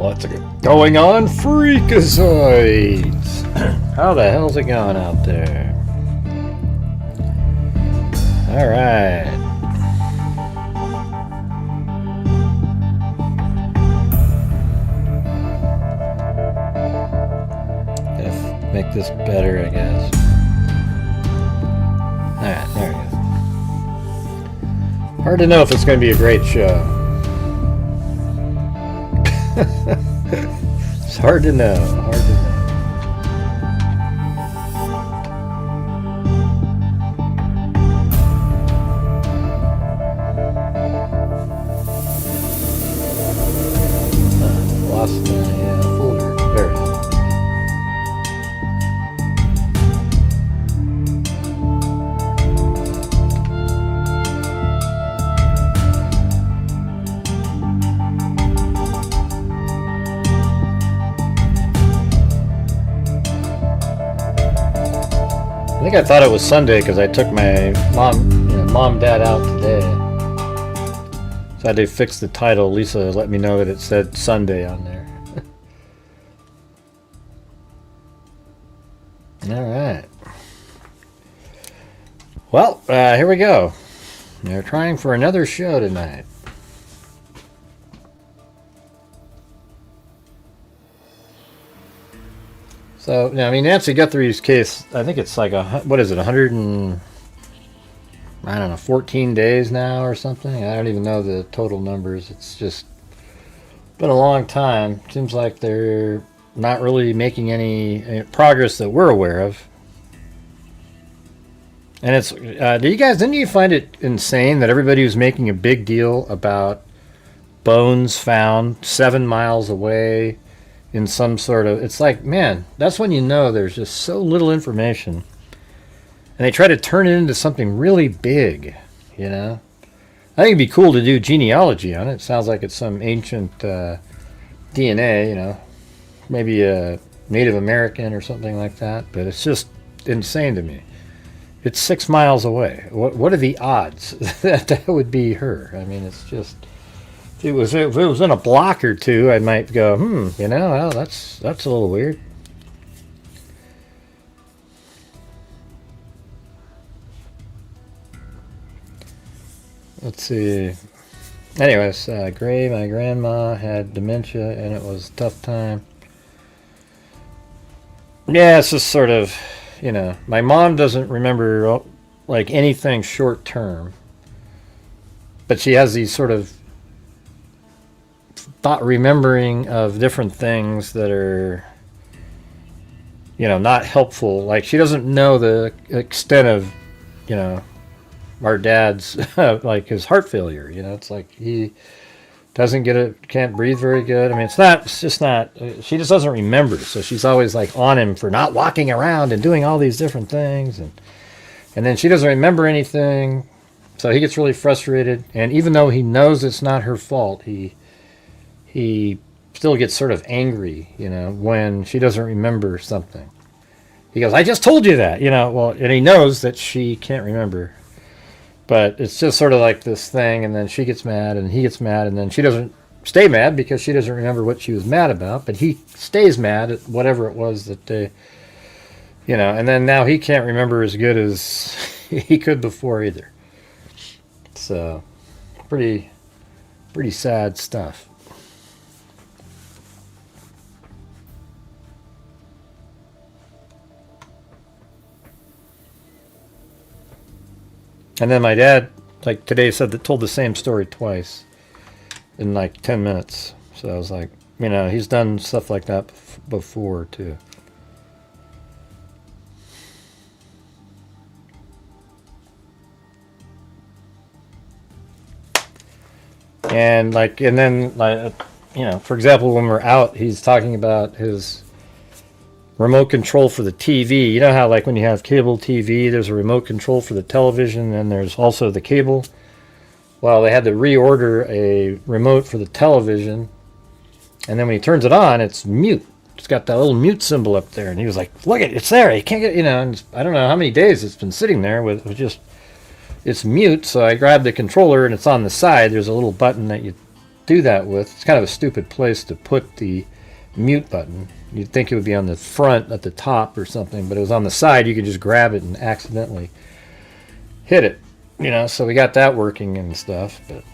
What's going on, freakazoids? How the hell's it going out there? Alright. Gotta make this better, I guess. Alright, there we go. Hard to know if it's going to be a great show. It's hard to know. Hard to know. Lost my folder. There it is. I think I thought it was Sunday because I took my mom, dad out today. So I had to fix the title. Lisa let me know that it said Sunday on there. All right. Well, here we go. They're trying for another show tonight. So, I mean, Nancy Guthrie's case, I think it's like, what is it, 100 and, I don't know, 14 days now or something? I don't even know the total numbers. It's just been a long time. Seems like they're not really making any progress that we're aware of. And it's, didn't you find it insane that everybody was making a big deal about bones found 7 miles away in some sort of, it's like, man, that's when you know there's just so little information. And they try to turn it into something really big, you know? I think it'd be cool to do genealogy on it. It sounds like it's some ancient DNA, you know, maybe a Native American or something like that. But it's just insane to me. It's 6 miles away. What are the odds that that would be her? I mean, it's just, if it was in a block or two, I might go, you know, well, that's a little weird. Let's see. Anyways, Gray, my grandma had dementia, and it was a tough time. Yeah, it's just sort of, you know, my mom doesn't remember like anything short term, but she has these sort of remembering of different things that are, you know, not helpful. Like, she doesn't know the extent of, you know, our dad's like his heart failure. You know, it's like he can't breathe very good. I mean, she just doesn't remember. So she's always like on him for not walking around and doing all these different things, and then she doesn't remember anything. So he gets really frustrated, and even though he knows it's not her fault, he still gets sort of angry, you know, when she doesn't remember something. He goes, I just told you that, you know, well, and he knows that she can't remember. But it's just sort of like this thing, and then she gets mad, and he gets mad, and then she doesn't stay mad because she doesn't remember what she was mad about, but he stays mad at whatever it was that they, you know, and then now he can't remember as good as he could before either. So, pretty sad stuff. And then my dad, like today, told the same story twice in like 10 minutes. So I was like, you know, he's done stuff like that before too. And then, you know, for example, when we're out, he's talking about his remote control for the TV. You know how, like, when you have cable TV, there's a remote control for the television, and there's also the cable. Well, they had to reorder a remote for the television, and then when he turns it on, it's mute. It's got that little mute symbol up there, and he was like, look at it, it's there, you can't get, you know, and I don't know how many days it's been sitting there with just, it's mute. So I grabbed the controller, and it's on the side. There's a little button that you do that with. It's kind of a stupid place to put the mute button. You'd think it would be on the front at the top or something, but it was on the side. You could just grab it and accidentally hit it, you know. So we got that working and stuff, but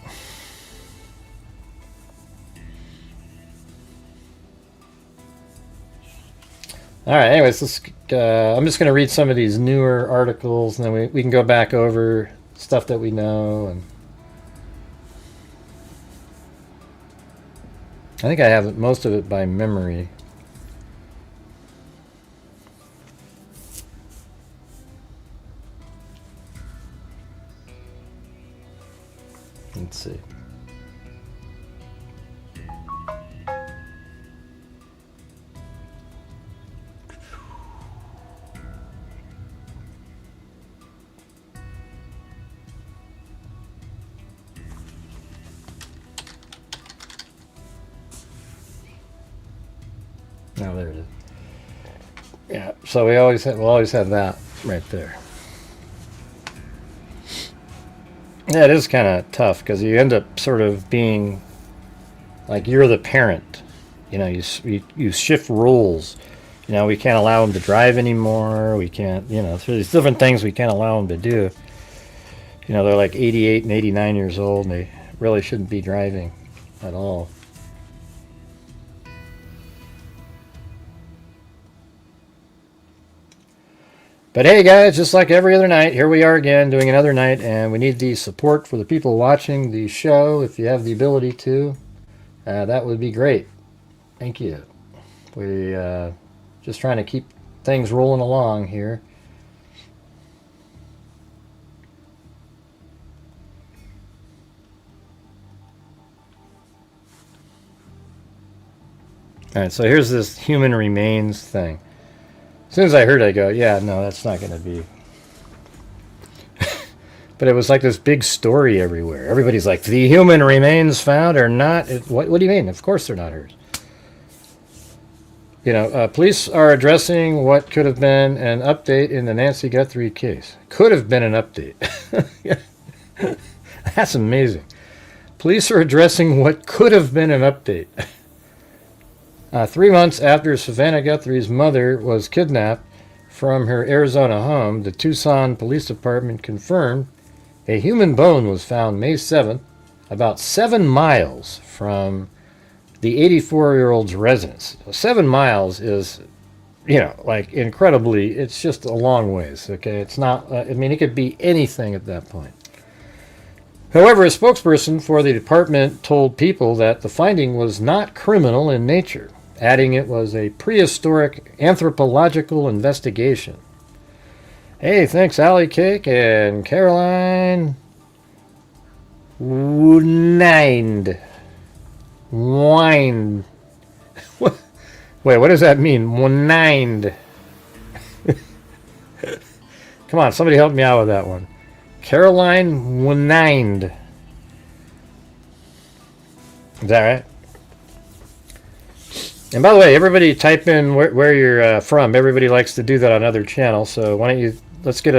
all right, anyways, I'm just going to read some of these newer articles, and then we can go back over stuff that we know. And I think I have most of it by memory. Let's see. Now there it is. Yeah, so we'll always have that right there. Yeah, it is kind of tough because you end up sort of being like you're the parent. You know, you shift roles. You know, we can't allow them to drive anymore. We can't, you know, there's different things we can't allow them to do. You know, they're like 88 and 89 years old, and they really shouldn't be driving at all. But hey guys, just like every other night, here we are again doing another night, and we need the support for the people watching the show. If you have the ability to, that would be great. Thank you. We just trying to keep things rolling along here. All right, so here's this human remains thing. As soon as I heard it, I go, yeah, no, that's not going to be. But it was like this big story everywhere. Everybody's like, the human remains found are not. What do you mean? Of course they're not hers. You know, police are addressing what could have been an update in the Nancy Guthrie case. Could have been an update. That's amazing. Police are addressing what could have been an update. 3 months after Savannah Guthrie's mother was kidnapped from her Arizona home, the Tucson Police Department confirmed a human bone was found May 7th, about 7 miles from the 84-year-old's residence. 7 miles is, you know, like incredibly, it's just a long ways, okay? It's not, I mean, it could be anything at that point. However, a spokesperson for the department told People that the finding was not criminal in nature, adding it was a prehistoric anthropological investigation. Hey, thanks, Allie Cake and Caroline Wind. Wine. Wait, what does that mean? Wind. Come on, somebody help me out with that one. Caroline Wind. Is that right? And by the way, everybody type in where you're from. Everybody likes to do that on other channels. So why don't you, let's get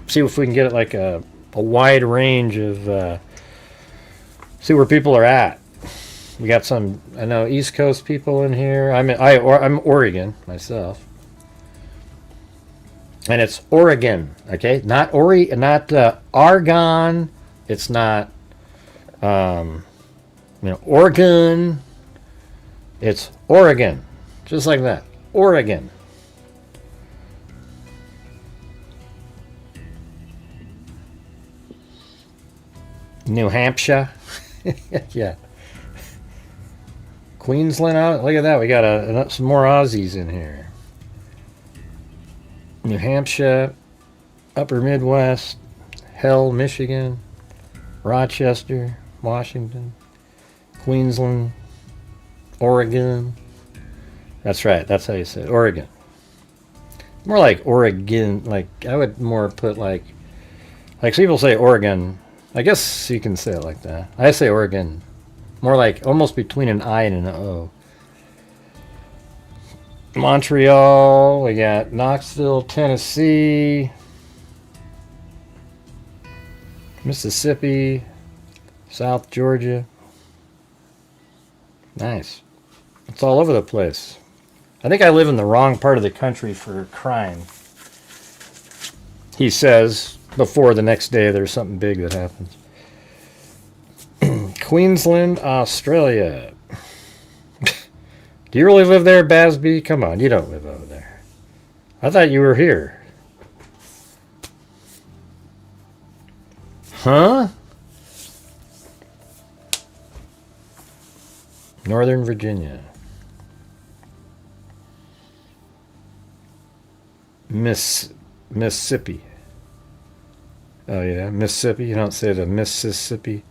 see if we can get like a wide range of, see where people are at. We got some, I know, East Coast people in here. I'm Oregon myself. And it's Oregon, okay? Not Argon. It's not, Oregon. It's Oregon, just like that. Oregon. New Hampshire. Yeah. Queensland. Look at that. We got some more Aussies in here. New Hampshire, Upper Midwest, Hell, Michigan, Rochester, Washington, Queensland, Oregon. That's right. That's how you say it. Oregon. More like Oregon. Like, I would more put like people say Oregon. I guess you can say it like that. I say Oregon. More like almost between an I and an O. Montreal. We got Knoxville, Tennessee. Mississippi. South Georgia. Nice. It's all over the place. I think I live in the wrong part of the country for crime. He says before the next day there's something big that happens. Queensland, Australia. Do you really live there, Basby? Come on, you don't live over there. I thought you were here. Huh? Northern Virginia. Mississippi. Oh yeah, Mississippi. You don't say the Mississippi.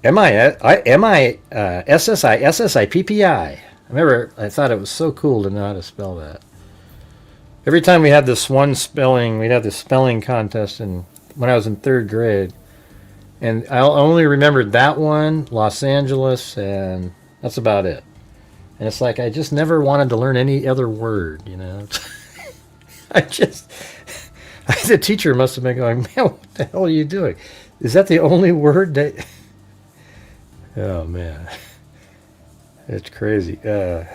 Mississippi. Remember, I thought it was so cool to know how to spell that. Every time we had this one spelling, we'd have this spelling contest when I was in 3rd grade. And I only remembered that one, Los Angeles, and that's about it. And it's like I just never wanted to learn any other word, you know. The teacher must have been going, man, what the hell are you doing? Is that the only word that... Oh, man. It's crazy. Your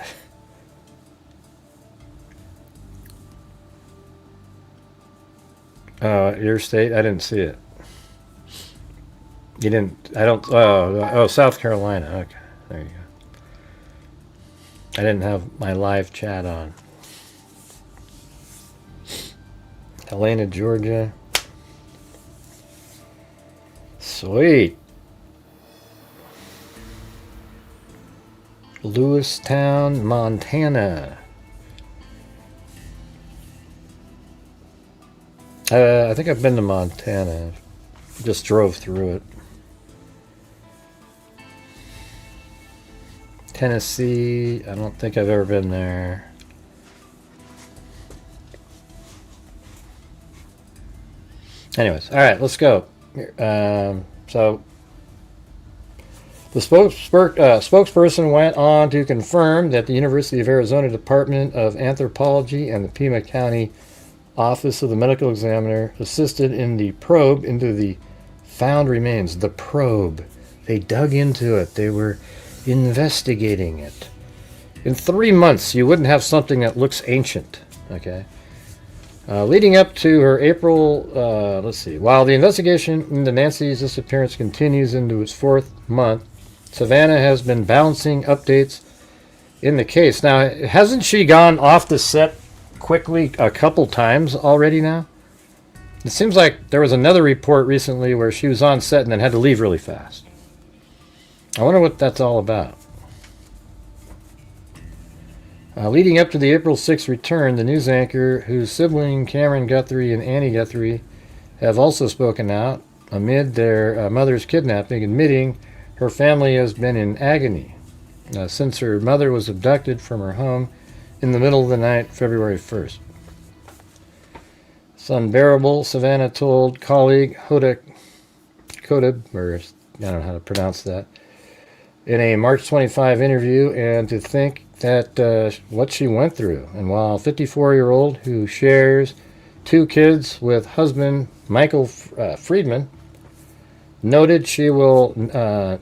state? I didn't see it. You didn't... I don't... Oh, South Carolina. Okay. There you go. I didn't have my live chat on. Helena, Georgia. Sweet. Lewistown, Montana. I think I've been to Montana. Just drove through it. Tennessee. I don't think I've ever been there. Anyways, all right, let's go. So the spokesperson went on to confirm that the University of Arizona Department of Anthropology and the Pima County Office of the Medical Examiner assisted in the probe into the found remains. The probe. They dug into it. They were investigating it. In 3 months, you wouldn't have something that looks ancient. Okay? Leading up to her April, let's see, while the investigation into Nancy's disappearance continues into its 4th month, Savannah has been balancing updates in the case. Now, hasn't she gone off the set quickly a couple times already now? It seems like there was another report recently where she was on set and then had to leave really fast. I wonder what that's all about. Leading up to the April 6th return, the news anchor, whose sibling Cameron Guthrie and Annie Guthrie have also spoken out amid their mother's kidnapping, admitting her family has been in agony since her mother was abducted from her home in the middle of the night, February 1st. It's unbearable, Savannah told colleague Hoda Kodab, or I don't know how to pronounce that, in a March 25 interview, and to think that what she went through. And while 54-year-old who shares 2 kids with husband Michael Friedman noted she will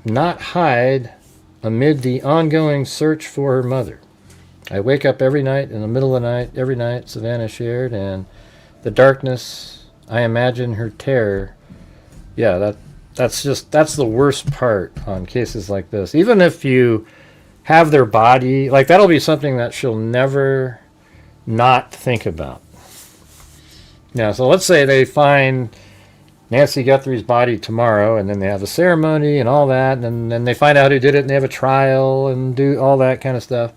not hide amid the ongoing search for her mother. I wake up every night in the middle of the night, every night, Savannah shared, and the darkness, I imagine her terror. Yeah, that's the worst part on cases like this. Even if you have their body, like that'll be something that she'll never not think about. Yeah, so let's say they find Nancy Guthrie's body tomorrow, and then they have a ceremony and all that, and then they find out who did it, and they have a trial and do all that kind of stuff.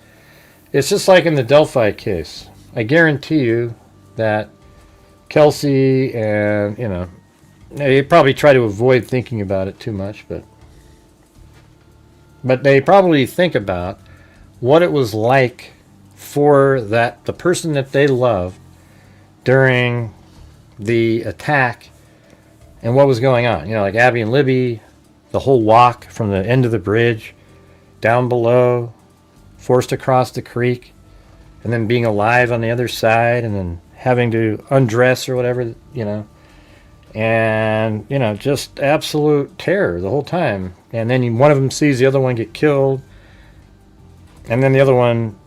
It's just like in the Delphi case. I guarantee you that Kelsey and, they probably try to avoid thinking about it too much, but they probably think about what it was like for the person that they loved during the attack and what was going on. Like Abby and Libby, the whole walk from the end of the bridge down below, forced across the creek, and then being alive on the other side, and then having to undress or whatever, and just absolute terror the whole time. And then one of them sees the other one get killed, And then the other one,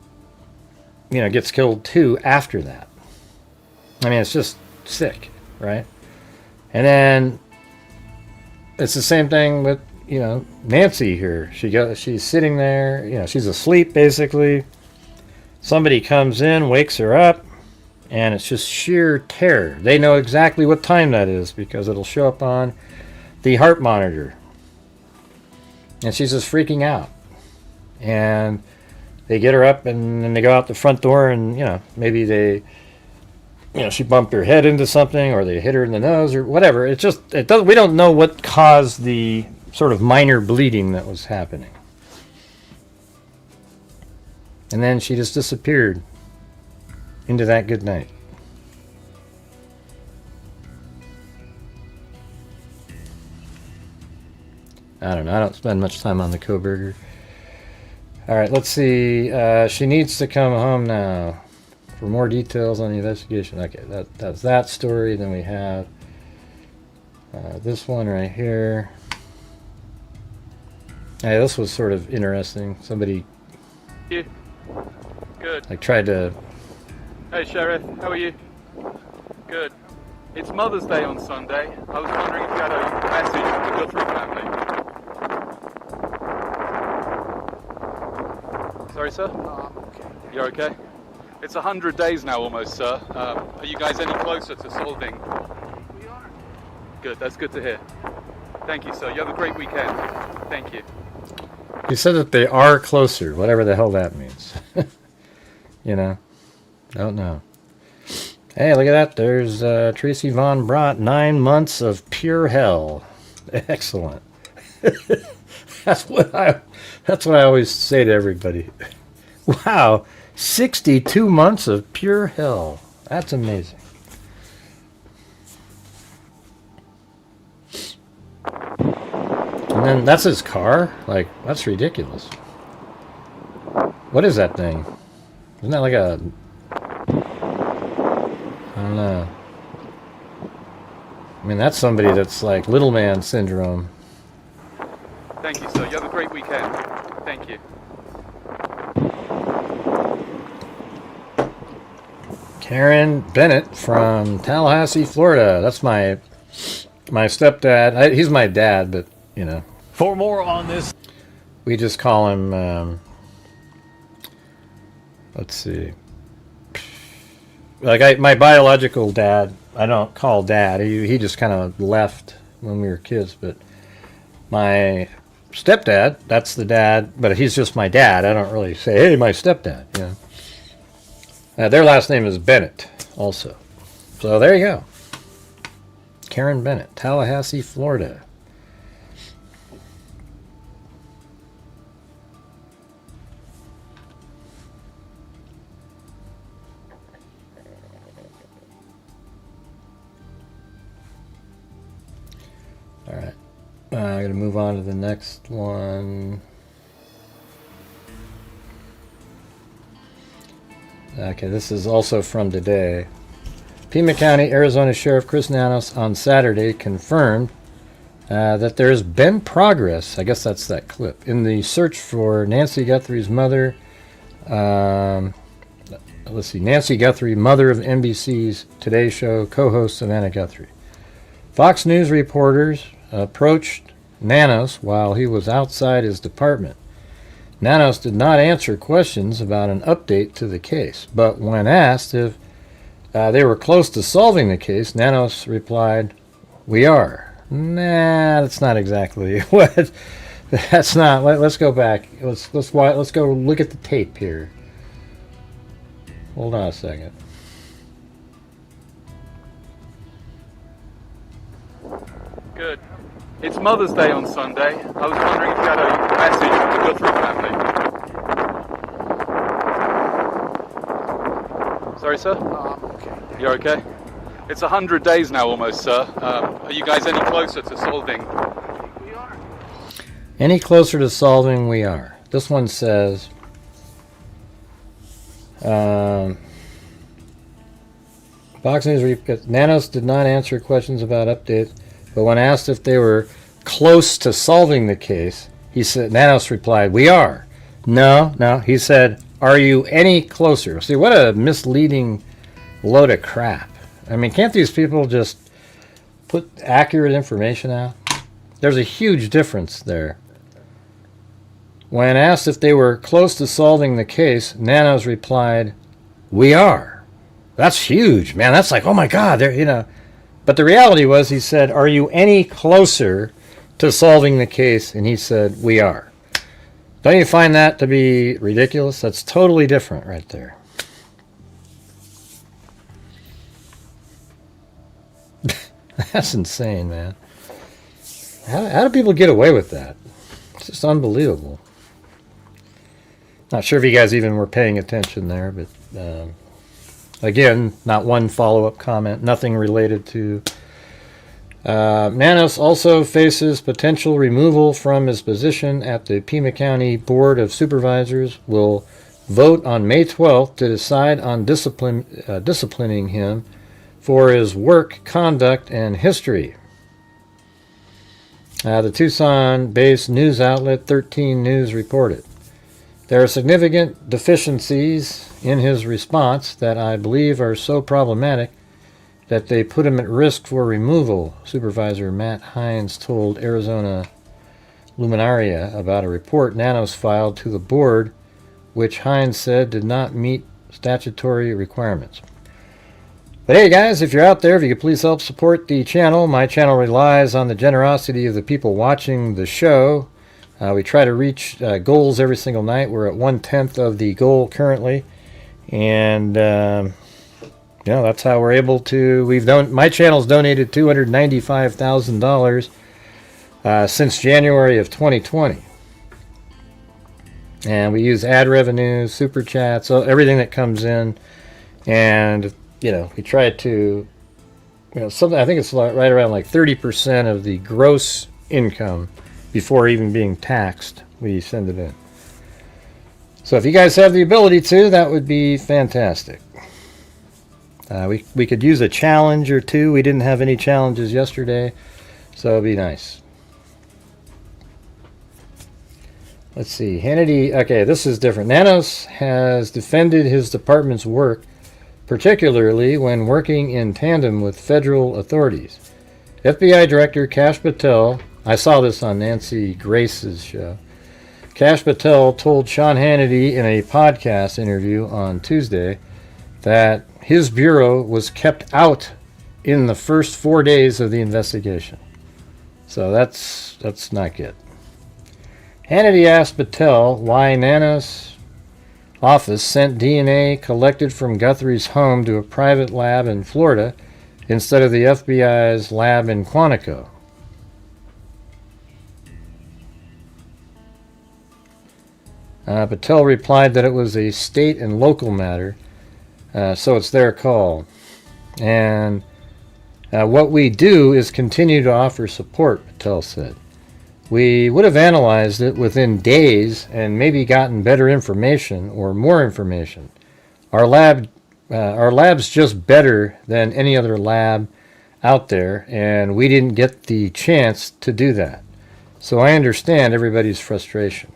you know, gets killed too after that. I mean, it's just sick, right? And then it's the same thing with, you know, Nancy here. She's sitting there, you know, she's asleep basically. Somebody comes in, wakes her up, and it's just sheer terror. They know exactly what time that is because it'll show up on the heart monitor. And she's just freaking out. And they get her up and then they go out the front door and, you know, maybe they, you know, she bumped her head into something or they hit her in the nose or whatever. It's just, we don't know what caused the sort of minor bleeding that was happening. And then she just disappeared into that good night. I don't know. I don't spend much time on the Coburger. All right, let's see. She needs to come home now for more details on the investigation. Okay, that's that story. Then we have this one right here. Hey, this was sort of interesting. Somebody Good. like tried to. Hey Sheriff, how are you? Good. It's Mother's Day on Sunday. I was wondering if you had a message for the Guthrie family. Sorry, sir? Okay. You're okay? It's 100 days now almost, sir. Are you guys any closer to solving? We are. Good, that's good to hear. Thank you, sir. You have a great weekend. Thank you. He said that they are closer, whatever the hell that means. You know, don't know. Hey, look at that. There's Tracy Von Brott, 9 months of pure hell. Excellent. That's what I always say to everybody. Wow, 62 months of pure hell. That's amazing. And then that's his car? Like, that's ridiculous. What is that thing? Isn't that like a... I don't know. I mean, that's somebody that's like little man syndrome. Thank you, sir. You have a great weekend. Thank you. Karen Bennett from Tallahassee, Florida. That's my stepdad. He's my dad, but, you know. For more on this, we just call him, let's see. Like, my biological dad, I don't call dad. He just kind of left when we were kids, but my stepdad, that's the dad, but he's just my dad. I don't really say, hey, my stepdad, you know. Their last name is Bennett, also. So there you go. Karen Bennett, Tallahassee, Florida. All right. I'm going to move on to the next one. Okay, this is also from today. Pima County, Arizona Sheriff Chris Nanos on Saturday confirmed that there's been progress, I guess that's that clip, in the search for Nancy Guthrie's mother. Let's see, Nancy Guthrie, mother of NBC's Today Show co-host Savannah Guthrie. Fox News reporters approached Nanos while he was outside his department. Nanos did not answer questions about an update to the case, but when asked if they were close to solving the case, Nanos replied, "We are." Nah, that's not exactly what. That's not. Let's go back. Let's go look at the tape here. Hold on a second. Good. It's Mother's Day on Sunday. I was wondering if you had a message for the Guthrie family. Sorry, sir? Okay. You're okay? It's 100 days now almost, sir. Are you guys any closer to solving? We are. Any closer to solving? We are. This one says, Fox News, Nanos did not answer questions about updates, but when asked if they were close to solving the case, he said, Nanos replied, "We are." No. He said, "Are you any closer?" See, what a misleading load of crap. I mean, can't these people just put accurate information out? There's a huge difference there. When asked if they were close to solving the case, Nanos replied, "We are." That's huge, man. That's like, oh my God, they're. But the reality was, he said, "Are you any closer to solving the case?" And he said, "We are." Don't you find that to be ridiculous? That's totally different right there. That's insane, man. How do people get away with that? It's just unbelievable. Not sure if you guys even were paying attention there, but again, not one follow-up comment, nothing related to. Nanos also faces potential removal from his position at the Pima County Board of Supervisors. Will vote on May 12th to decide on disciplining him for his work, conduct, and history. The Tucson-based news outlet 13 News reported, "There are significant deficiencies in his response that I believe are so problematic that they put him at risk for removal," Supervisor Matt Hines told Arizona Luminaria about a report Nanos filed to the board, which Hines said did not meet statutory requirements. But hey guys, if you're out there, if you could please help support the channel. My channel relies on the generosity of the people watching the show. We try to reach goals every single night. We're at 1/10 of the goal currently. And that's how we're able to. My channel's donated $295,000 since January of 2020. And we use ad revenue, super chats, everything that comes in. And we try to, something, I think it's right around like 30% of the gross income before even being taxed, we send it in. So if you guys have the ability to, that would be fantastic. We could use a challenge or two. We didn't have any challenges yesterday, so it'd be nice. Let's see, Hannity, okay, this is different. Nanos has defended his department's work, particularly when working in tandem with federal authorities. FBI Director Kash Patel, I saw this on Nancy Grace's show. Kash Patel told Sean Hannity in a podcast interview on Tuesday that his bureau was kept out in the first 4 days of the investigation. So that's not good. Hannity asked Patel why Nanos' office sent DNA collected from Guthrie's home to a private lab in Florida instead of the FBI's lab in Quantico. Patel replied that it was a state and local matter, so it's their call. And what we do is continue to offer support, Patel said. We would have analyzed it within days and maybe gotten better information or more information. Our lab's just better than any other lab out there, and we didn't get the chance to do that. So I understand everybody's frustration.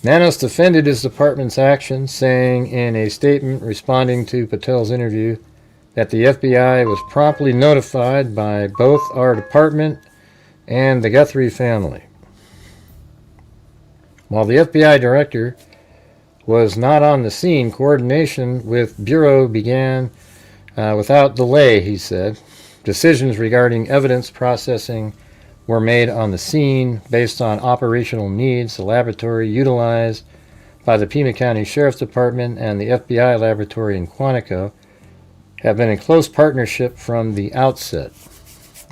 Nanos defended his department's action, saying in a statement responding to Patel's interview that the FBI was promptly notified by both our department and the Guthrie family. While the FBI director was not on the scene, coordination with Bureau began without delay, he said. Decisions regarding evidence processing were made on the scene based on operational needs. The laboratory utilized by the Pima County Sheriff's Department and the FBI laboratory in Quantico have been in close partnership from the outset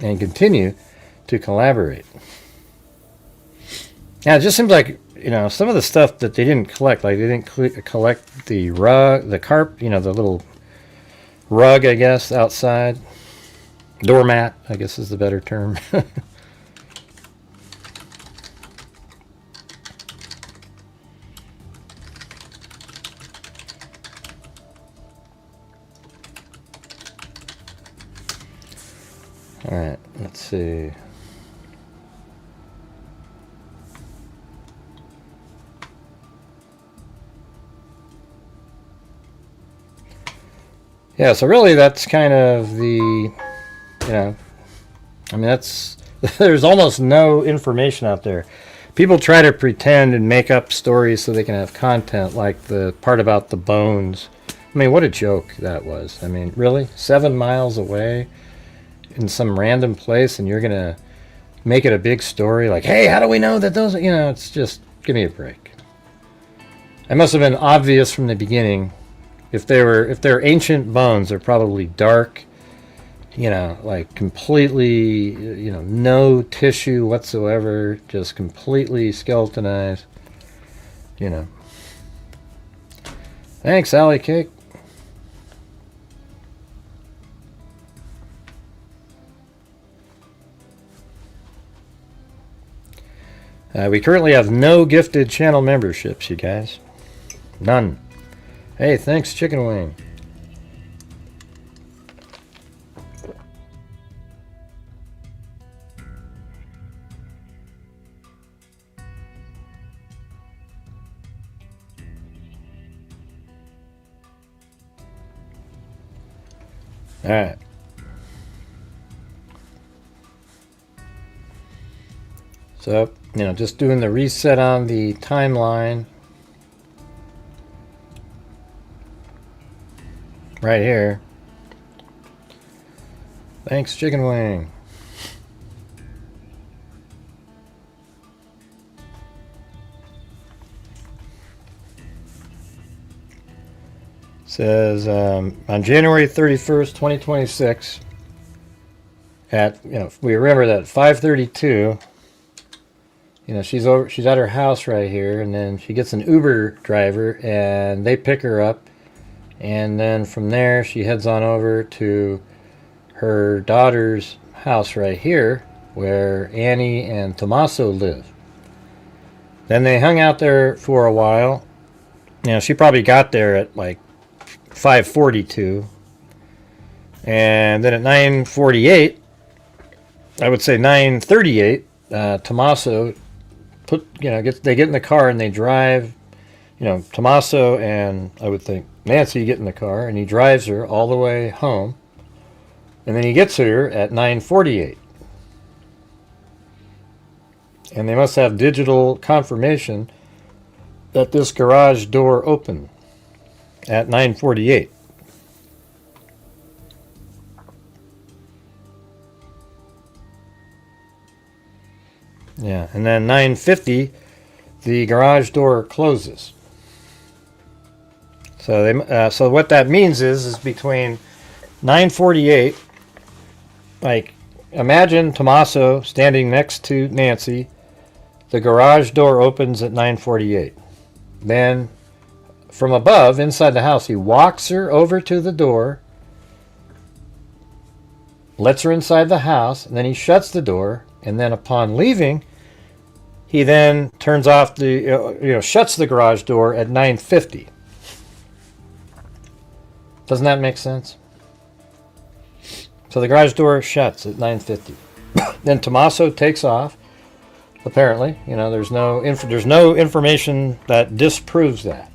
and continue to collaborate. Now, it just seems like, some of the stuff that they didn't collect, like they didn't collect the rug, the carp, the little rug, I guess, outside. Doormat, I guess is the better term. All right, let's see. Yeah, so really that's kind of the, you know, I mean, that's, there's almost no information out there. People try to pretend and make up stories so they can have content, like the part about the bones. I mean, what a joke that was. I mean, really? 7 miles away in some random place, and you're going to make it a big story like, hey, how do we know that those, you know, it's just, give me a break. It must have been obvious from the beginning. If they're ancient bones, they're probably dark, you know, like completely, you know, no tissue whatsoever, just completely skeletonized, you know. Thanks, Alley Cake. We currently have no gifted channel memberships, you guys. None. Hey, thanks, Chicken Wing. All right. So, you know, just doing the reset on the timeline right here. Thanks, Chicken Wing. Says on January 31st, 2026 at, you know, we remember that 5:32, you know, she's at her house right here, and then she gets an Uber driver and they pick her up, and then from there she heads on over to her daughter's house right here where Annie and Tommaso live. Then they hung out there for a while. You know, she probably got there at like 5:42, and then at 9:48, I would say 9:38, Tommaso they get in the car and they drive. You know, Tommaso and I would think Nancy get in the car, and he drives her all the way home, and then he gets her at 9:48, and they must have digital confirmation that this garage door opened at 9:48. Yeah, and then 9:50, the garage door closes. So so what that means is between 9:48, like imagine Tommaso standing next to Nancy, the garage door opens at 9:48. Then from above, inside the house, he walks her over to the door, lets her inside the house, and then he shuts the door, and then upon leaving, he then turns off shuts the garage door at 9:50. Doesn't that make sense? So the garage door shuts at 9:50. Then Tommaso takes off. Apparently, you know, there's no information that disproves that,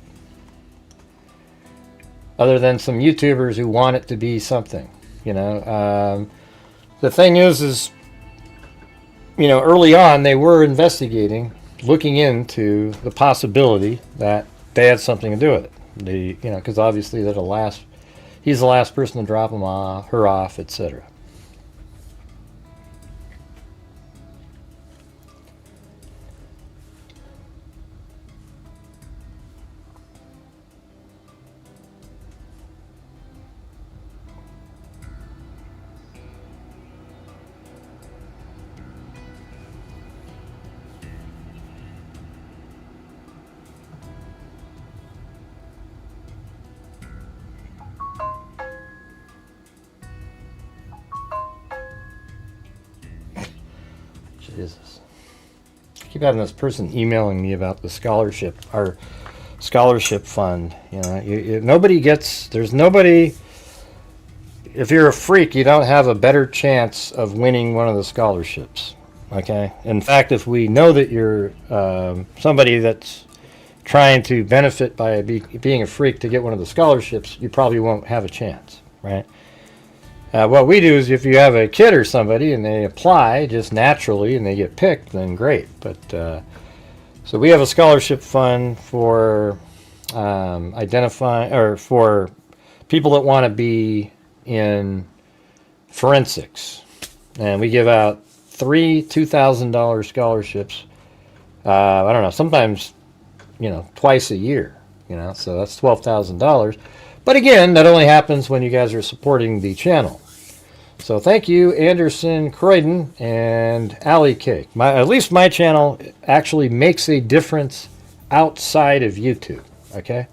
other than some YouTubers who want it to be something. You know, the thing is, you know, early on they were investigating, looking into the possibility that they had something to do with it. You know, because obviously he's the last person to drop her off, etc. Jesus. I keep having this person emailing me about the scholarship, our scholarship fund. You know, nobody gets, there's nobody, if you're a freak, you don't have a better chance of winning one of the scholarships. Okay? In fact, if we know that you're somebody that's trying to benefit by being a freak to get one of the scholarships, you probably won't have a chance. right? What we do is if you have a kid or somebody and they apply just naturally and they get picked, then great. But so we have a scholarship fund for for people that want to be in forensics, and we give out 3 $2,000 scholarships. I don't know, sometimes, twice a year, so that's $12,000. But again, that only happens when you guys are supporting the channel. So thank you, Anderson Croydon and Alley Cake. At least my channel actually makes a difference outside of YouTube. Okay?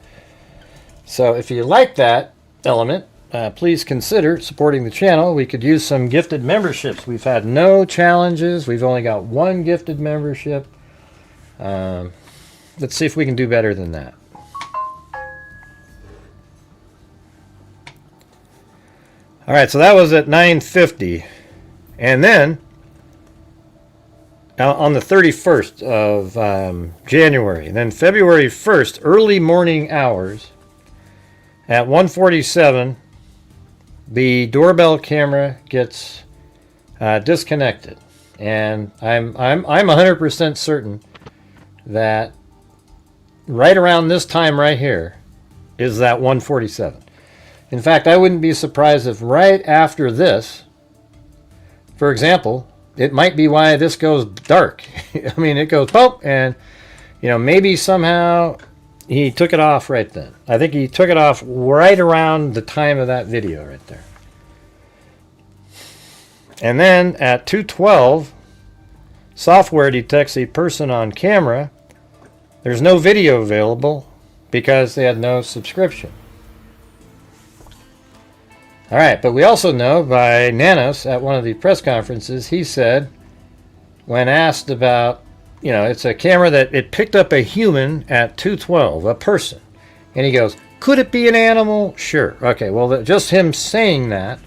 So if you like that element, please consider supporting the channel. We could use some gifted memberships. We've had no challenges. We've only got one gifted membership. Let's see if we can do better than that. All right, so that was at 9:50, and then on the 31st of January, and then February 1st, early morning hours, at 1:47, the doorbell camera gets disconnected, and I'm 100% certain that right around this time right here is that 1:47. In fact, I wouldn't be surprised if right after this, for example, it might be why this goes dark. I mean, it goes boom, and maybe somehow he took it off right then. I think he took it off right around the time of that video right there. And then at 2:12, software detects a person on camera. There's no video available because they had no subscription. All right, but we also know by Nanos at one of the press conferences, he said, when asked about, it's a camera that it picked up a human at 2:12, a person. And he goes, could it be an animal? Sure. Okay, well, just him saying that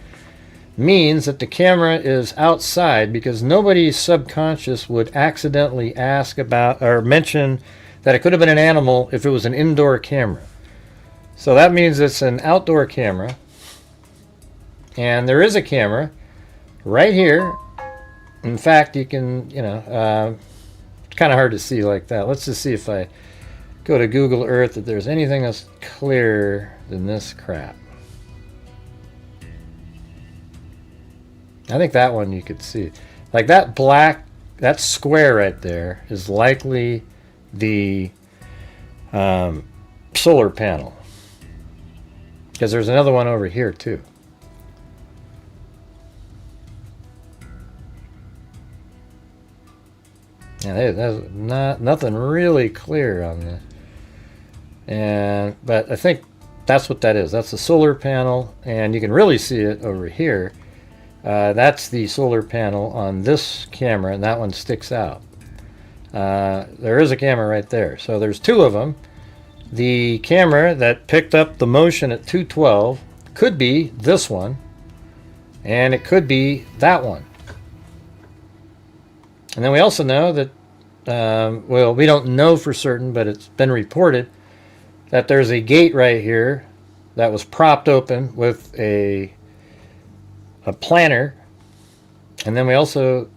means that the camera is outside, because nobody's subconscious would accidentally ask about or mention that it could have been an animal if it was an indoor camera. So that means it's an outdoor camera. And there is a camera right here. In fact, you can, it's kind of hard to see like that. Let's just see if I go to Google Earth if there's anything that's clearer than this crap. I think that one you could see. Like that black, that square right there is likely the solar panel. Because there's another one over here too. Yeah, there's nothing really clear on this. But I think that's what that is. That's the solar panel, and you can really see it over here. That's the solar panel on this camera, and that one sticks out. There is a camera right there. So there's two of them. The camera that picked up the motion at 2:12 could be this one, and it could be that one. And then we also know that, well, we don't know for certain, but it's been reported that there's a gate right here that was propped open with a planter. And then we also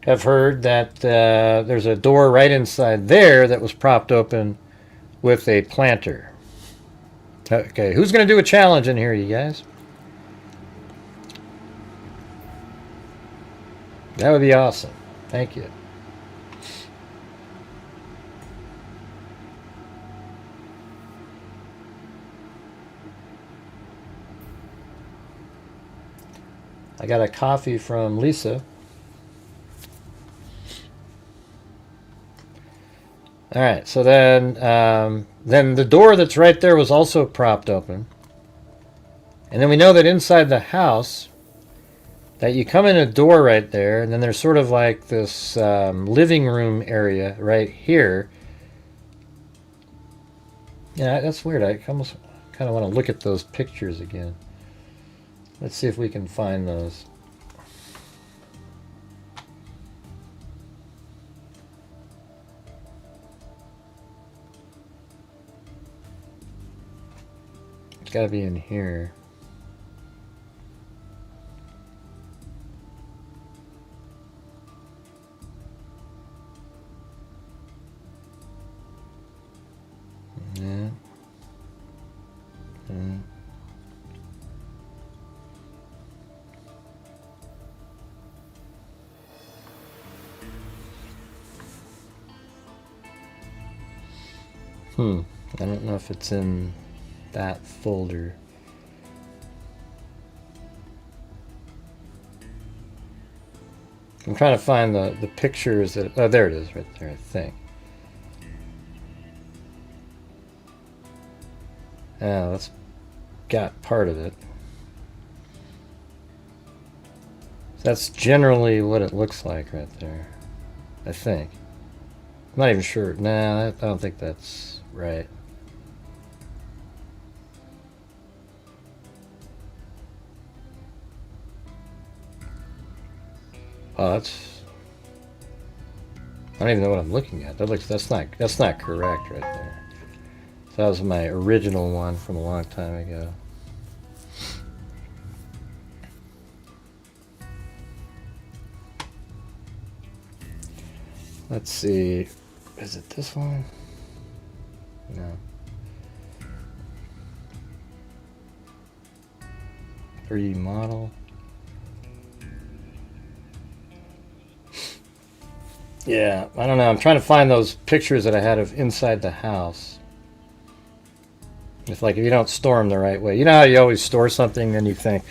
have heard that there's a door right inside there that was propped open with a planter. Okay, who's going to do a challenge in here, you guys? That would be awesome. Thank you. I got a coffee from Lisa. All right, so then the door that's right there was also propped open. And then we know that inside the house, that you come in a door right there, and then there's sort of like this living room area right here. Yeah, that's weird. I almost kind of want to look at those pictures again. Let's see if we can find those. It's got to be in here. I don't know if it's in that folder. I'm trying to find the pictures that... Oh, there it is right there, I think. Yeah, that's got part of it. That's generally what it looks like right there, I think. I'm not even sure. Nah, I don't think that's right. Oh, that's... I don't even know what I'm looking at. That's not correct right there. So that was my original one from a long time ago. Let's see. Is it this one? No. 3D model. Yeah, I don't know. I'm trying to find those pictures that I had of inside the house. If you don't store them the right way. You know how you always store something and you think,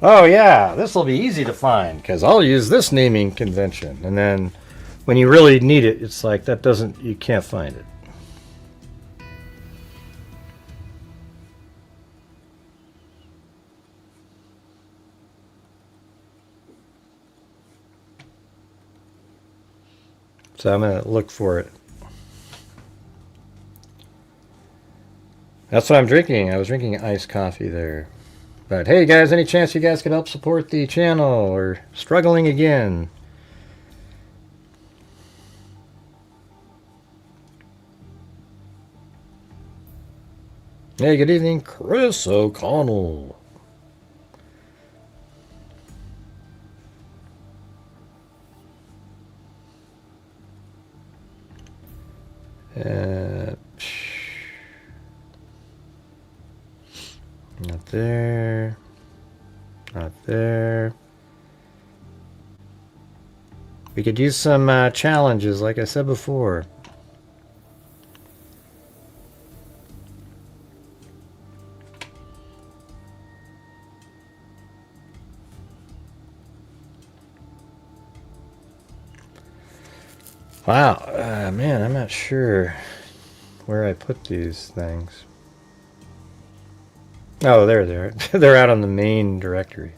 oh yeah, this will be easy to find because I'll use this naming convention. And then when you really need it, it's like you can't find it. So I'm going to look for it. That's what I'm drinking. I was drinking iced coffee there. But hey guys, any chance you guys could help support the channel or struggling again? Hey, good evening, Chris O'Connell. Not there. Not there. We could use some challenges, like I said before. Wow, man, I'm not sure where I put these things. Oh, there they are. They're out on the main directory.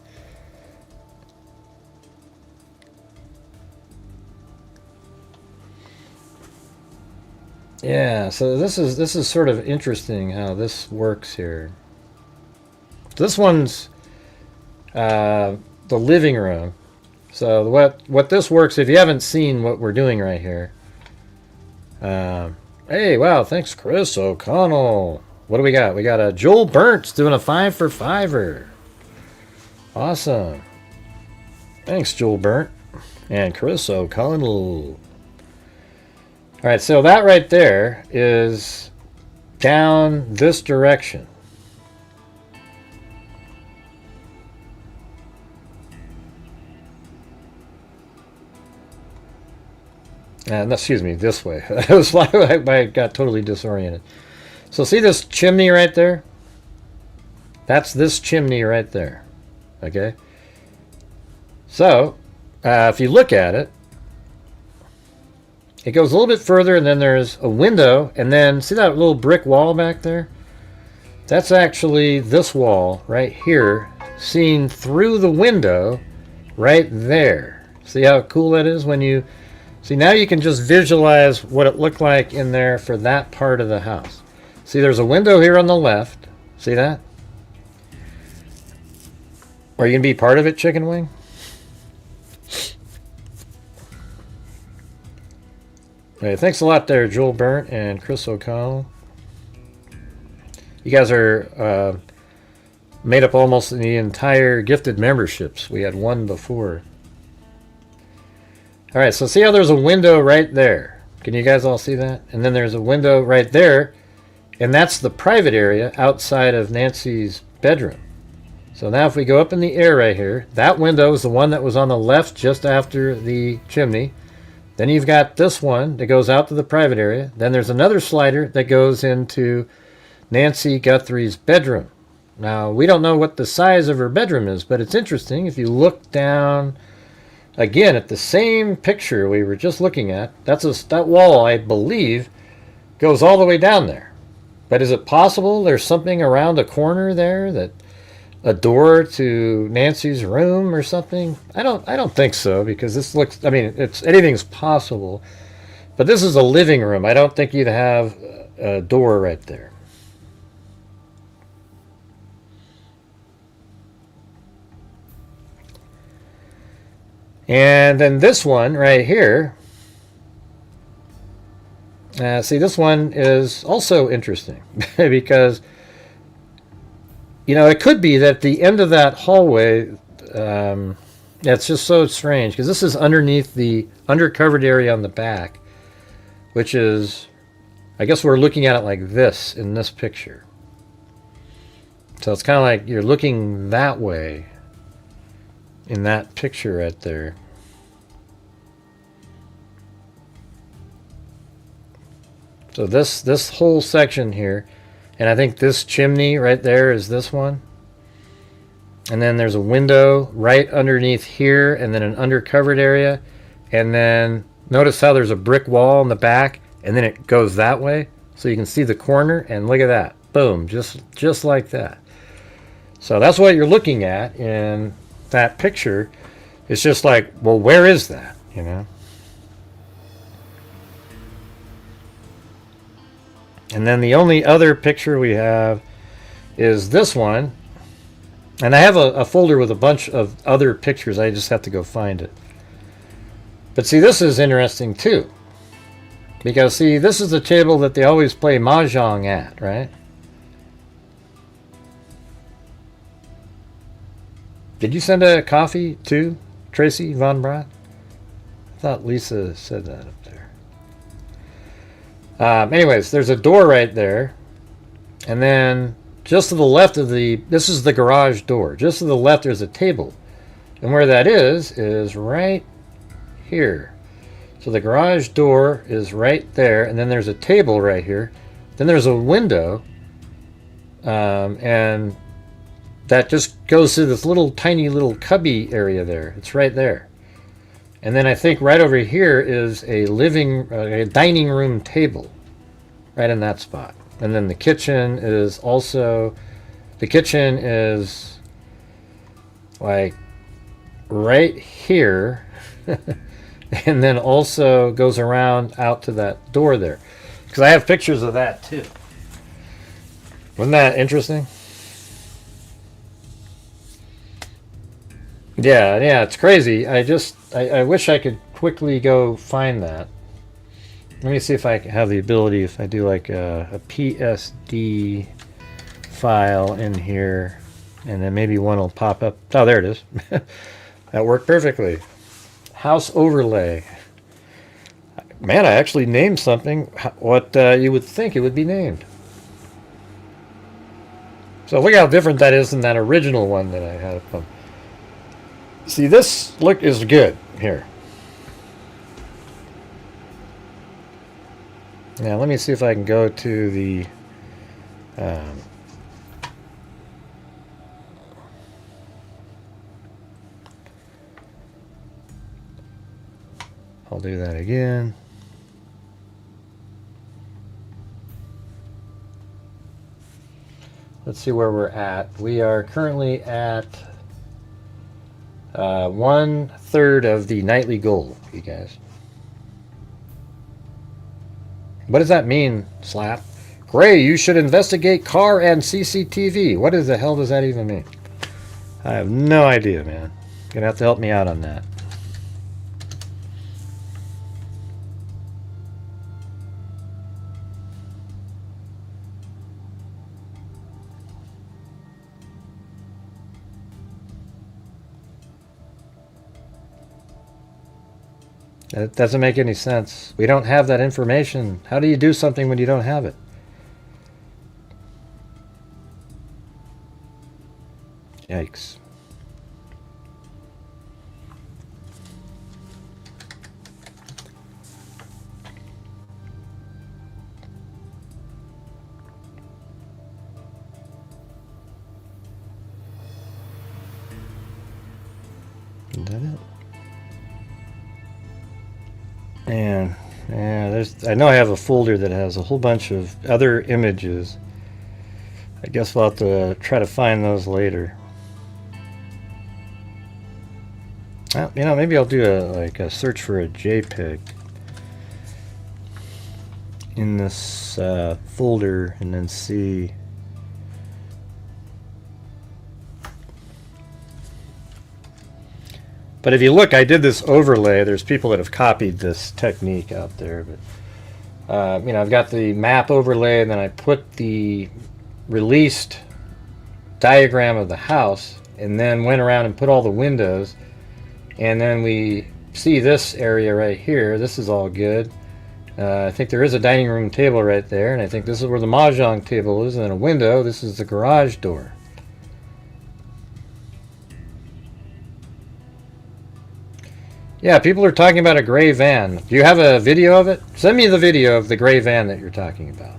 Yeah, so this is sort of interesting how this works here. This one's the living room. So what this works, if you haven't seen what we're doing right here. Hey, wow, thanks Chris O'Connell. What do we got? We got a Joel Burnt's doing a 5 for 5-er. Awesome. Thanks, Joel Burnt. And Chris O'Connell. Alright, so that right there is down this direction. Excuse me, this way. That was why I got totally disoriented. So see this chimney right there? That's this chimney right there. Okay? So, if you look at it, it goes a little bit further, and then there's a window, and then see that little brick wall back there? That's actually this wall right here, seen through the window right there. See how cool that is when you... See, now you can just visualize what it looked like in there for that part of the house. See, there's a window here on the left. See that? Are you going to be part of it, Chicken Wing? Hey, thanks a lot there, Joel Burnt and Chris O'Connell. You guys are made up almost the entire gifted memberships. We had one before. All right, so see how there's a window right there? Can you guys all see that? And then there's a window right there. And that's the private area outside of Nancy's bedroom. So now if we go up in the air right here, that window is the one that was on the left just after the chimney. Then you've got this one that goes out to the private area. Then there's another slider that goes into Nancy Guthrie's bedroom. Now, we don't know what the size of her bedroom is, but it's interesting. If you look down again at the same picture we were just looking at, that wall, I believe, goes all the way down there. But is it possible there's something around a corner there, that a door to Nancy's room or something? I don't think so, because this looks, I mean, anything's possible. But this is a living room. I don't think you'd have a door right there. And then this one right here, see, this one is also interesting because, you know, it could be that the end of that hallway, it's just so strange because this is underneath the undercovered area on the back, which is, I guess we're looking at it like this in this picture. So it's kind of like you're looking that way in that picture right there. So this whole section here, and I think this chimney right there is this one. And then there's a window right underneath here, and then an undercovered area. And then notice how there's a brick wall in the back, and then it goes that way. So you can see the corner, and look at that. Boom, just like that. So that's what you're looking at in that picture. It's just like, well, where is that, you know? And then the only other picture we have is this one. And I have a folder with a bunch of other pictures. I just have to go find it. But see, this is interesting too. Because see, this is the table that they always play mahjong at, right? Did you send a coffee too, Tracy Von Bratt? I thought Lisa said that up there. Anyways, there's a door right there. And then just to the left of this is the garage door. Just to the left, there's a table. And where that is right here. So the garage door is right there. And then there's a table right here. Then there's a window. And that just goes to this little tiny little cubby area there. It's right there. And then I think right over here is a dining room table. Right in that spot. And then the kitchen is like right here. And then also goes around out to that door there. Because I have pictures of that too. Wasn't that interesting? Yeah, it's crazy. I wish I could quickly go find that. Let me see if I have the ability, if I do like a PSD file in here, and then maybe one will pop up. Oh, there it is. That worked perfectly. House overlay. Man, I actually named something what you would think it would be named. So look how different that is than that original one that I had up. See, this look is good here. Now let me see if I can go to the I'll do that again. Let's see where we're at. We are currently at 1/3 of the nightly goal, you guys. What does that mean, Slap? Gray, you should investigate car and CCTV. What the hell does that even mean? I have no idea, man. You're gonna have to help me out on that. It doesn't make any sense. We don't have that information. How do you do something when you don't have it? Yikes. Is that it? And yeah, I know I have a folder that has a whole bunch of other images. I guess we'll have to try to find those later. Well, you know, maybe I'll do a search for a JPEG in this folder and then see. But if you look, I did this overlay. There's people that have copied this technique out there. But you know, I've got the map overlay, and then I put the released diagram of the house, and then went around and put all the windows. And then we see this area right here. This is all good. I think there is a dining room table right there, and I think this is where the mahjong table is, and then a window. This is the garage door. Yeah, people are talking about a gray van. Do you have a video of it? Send me the video of the gray van that you're talking about.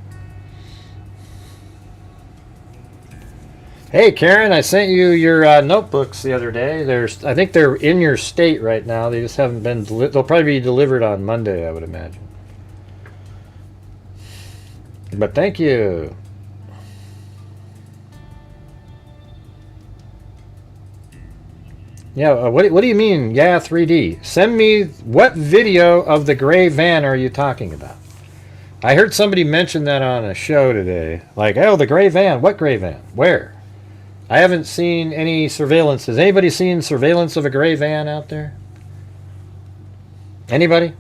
Hey, Karen, I sent you your notebooks the other day. I think they're in your state right now. They just haven't been. They'll probably be delivered on Monday, I would imagine. But thank you. Yeah, what do you mean? Yeah, 3D. Send me what video of the gray van are you talking about? I heard somebody mention that on a show today. Like, oh, the gray van. What gray van? Where? I haven't seen any surveillance. Has anybody seen surveillance of a gray van out there? Anybody?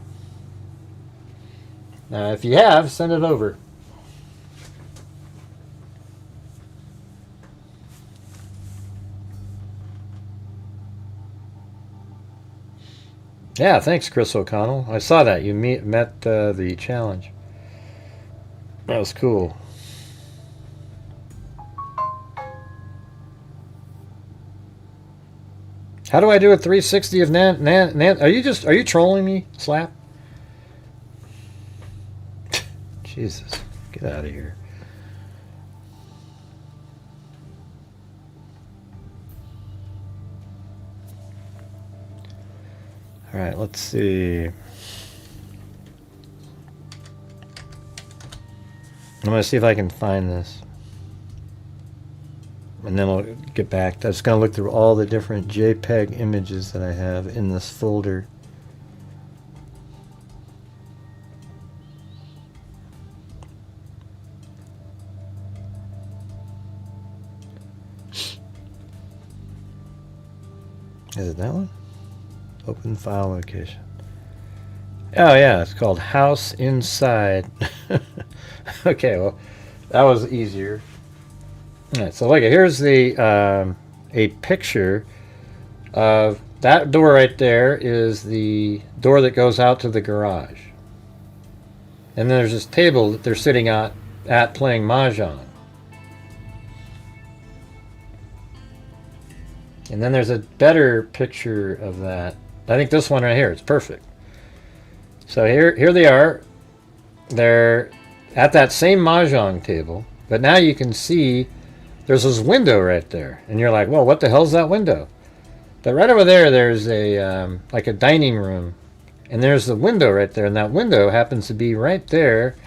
If you have, send it over. Yeah, thanks, Chris O'Connell. I saw that. You met the challenge. That was cool. How do I do a 360 of Nan? Are you trolling me, Slap? Jesus, get out of here. All right, let's see. I'm going to see if I can find this. And then I'll get back. I'm just going to look through all the different JPEG images that I have in this folder. Is it that one? Open file location. Oh yeah, it's called House Inside. Okay, well, that was easier. All right, so look, here's the a picture of that door right there is the door that goes out to the garage. And then there's this table that they're sitting at playing mahjong. And then there's a better picture of that. I think this one right here, it's perfect. So here they are. They're at that same mahjong table, but now you can see there's this window right there. And you're like, well, what the hell's that window? But right over there, there's a like a dining room. And there's the window right there. And that window happens to be right there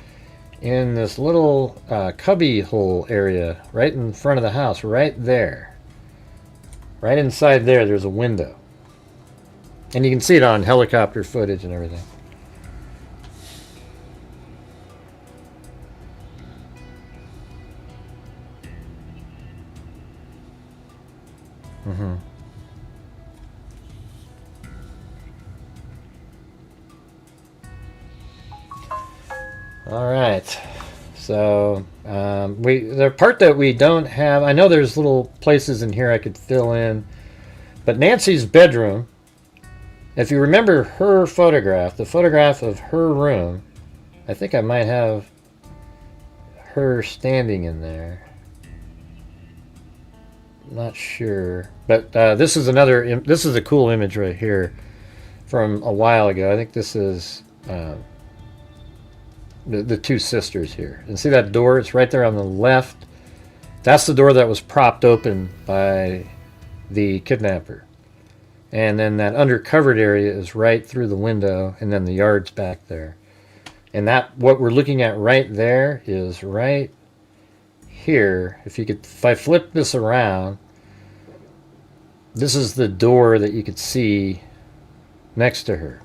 in this little cubby hole area right in front of the house, right there. Right inside there, there's a window. And you can see it on helicopter footage and everything. Mm-hmm. All right. So the part that we don't have, I know there's little places in here I could fill in, but Nancy's bedroom, if you remember her photograph, the photograph of her room, I think I might have her standing in there. not sure. But this is another. This is a cool image right here from a while ago. I think this is the two sisters here. And see that door? It's right there on the left. That's the door that was propped open by the kidnapper. And then that undercovered area is right through the window, and then the yard's back there. And that, what we're looking at right there is right here. If I flip this around, this is the door that you could see next to her.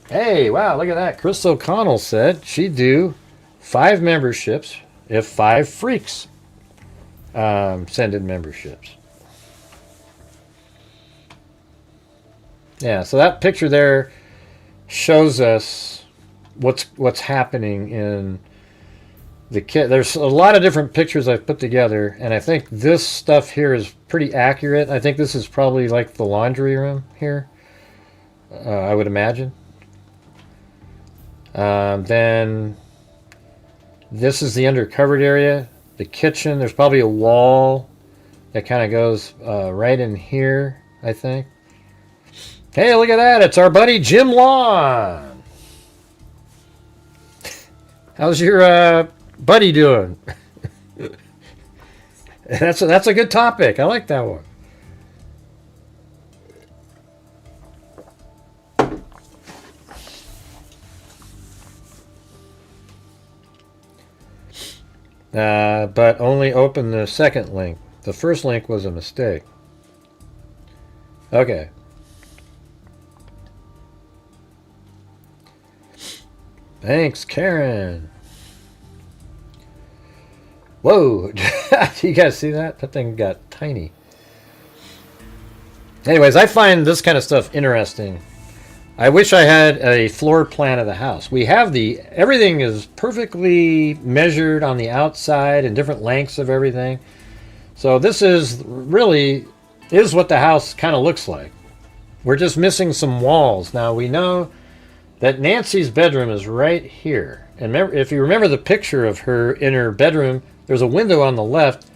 Hey, wow, look at that. Chris O'Connell said she'd do 5 memberships if 5 freaks send in memberships. Yeah, so that picture there shows us what's happening in the kit. There's a lot of different pictures I've put together, and I think this stuff here is pretty accurate. I think this is probably like the laundry room here, I would imagine. Then this is the undercovered area, the kitchen. There's probably a wall that kind of goes right in here, I think. Hey, look at that. It's our buddy Jim Lawn. How's your buddy doing? That's a good topic. I like that one. But only open the second link. The first link was a mistake. Okay. Thanks, Karen. Whoa. You guys see that? That thing got tiny. Anyways, I find this kind of stuff interesting. I wish I had a floor plan of the house. We have everything is perfectly measured on the outside and different lengths of everything. So this is what the house kind of looks like. We're just missing some walls. Now we know that Nancy's bedroom is right here. And if you remember the picture of her in her bedroom, there's a window on the left,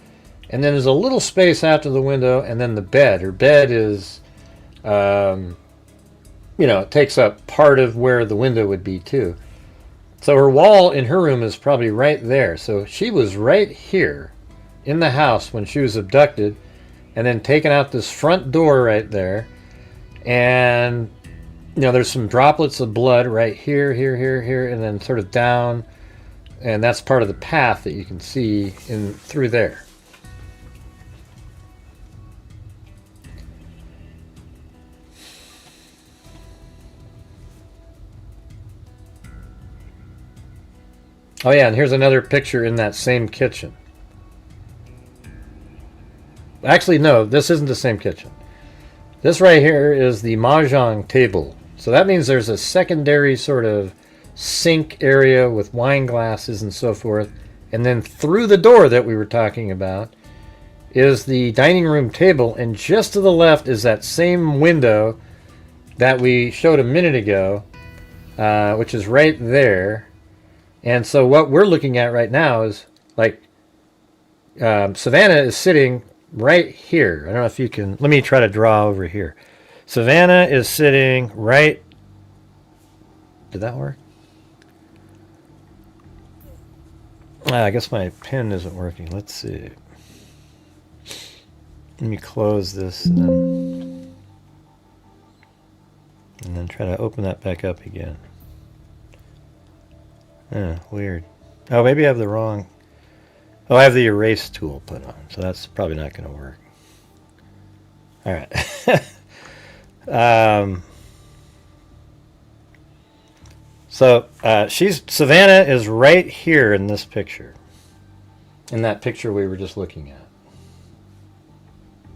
and then there's a little space after the window, and then the bed. Her bed is, it takes up part of where the window would be too. So her wall in her room is probably right there. So she was right here in the house when she was abducted, and then taken out this front door right there. And there's some droplets of blood right here, here, and then sort of down, and that's part of the path that you can see through there. Oh yeah, and here's another picture in that same kitchen. Actually, no, this isn't the same kitchen. This right here is the mahjong table. So that means there's a secondary sort of sink area with wine glasses and so forth. And then through the door that we were talking about is the dining room table. And just to the left is that same window that we showed a minute ago, which is right there. And so what we're looking at right now is like Savannah is sitting right here. I don't know if you can, let me try to draw over here. Savannah is sitting right, did that work? I guess my pen isn't working. Let's see. Let me close this and then try to open that back up again. Weird. Oh, maybe I have the wrong. Oh, I have the erase tool put on, so that's probably not going to work. All right. Savannah is right here in this picture. In that picture we were just looking at.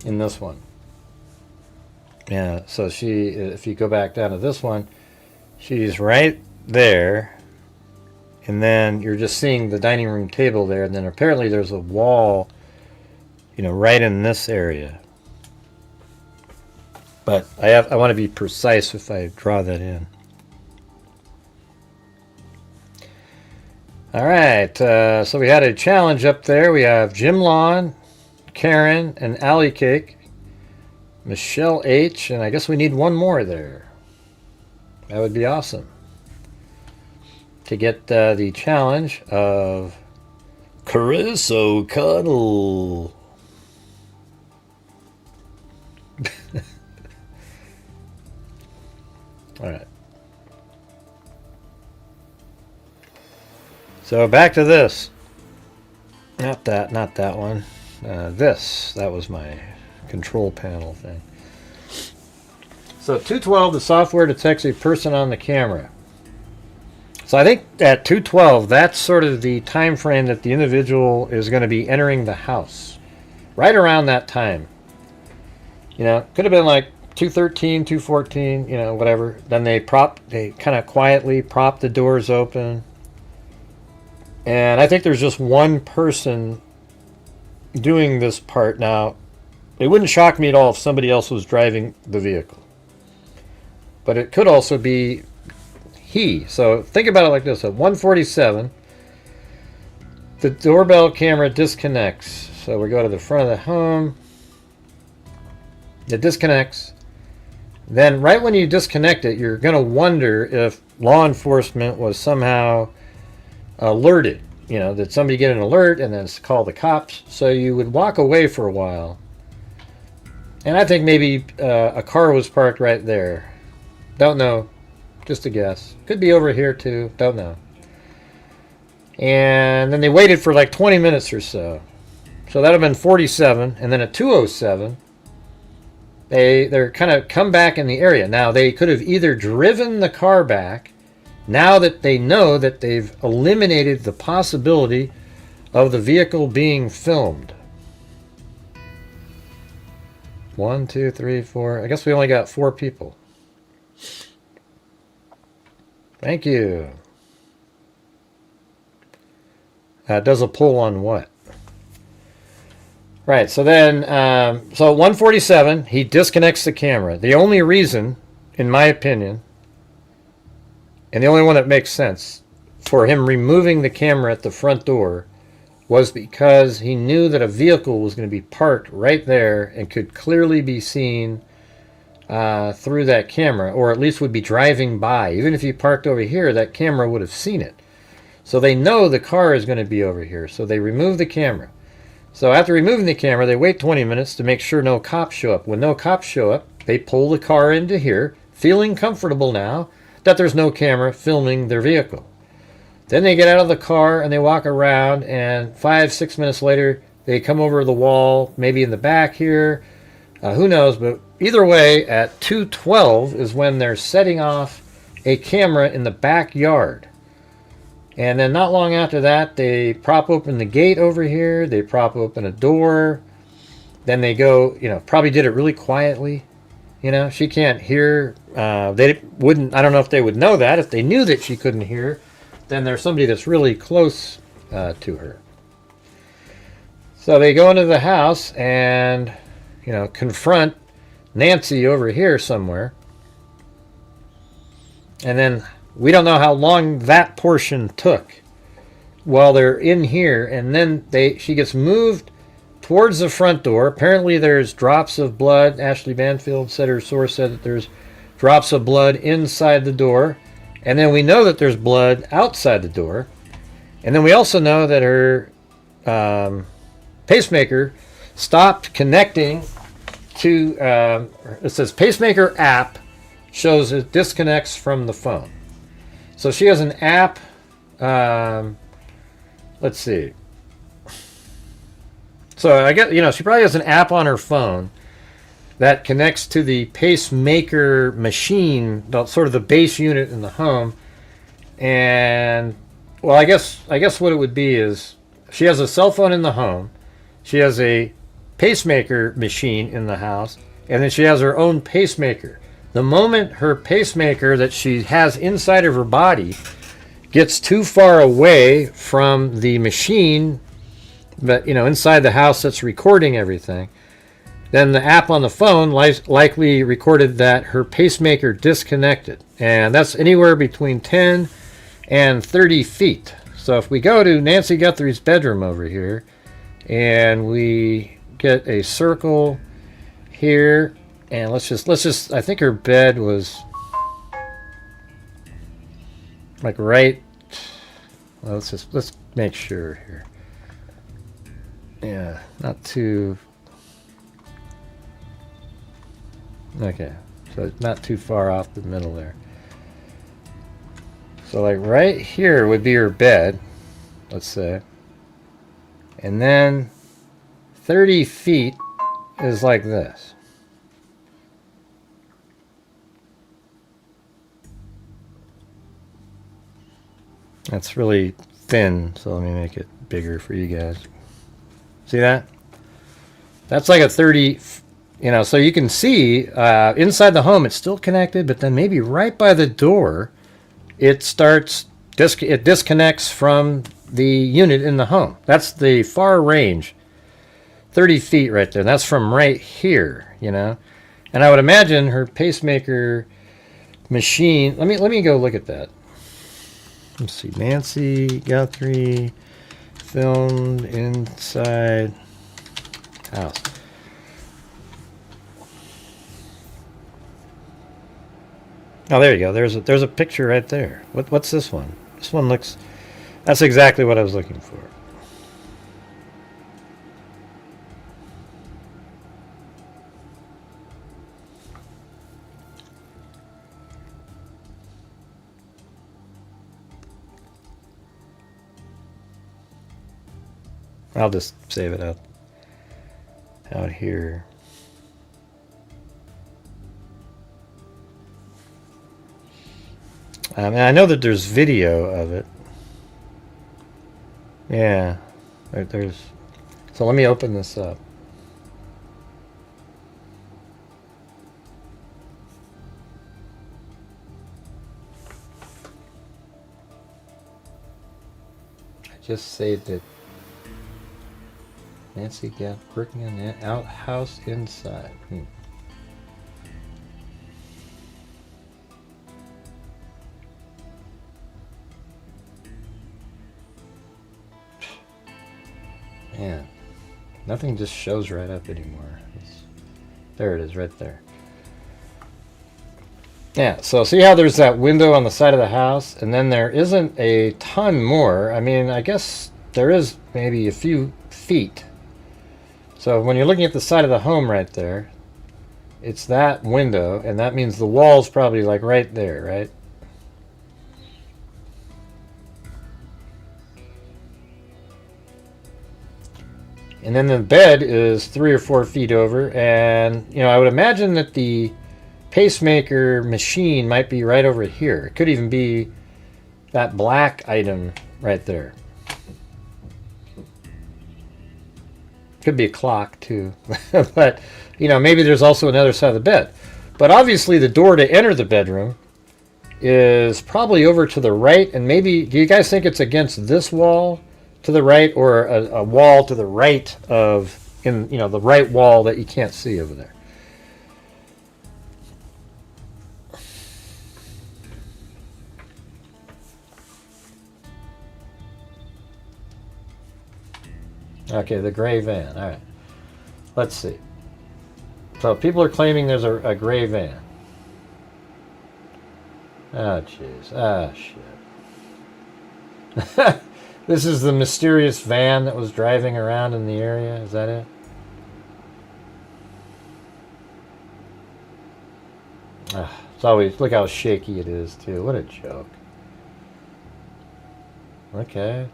In this one. Yeah, so if you go back down to this one, she's right there. And then you're just seeing the dining room table there, and then apparently there's a wall, right in this area. But I want to be precise if I draw that in. All right, so we had a challenge up there. We have Jim Lawn, Karen, and Alley Cake, Michelle H, and I guess we need one more there. That would be awesome. To get the challenge of Chris O'Connell. All right. So back to this. Not that one. That was my control panel thing. So 212, the software detects a person on the camera. So I think at 212, that's sort of the time frame that the individual is going to be entering the house. Right around that time. You know, could have been like 213, 214, you know, whatever. Then they kind of quietly prop the doors open. And I think there's just one person doing this part. Now, it wouldn't shock me at all if somebody else was driving the vehicle. But it could also be he. So think about it like this. At 147, the doorbell camera disconnects. So we go to the front of the home. It disconnects. Then right when you disconnect it, you're going to wonder if law enforcement was somehow alerted. You know, did somebody get an alert and then call the cops? So you would walk away for a while. And I think maybe a car was parked right there. Don't know. Just a guess. Could be over here too. Don't know. And then they waited for like 20 minutes or so. So that would have been 47. And then at 207, they're kind of come back in the area. Now, they could have either driven the car back, now that they know that they've eliminated the possibility of the vehicle being filmed. 1, 2, 3, 4. I guess we only got 4 people. Thank you. Does a pull on what? Right, so then, so 147, he disconnects the camera. The only reason, in my opinion, and the only one that makes sense, for him removing the camera at the front door was because he knew that a vehicle was going to be parked right there and could clearly be seen through that camera, or at least would be driving by. Even if he parked over here, that camera would have seen it. So they know the car is going to be over here, so they remove the camera. So after removing the camera, they wait 20 minutes to make sure no cops show up. When no cops show up, they pull the car into here, feeling comfortable now that there's no camera filming their vehicle. Then they get out of the car and they walk around, and 5-6 minutes later, they come over the wall, maybe in the back here. Who knows? But either way, at 2:12 is when they're setting off a camera in the backyard. And then not long after that, they prop open the gate over here. They prop open a door. Then they go, you know, probably did it really quietly. You know, she can't hear. They wouldn't, I don't know if they would know that. If they knew that she couldn't hear, then there's somebody that's really close to her. So they go into the house and, you know, confront Nancy over here somewhere. And then we don't know how long that portion took while they're in here. And then she gets moved towards the front door. Apparently there's drops of blood. Ashley Banfield said, her source said that there's drops of blood inside the door. And then we know that there's blood outside the door. And then we also know that her pacemaker stopped connecting to, it says pacemaker app shows it disconnects from the phone. So she has an app. Let's see. So I guess, you know, she probably has an app on her phone that connects to the pacemaker machine, sort of the base unit in the home. And well, I guess what it would be is she has a cell phone in the home. She has a pacemaker machine in the house, and then she has her own pacemaker. The moment her pacemaker that she has inside of her body gets too far away from the machine that, you know, inside the house that's recording everything, then the app on the phone likely recorded that her pacemaker disconnected. And that's anywhere between 10 and 30 feet. So if we go to Nancy Guthrie's bedroom over here, and we get a circle here, and let's just, I think her bed was like right, well, let's make sure here. Yeah, not too, okay, so not too far off the middle there. So like right here would be her bed, let's say. And then 30 feet is like this. That's really thin, so let me make it bigger for you guys. See that? That's like a 30, you know, so you can see inside the home it's still connected, but then maybe right by the door it starts, it disconnects from the unit in the home. That's the far range. 30 feet right there. That's from right here, you know. And I would imagine her pacemaker machine, let me go look at that. Let's see, Nancy Guthrie filmed inside house. Oh, there you go. There's a picture right there. What's this one? This one looks, that's exactly what I was looking for. I'll just save it out here. And I know that there's video of it. Yeah, there's. So let me open this up. I just saved it. Nancy got working on the outhouse inside. Man, nothing just shows right up anymore. There it is, right there. Yeah, so see how there's that window on the side of the house, and then there isn't a ton more. I mean, I guess there is maybe a few feet. So when you're looking at the side of the home right there, it's that window, and that means the wall's probably like right there, right? And then the bed is 3 or 4 feet over, and you know, I would imagine that the pacemaker machine might be right over here. It could even be that black item right there. Could be a clock too. But you know, maybe there's also another side of the bed. But obviously the door to enter the bedroom is probably over to the right, and maybe, do you guys think it's against this wall to the right, or a wall to the right of, in, you know, the right wall that you can't see over there? Okay, the gray van. All right. Let's see. So people are claiming there's a gray van. Oh, jeez. Ah, shit. This is the mysterious van that was driving around in the area. Is that it? Ah, it's always, look how shaky it is, too. What a joke. Okay.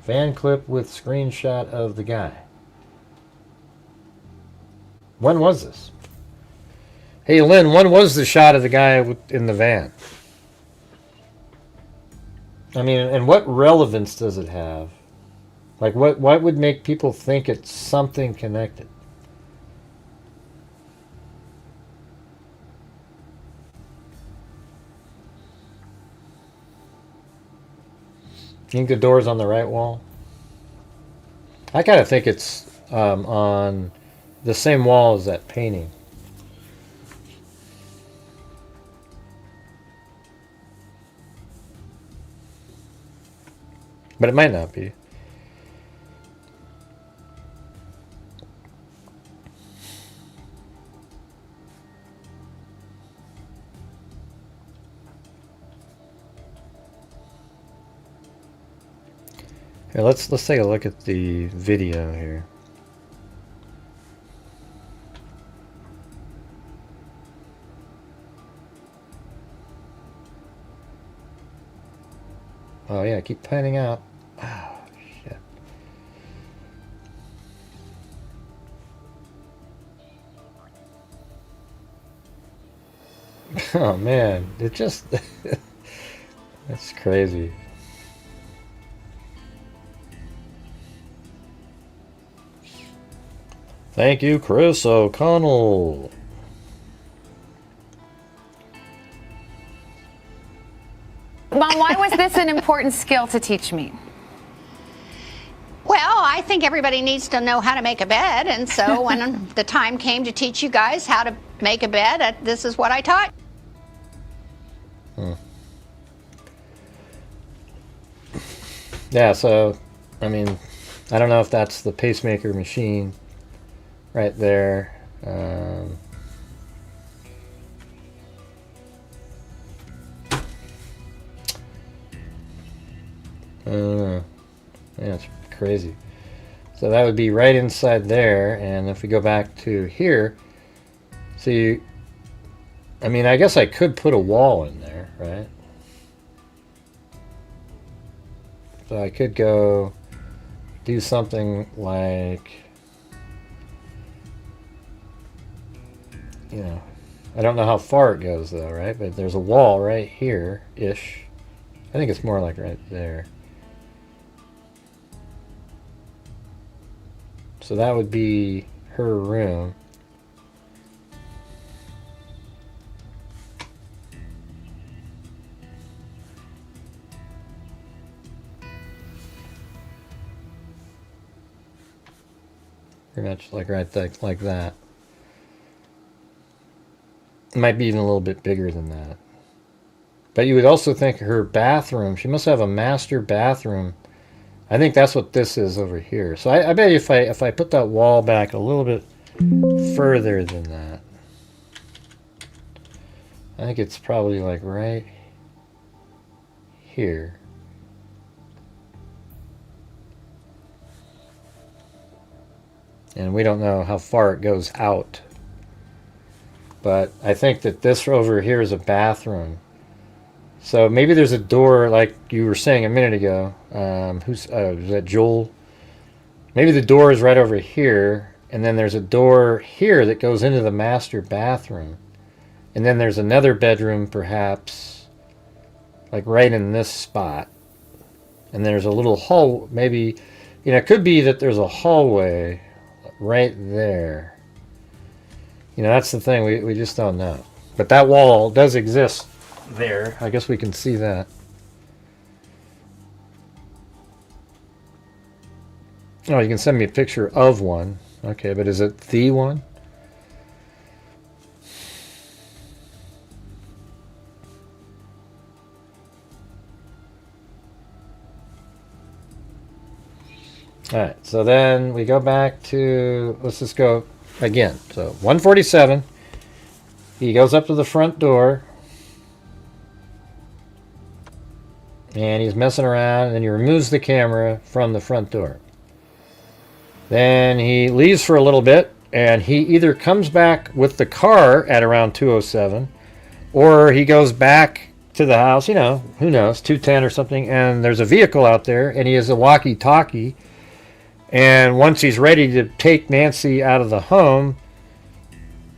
Van clip with screenshot of the guy. When was this? Hey, Lynn, when was the shot of the guy in the van? I mean, and what relevance does it have? Like, what would make people think it's something connected? Think the door's on the right wall? I kind of think it's on the same wall as that painting. but it might not be. Here, let's take a look at the video here. Oh yeah, keep panning out. Oh shit. Oh man, it just that's crazy. Thank you, Chris O'Connell. Mom, why was this an important skill to teach me? Well, I think everybody needs to know how to make a bed, and so when the time came to teach you guys how to make a bed, this is what I taught. Yeah, so, I mean, I don't know if that's the pacemaker machine right there. I don't know. Yeah, it's crazy. So that would be right inside there, and if we go back to here, see, I mean, I guess I could put a wall in there, right? So I could go do something like, you know, I don't know how far it goes though, right? But there's a wall right here-ish. I think it's more like right there. So that would be her room. Pretty much like right there, like that. It might be even a little bit bigger than that. But you would also think her bathroom, she must have a master bathroom. I think that's what this is over here. So I bet if I put that wall back a little bit further than that, I think it's probably like right here. And we don't know how far it goes out. But I think that this over here is a bathroom. So maybe there's a door, like you were saying a minute ago. Was that Joel? Maybe the door is right over here, and then there's a door here that goes into the master bathroom. And then there's another bedroom, perhaps, like right in this spot. And there's a little hall, maybe, you know, it could be that there's a hallway right there. You know, that's the thing, we just don't know. But that wall does exist there. I guess we can see that. Oh, you can send me a picture of one. Okay, but is it the one? Alright, so then we go back to, let's just go again. So 147, he goes up to the front door, and he's messing around, and then he removes the camera from the front door. Then he leaves for a little bit, and he either comes back with the car at around 207, or he goes back to the house, you know, who knows, 210 or something, and there's a vehicle out there, and he has a walkie-talkie. And once he's ready to take Nancy out of the home,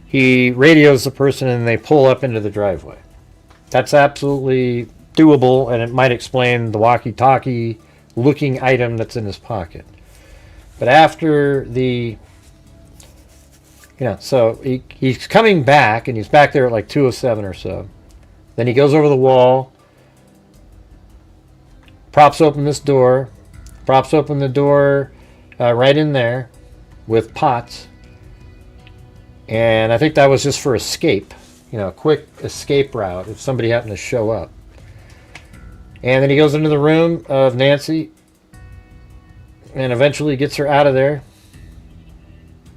he radios the person and they pull up into the driveway. That's absolutely doable, and it might explain the walkie-talkie looking item that's in his pocket. But after the, you know, so he's coming back, and he's back there at like 207 or so. Then he goes over the wall, props open this door, props open the door right in there with pots. And I think that was just for escape, you know, a quick escape route if somebody happened to show up. And then he goes into the room of Nancy, and eventually gets her out of there.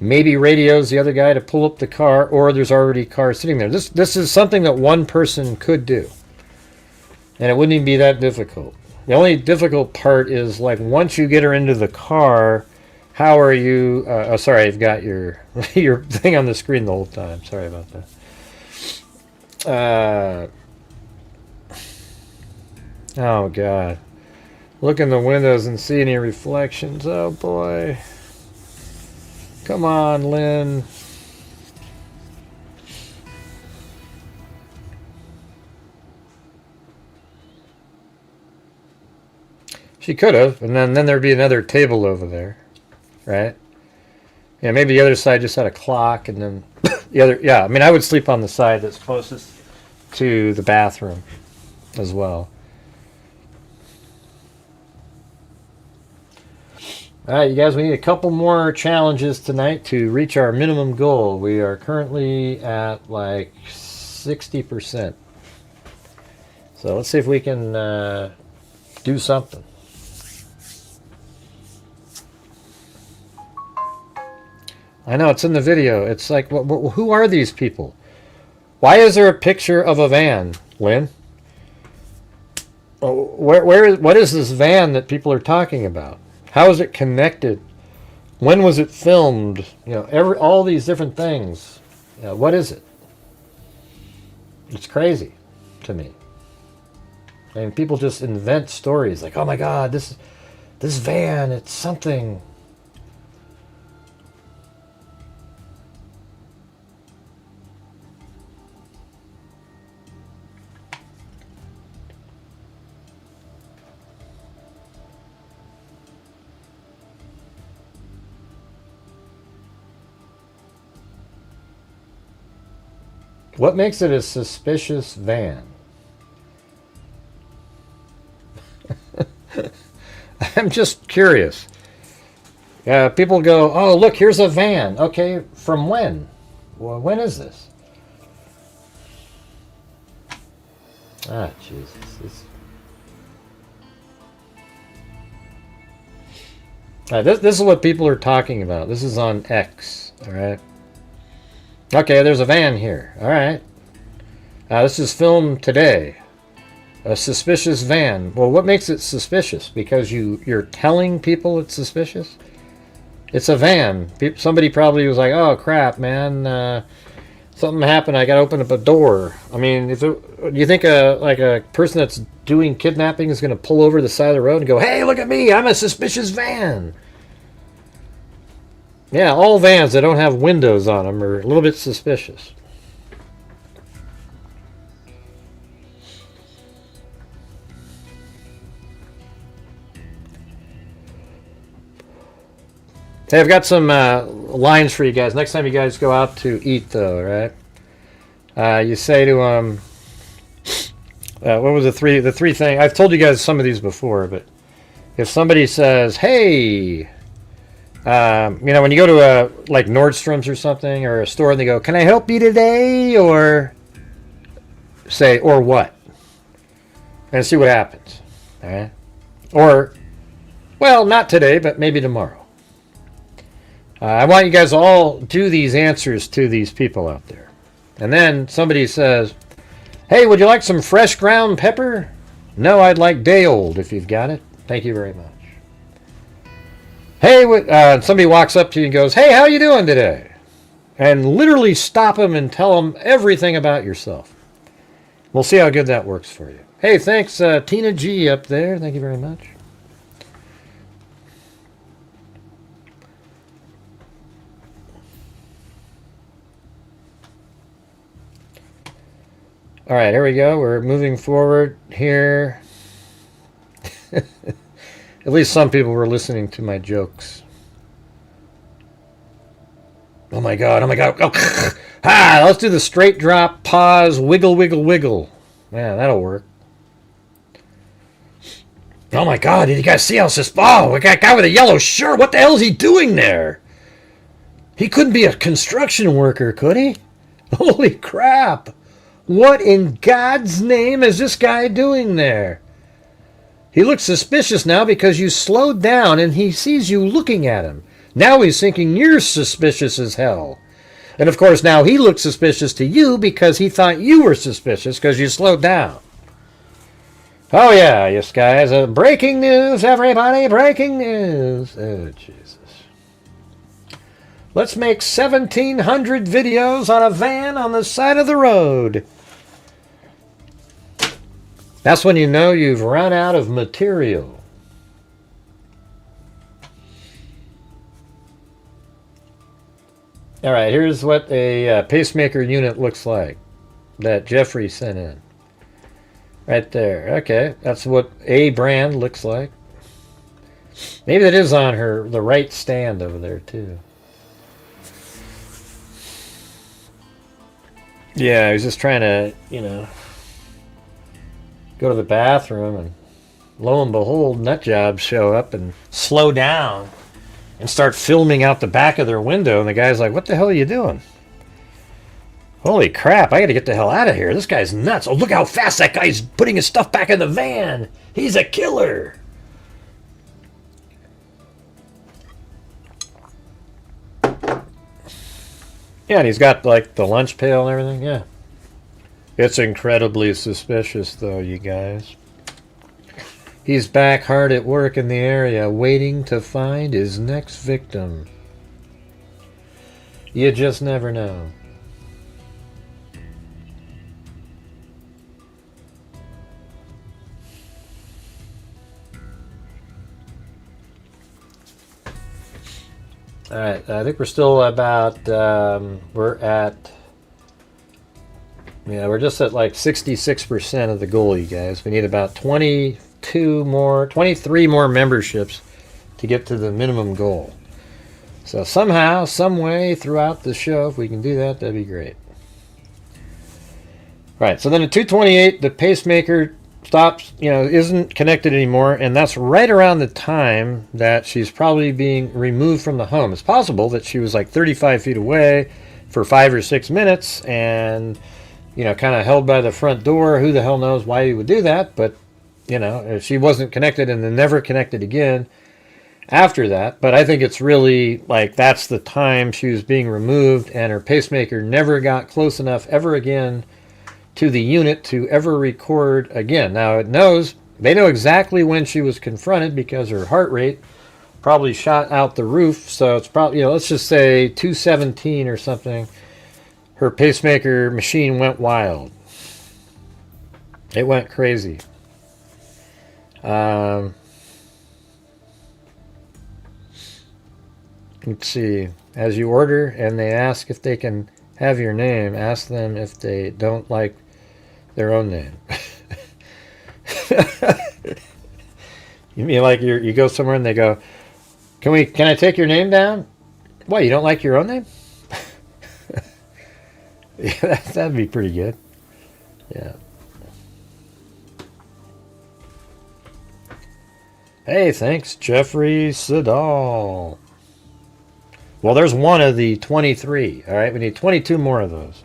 Maybe radios the other guy to pull up the car, or there's already a car sitting there. This is something that one person could do. And it wouldn't even be that difficult. The only difficult part is, like, once you get her into the car, how are you... oh, sorry, I've got your your thing on the screen the whole time. Sorry about that. Oh, God. Look in the windows and see any reflections. Oh, boy. Come on, Lynn. She could have, and then there'd be another table over there, right? Yeah, maybe the other side just had a clock, and then the other... Yeah, I mean, I would sleep on the side that's closest to the bathroom as well. All right, you guys, we need a couple more challenges tonight to reach our minimum goal. We are currently at like 60%. So let's see if we can do something. I know, it's in the video. It's like, who are these people? Why is there a picture of a van, Lynn? What is this van that people are talking about? How is it connected? When was it filmed? You know, all these different things. What is it? It's crazy to me. I mean, people just invent stories like, "Oh my God, this van, it's something." What makes it a suspicious van? I'm just curious. People go, "Oh, look, here's a van." Okay, from when? Well, when is this? Ah, Jesus. This is what people are talking about. This is on X, all right? Okay, there's a van here. All right. This is filmed today. A suspicious van. Well, what makes it suspicious? Because you're telling people it's suspicious? It's a van. Somebody probably was like, "Oh, crap, man. Something happened. I got to open up a door." I mean, do you think a person that's doing kidnapping is going to pull over the side of the road and go, "Hey, look at me. I'm a suspicious van"? Yeah, all vans that don't have windows on them are a little bit suspicious. Hey, I've got some lines for you guys. Next time you guys go out to eat, though, right? You say to what was the three thing? I've told you guys some of these before, but if somebody says, "Hey," you know, when you go to like Nordstrom's or something, or a store, and they go, "Can I help you today?" Or say, "Or what?" And see what happens. All right? Or, well, not today, but maybe tomorrow. I want you guys to all do these answers to these people out there. And then somebody says, "Hey, would you like some fresh ground pepper?" "No, I'd like day old if you've got it. Thank you very much." Hey, somebody walks up to you and goes, "Hey, how you doing today?" And literally stop them and tell them everything about yourself. We'll see how good that works for you. Hey, thanks, Tina G up there. Thank you very much. All right, here we go. We're moving forward here. At least some people were listening to my jokes. Oh my God, oh my God. Oh, let's do the straight drop, pause, wiggle, wiggle, wiggle. Yeah, that'll work. Oh my God, did you guys see how oh, we got a guy with a yellow shirt. What the hell is he doing there? He couldn't be a construction worker, could he? Holy crap. What in God's name is this guy doing there? He looks suspicious now because you slowed down and he sees you looking at him. Now he's thinking you're suspicious as hell. And of course now he looks suspicious to you because he thought you were suspicious because you slowed down. Oh yeah, yes guys. Breaking news, everybody. Breaking news. Oh, Jesus. Let's make 1,700 videos on a van on the side of the road. That's when you know you've run out of material. All right, here's what a pacemaker unit looks like that Jeffrey sent in. Right there. Okay, that's what a brand looks like. Maybe that is on the right stand over there too. Yeah, I was just trying to, go to the bathroom, and lo and behold, nut jobs show up and slow down and start filming out the back of their window. And the guy's like, what the hell are you doing? Holy crap, I got to get the hell out of here. This guy's nuts. Oh, look how fast that guy's putting his stuff back in the van. He's a killer. Yeah, and he's got, like, the lunch pail and everything. Yeah. It's incredibly suspicious, though, you guys. He's back hard at work in the area, waiting to find his next victim. You just never know. All right, I think we're still about, we're just at like 66% of the goal, you guys. We need about 23 more memberships to get to the minimum goal. So somehow, some way throughout the show, if we can do that, that'd be great. All right, so then at 2:28, the pacemaker stops, isn't connected anymore, and that's right around the time that she's probably being removed from the home. It's possible that she was like 35 feet away for 5 or 6 minutes and, kind of held by the front door. Who the hell knows why he would do that, but, if she wasn't connected and then never connected again after that. But I think it's really like that's the time she was being removed, and her pacemaker never got close enough ever again to the unit to ever record again. Now they know exactly when she was confronted because her heart rate probably shot out the roof. So it's probably, let's just say 217 or something. Her pacemaker machine went wild. It went crazy. Let's see. As you order and they ask if they can have your name, ask them if they don't like their own name. You mean like you go somewhere and they go, can I take your name down? What, you don't like your own name? Yeah, that'd be pretty good. Yeah. Hey, thanks, Jeffrey Siddall. Well, there's one of the 23. All right, we need 22 more of those.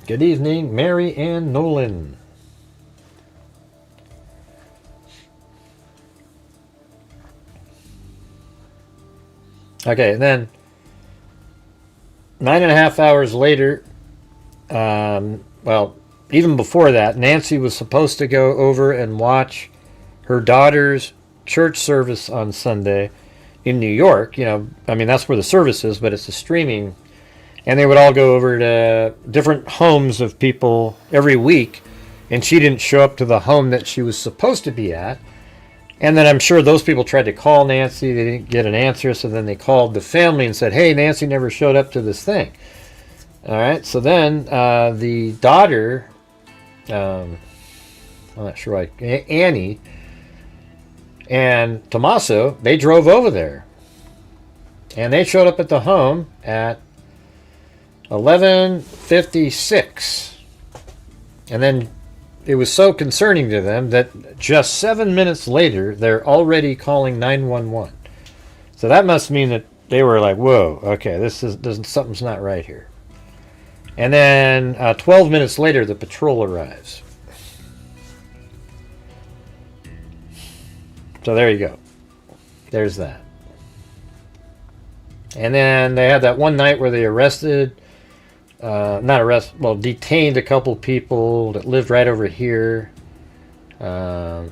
Good evening, Mary Ann Nolan. Okay, and then 9.5 hours later, well, even before that, Nancy was supposed to go over and watch her daughter's church service on Sunday in New York. That's where the service is, but it's a streaming. And they would all go over to different homes of people every week. And she didn't show up to the home that she was supposed to be at. And then I'm sure those people tried to call Nancy. They didn't get an answer. So then they called the family and said, hey, Nancy never showed up to this thing. All right. So then the daughter, I'm not sure why, Annie and Tommaso, they drove over there. And they showed up at the home at 11:56, and then it was so concerning to them that just 7 minutes later they're already calling 911. So that must mean that they were like, whoa, okay, something's not right here. And then 12 minutes later the patrol arrives. So there you go. There's that. And then they had that one night where they detained a couple people that lived right over here. I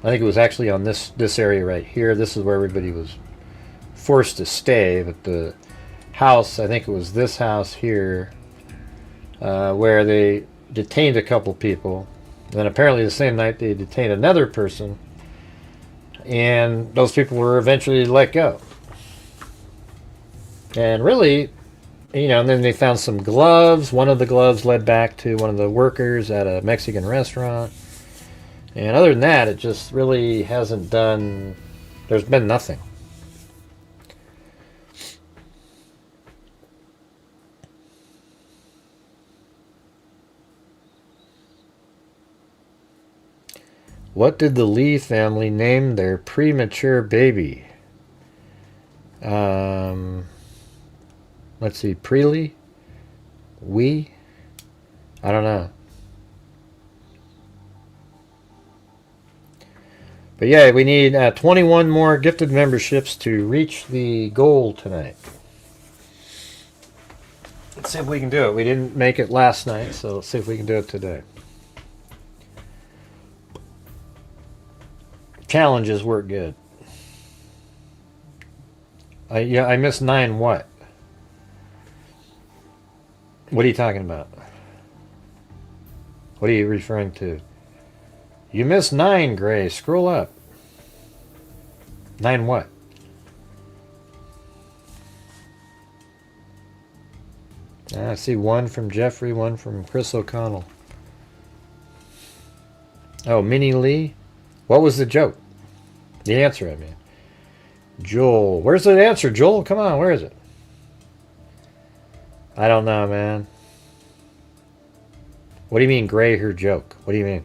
think it was actually on this area right here. This is where everybody was forced to stay. But the house, I think it was this house here, where they detained a couple people. And then apparently the same night they detained another person. And those people were eventually let go. And really, and then they found some gloves. One of the gloves led back to one of the workers at a Mexican restaurant. And other than that, it just really hasn't done... There's been nothing. What did the Lee family name their premature baby? Let's see, Prelude? I don't know. But yeah, we need 21 more gifted memberships to reach the goal tonight. Let's see if we can do it. We didn't make it last night, so let's see if we can do it today. Challenges work good. I missed 9 what? What are you talking about? What are you referring to? You missed 9, Gray. Scroll up. 9 what? I see 1 from Jeffrey, 1 from Chris O'Connell. Oh, Minnie Lee? What was the joke? The answer, I mean. Joel. Where's the answer, Joel? Come on, where is it? I don't know, man. What do you mean, Gray, her joke? What do you mean?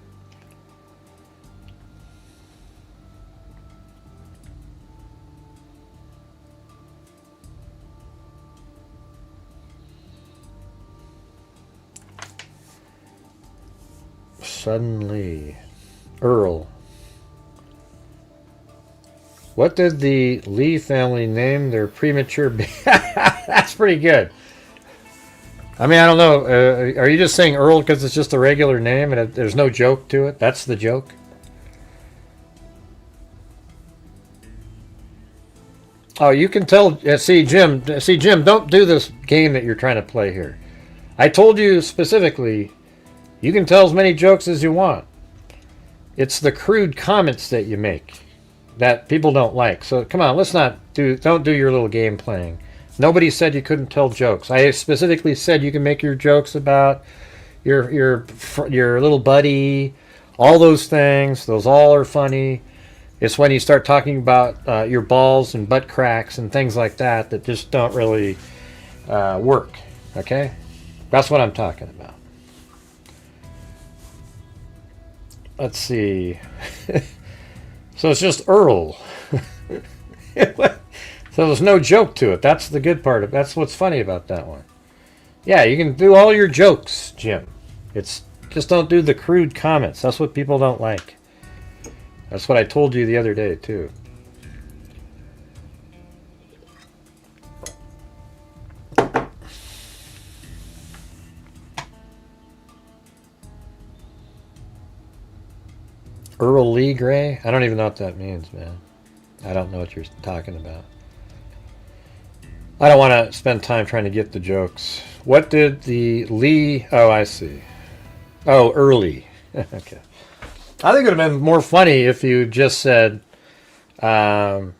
Suddenly. Earl. What did the Lee family name their premature baby? That's pretty good. I mean, I don't know. Are you just saying Earl because it's just a regular name and there's no joke to it? That's the joke? Oh, you can tell. See, Jim, don't do this game that you're trying to play here. I told you specifically, you can tell as many jokes as you want. It's the crude comments that you make that people don't like. So come on, don't do your little game playing. Nobody said you couldn't tell jokes. I specifically said you can make your jokes about your little buddy, all those things. Those all are funny. It's when you start talking about your balls and butt cracks and things like that that just don't really work. Okay? That's what I'm talking about. Let's see. So it's just Earl. So there's no joke to it. That's the good part. That's what's funny about that one. Yeah, you can do all your jokes, Jim. It's just don't do the crude comments. That's what people don't like. That's what I told you the other day, too. Earl Lee Gray? I don't even know what that means, man. I don't know what you're talking about. I don't want to spend time trying to get the jokes. What did the Lee... Oh, I see. Oh, early. Okay. I think it would have been more funny if you just said, like,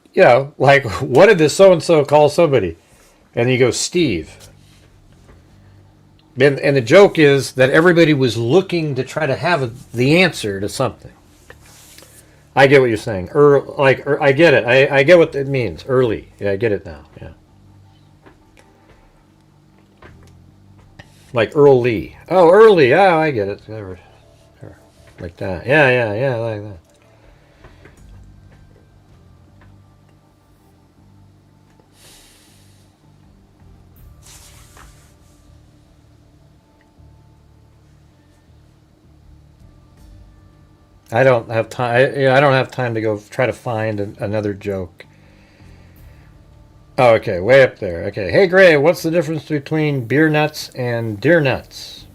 what did this so-and-so call somebody? And you go, Steve. And the joke is that everybody was looking to try to have the answer to something. I get what you're saying. I get it. I get what it means. Early. Yeah, I get it now. Yeah. Like Earl Lee. Oh, early. Oh, I get it. Like that. Yeah, like that. I don't have time. I don't have time to go try to find another joke. Oh, okay, way up there. Okay, hey Gray, what's the difference between beer nuts and deer nuts?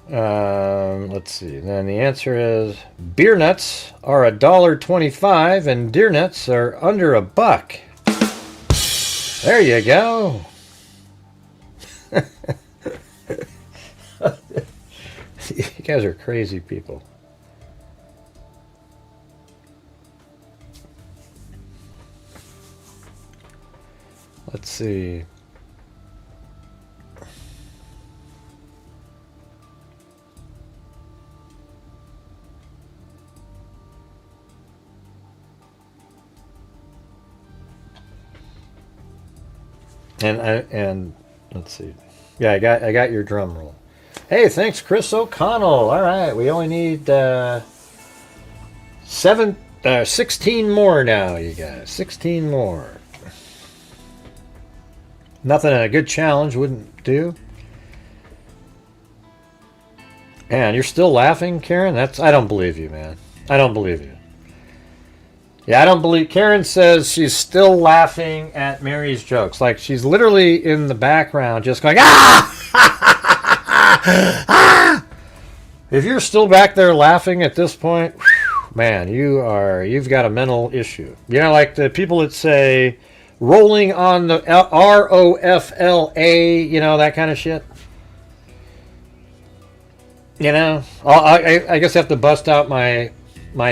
Let's see. Then the answer is beer nuts are $1.25 and deer nuts are under $1. There you go. You guys are crazy people. Let's see. And let's see. Yeah, I got your drum roll. Hey, thanks, Chris O'Connell. All right, we only need 16 more now, you guys. 16 more. Nothing a good challenge wouldn't do. And you're still laughing, Karen? I don't believe you, man. I don't believe you. Yeah, I don't believe... Karen says she's still laughing at Mary's jokes. Like, she's literally in the background just going, ah! Ah! If you're still back there laughing at this point, whew, man, you've got a mental issue. You know, like the people that say, rolling on the ROFLA, you know, that kind of shit. You know, I guess I have to bust out my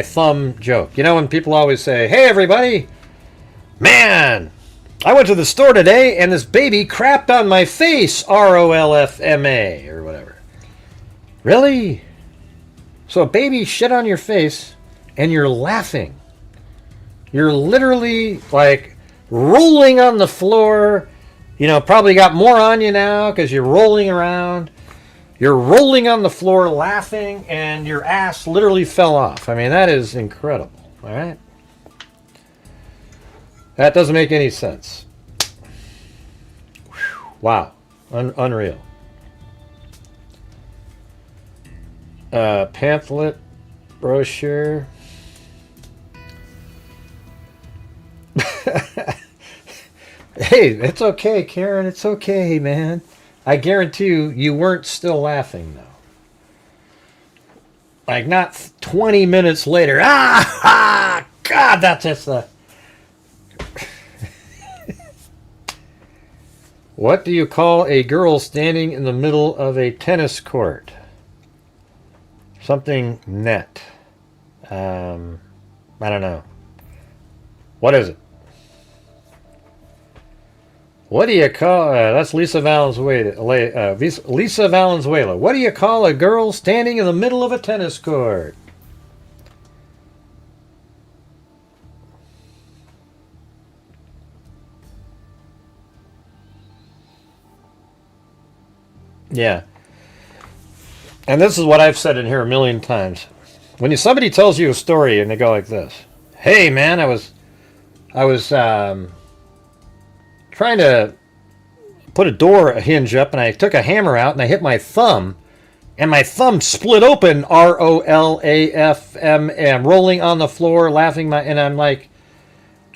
thumb joke. You know, when people always say, hey, everybody, man, I went to the store today and this baby crapped on my face, ROLFMA, or whatever. Really? So a baby shit on your face and you're laughing. You're literally, like, rolling on the floor. You know, probably got more on you now because you're rolling around. You're rolling on the floor laughing, and your ass literally fell off. I mean, that is incredible. All right? That doesn't make any sense. Whew. Wow. Unreal. Pamphlet, brochure. Hey, it's okay, Karen. It's okay, man. I guarantee you weren't still laughing, though. Like, not 20 minutes later. Ah! God, that's just the... What do you call a girl standing in the middle of a tennis court? Something net. I don't know. What is it? What do you call... that's Lisa Valenzuela. Lisa Valenzuela. What do you call a girl standing in the middle of a tennis court? Yeah. And this is what I've said in here a million times. When somebody tells you a story and they go like this. Hey, man, I was trying to put a door hinge up, and I took a hammer out and I hit my thumb, and my thumb split open. ROLAFM, rolling on the floor, laughing. And I'm like,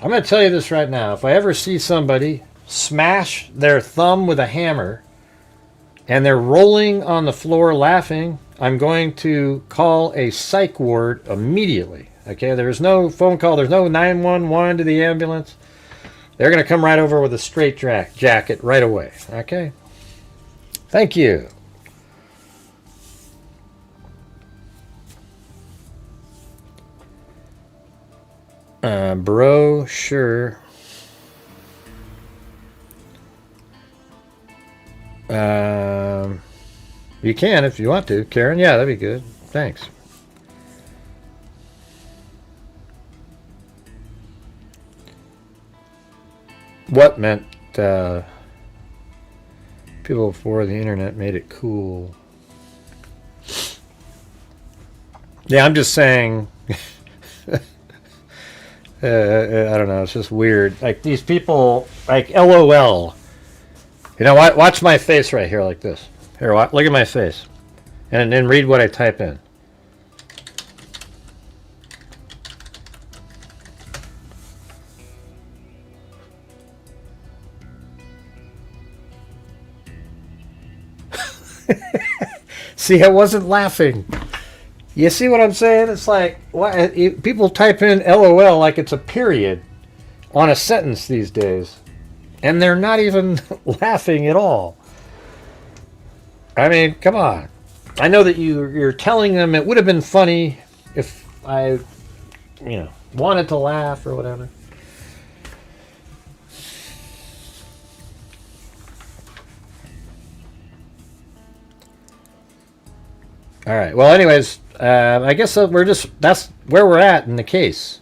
I'm going to tell you this right now. If I ever see somebody smash their thumb with a hammer and they're rolling on the floor laughing, I'm going to call a psych ward immediately. Okay, there's no phone call. There's no 911 to the ambulance. They're going to come right over with a straight jacket right away. Okay? Thank you. Brochure. You can if you want to, Karen. Yeah, that'd be good. Thanks. What meant people before the internet made it cool. Yeah, I'm just saying. I don't know. It's just weird. Like these people, like LOL. You know, watch my face right here, like this. Here, look at my face, and then read what I type in. See, I wasn't laughing. You see what I'm saying? It's like people type in LOL like it's a period on a sentence these days. And they're not even laughing at all. I mean, come on. I know that you're telling them it would have been funny if I, wanted to laugh or whatever. All right. Well, anyways, I guess that's where we're at in the case.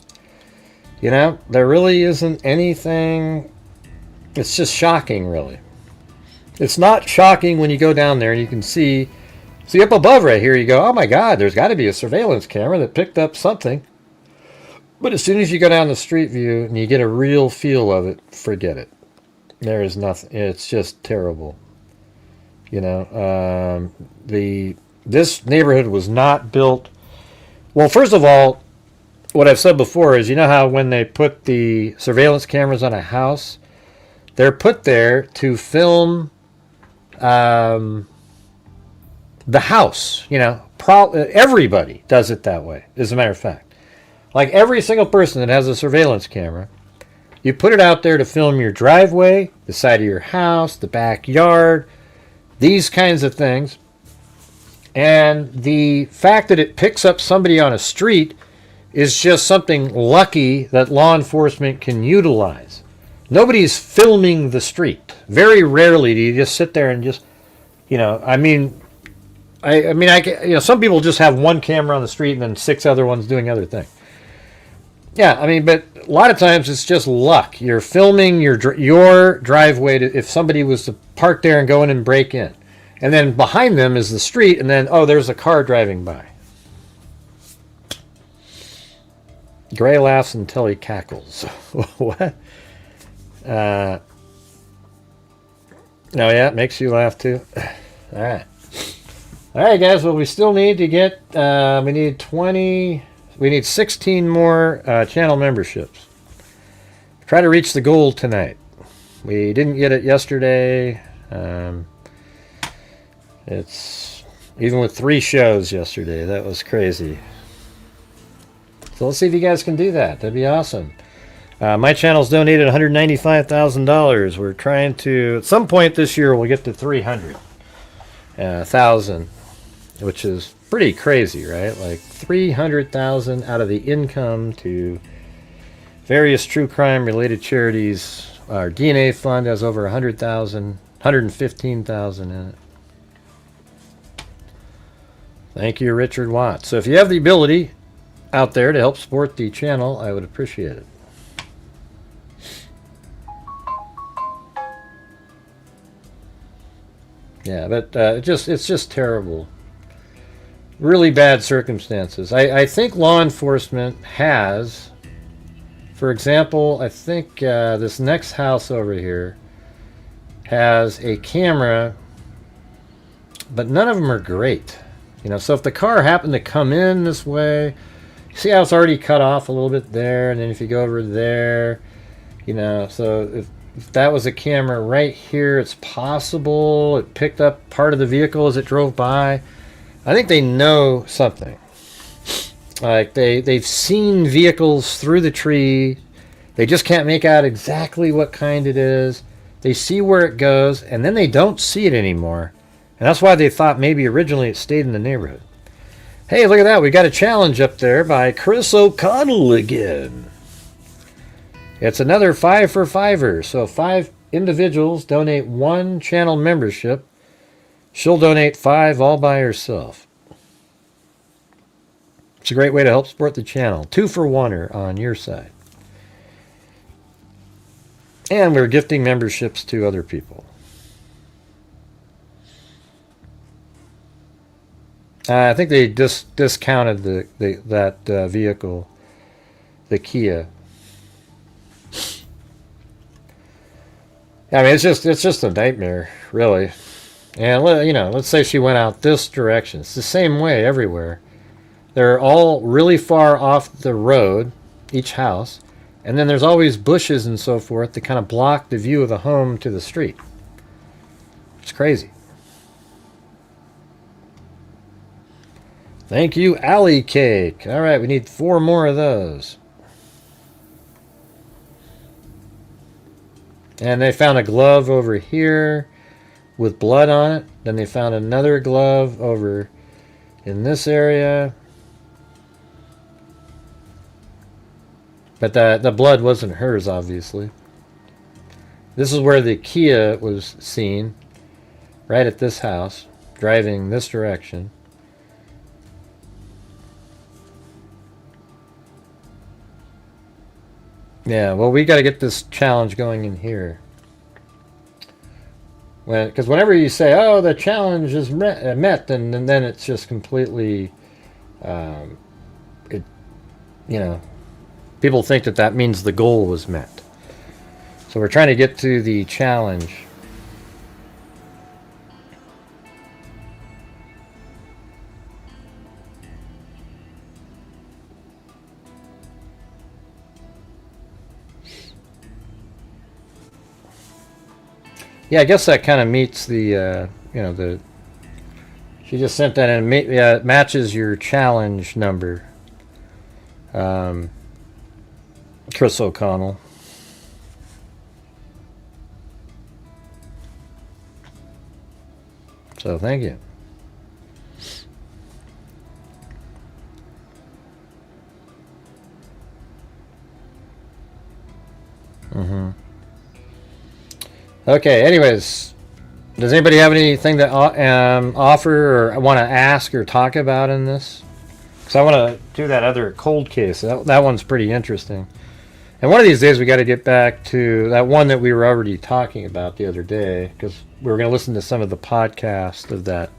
There really isn't anything. It's just shocking, really. It's not shocking when you go down there and you can see up above right here, you go, oh my God, there's got to be a surveillance camera that picked up something. But as soon as you go down the street view and you get a real feel of it, forget it. There is nothing. It's just terrible. This neighborhood was not built. Well, first of all, what I've said before is, how when they put the surveillance cameras on a house, they're put there to film the house. Everybody does it that way, as a matter of fact. Like every single person that has a surveillance camera, you put it out there to film your driveway, the side of your house, the backyard, these kinds of things. And the fact that it picks up somebody on a street is just something lucky that law enforcement can utilize. Nobody's filming the street. Very rarely do you just sit there and just, some people just have one camera on the street and then 6 other ones doing other things. Yeah, but a lot of times it's just luck. You're filming your driveway if somebody was to park there and go in and break in. And then behind them is the street, and then, there's a car driving by. Gray laughs until he cackles. What? No, yeah, it makes you laugh too. All right. All right, guys, well, we still need to get, we need 16 more channel memberships. Try to reach the goal tonight. We didn't get it yesterday. It's even with 3 shows yesterday. That was crazy. So let's see if you guys can do that. That'd be awesome. My channel's donated $195,000. We're trying to, at some point this year, we'll get to 300,000, which is pretty crazy, right? Like 300,000 out of the income to various true crime related charities. Our DNA fund has over 100,000, 115,000 in it. Thank you, Richard Watt. So if you have the ability out there to help support the channel, I would appreciate it. Yeah, but it's just terrible. Really bad circumstances. I think law enforcement has, for example, I think this next house over here has a camera, but none of them are great. So if the car happened to come in this way, you see how it's already cut off a little bit there, and then if you go over there, so if that was a camera right here, it's possible it picked up part of the vehicle as it drove by. I think they know something. Like they've seen vehicles through the tree. They just can't make out exactly what kind it is. They see where it goes, and then they don't see it anymore. And that's why they thought maybe originally it stayed in the neighborhood. Hey, look at that. We got a challenge up there by Chris O'Connell again. It's another 5 for 5er. So 5 individuals donate 1 channel membership. She'll donate 5 all by herself. It's a great way to help support the channel. 2 for 1er on your side. And we're gifting memberships to other people. I think they discounted that vehicle, the Kia. I mean, it's just a nightmare, really. And let's say she went out this direction. It's the same way everywhere. They're all really far off the road, each house, and then there's always bushes and so forth that kind of block the view of the home to the street. It's crazy. Thank you, Alley Cake. All right, we need 4 more of those. And they found a glove over here with blood on it. Then they found another glove over in this area. But the blood wasn't hers, obviously. This is where the Kia was seen, right at this house, driving this direction. Yeah, well, we got to get this challenge going in here. Because whenever you say, "Oh, the challenge is met," and then it's just completely, people think that means the goal was met. So we're trying to get to the challenge. Yeah, I guess that kind of meets the, she just sent that in. It matches your challenge number. Chris O'Connell. So thank you. Okay, anyways, does anybody have anything to offer or want to ask or talk about in this? Because I want to do that other cold case. That one's pretty interesting. And one of these days we got to get back to that one that we were already talking about the other day, because we were going to listen to some of the podcast of that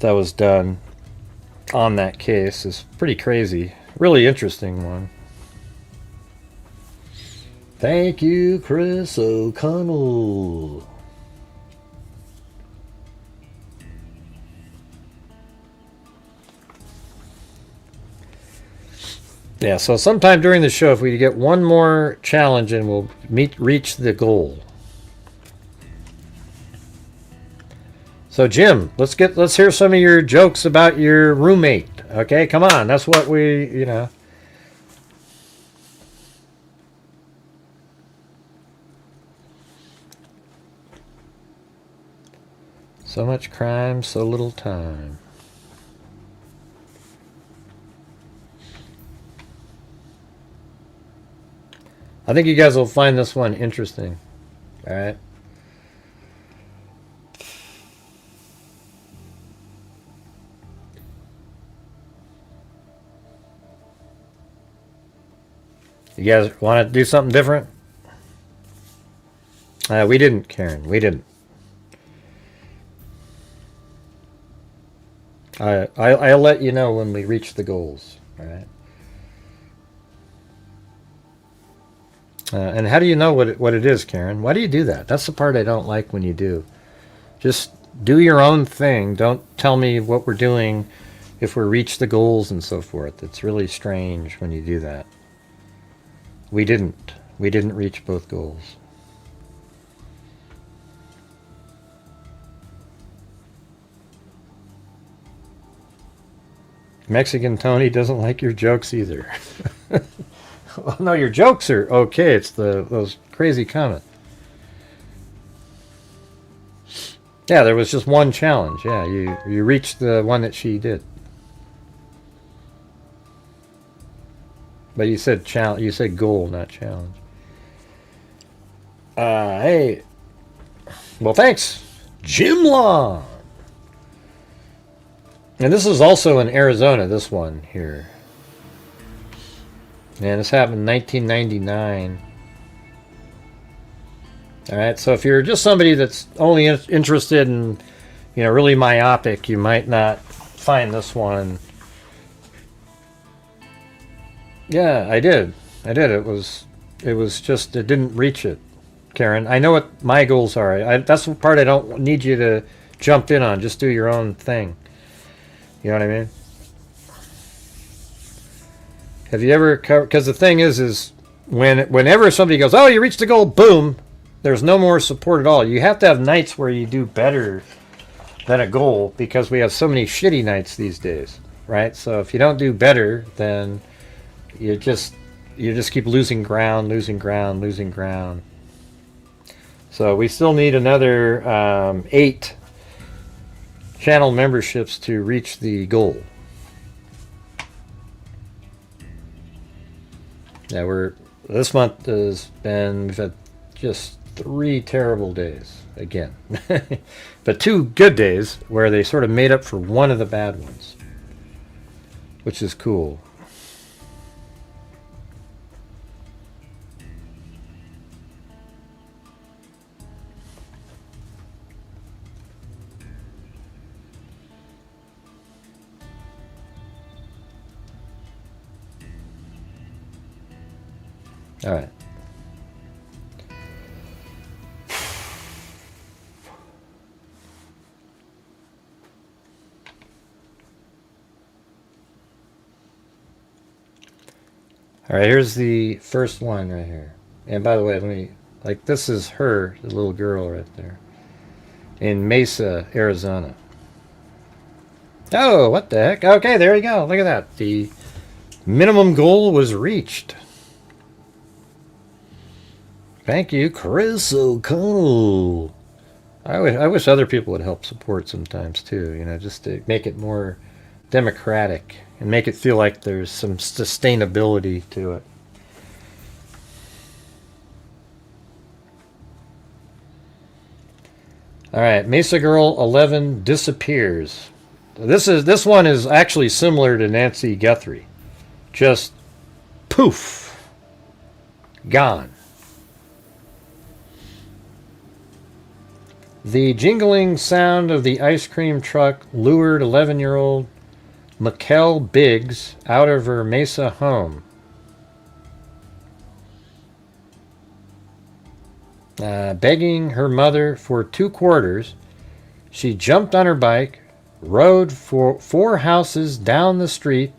was done on that case. It's pretty crazy. Really interesting one. Thank you, Chris O'Connell. Yeah, so sometime during the show, if we get one more challenge and we'll reach the goal. So Jim, let's hear some of your jokes about your roommate. Okay, come on. That's what we. So much crime, so little time. I think you guys will find this one interesting. All right. You guys want to do something different? We didn't, Karen. We didn't. I'll let you know when we reach the goals. All right. And how do you know what it is, Karen? Why do you do that? That's the part I don't like when you do. Just do your own thing. Don't tell me what we're doing if we reach the goals and so forth. It's really strange when you do that. We didn't. We didn't reach both goals. Mexican Tony doesn't like your jokes either. Well, no, your jokes are okay. It's those crazy comments. Yeah, there was just one challenge. Yeah, you reached the one that she did. But you said challenge. You said goal, not challenge. Hey. Well, thanks, Jim Long. And this is also in Arizona. This one here. And this happened in 1999. All right, so if you're just somebody that's only interested in, really myopic, you might not find this one. Yeah, I did. It was just, it didn't reach it, Karen. I know what my goals are. That's the part I don't need you to jump in on. Just do your own thing. You know what I mean? Have you ever covered? Because the thing is whenever somebody goes, "Oh, you reached the goal," boom, there's no more support at all. You have to have nights where you do better than a goal, because we have so many shitty nights these days, right? So if you don't do better, then you just keep losing ground, losing ground, losing ground. So we still need another 8 channel memberships to reach the goal. Yeah, this month we've had just 3 terrible days again. But 2 good days where they sort of made up for one of the bad ones, which is cool. All right. All right, here's the first one right here. And by the way, this is her, the little girl right there, in Mesa, Arizona. Oh, what the heck? Okay, there you go. Look at that. The minimum goal was reached. Thank you, Chris O'Connell. I wish other people would help support sometimes too, just to make it more democratic and make it feel like there's some sustainability to it. All right, Mesa Girl 11 disappears. This one is actually similar to Nancy Guthrie. Just poof, gone. The jingling sound of the ice cream truck lured 11-year-old Mikuel Biggs out of her Mesa home. Begging her mother for 2 quarters, she jumped on her bike, rode for 4 houses down the street,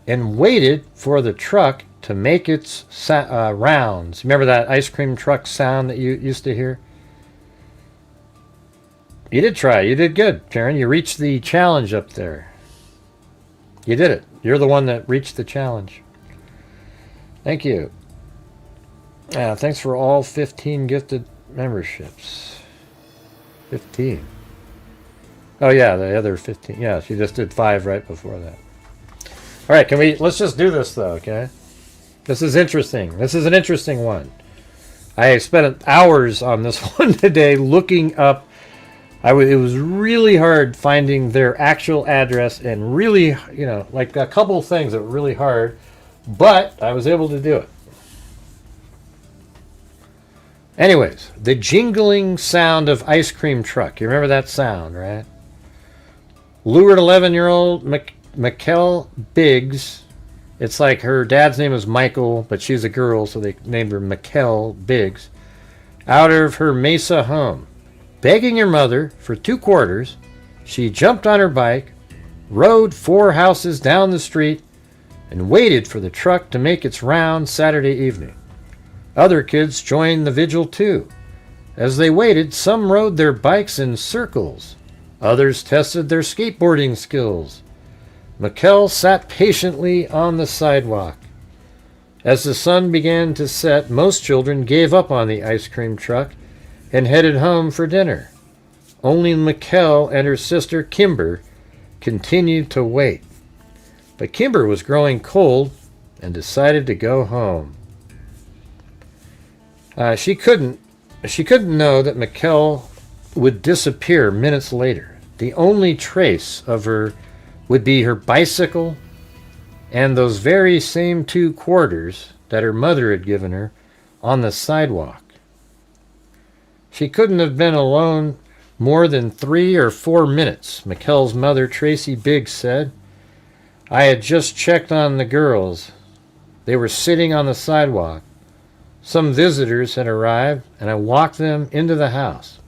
and waited for the truck to make its rounds. Remember that ice cream truck sound that you used to hear? You did try. You did good, Karen. You reached the challenge up there. You did it. You're the one that reached the challenge. Thank you. Thanks for all 15 gifted memberships. 15. Oh, yeah, the other 15. Yeah, she just did 5 right before that. All right, let's just do this, though, okay? This is interesting. This is an interesting one. I spent hours on this one today looking up. It was really hard finding their actual address, and really, like a couple things that were really hard, but I was able to do it. Anyways, the jingling sound of ice cream truck. You remember that sound, right? Lured 11-year-old Mikuel Biggs. It's like her dad's name is Michael, but she's a girl, so they named her Mikuel Biggs. Out of her Mesa home. Begging her mother for 2 quarters, she jumped on her bike, rode 4 houses down the street, and waited for the truck to make its round Saturday evening. Other kids joined the vigil too. As they waited, some rode their bikes in circles. Others tested their skateboarding skills. Mikelle sat patiently on the sidewalk. As the sun began to set, most children gave up on the ice cream truck and headed home for dinner. Only Mikelle and her sister Kimber continued to wait. But Kimber was growing cold and decided to go home. She couldn't know that Mikelle would disappear minutes later. The only trace of her would be her bicycle and those very same 2 quarters that her mother had given her on the sidewalk. She couldn't have been alone more than 3 or 4 minutes, Mikelle's mother, Tracy Biggs, said. I had just checked on the girls. They were sitting on the sidewalk. Some visitors had arrived, and I walked them into the house.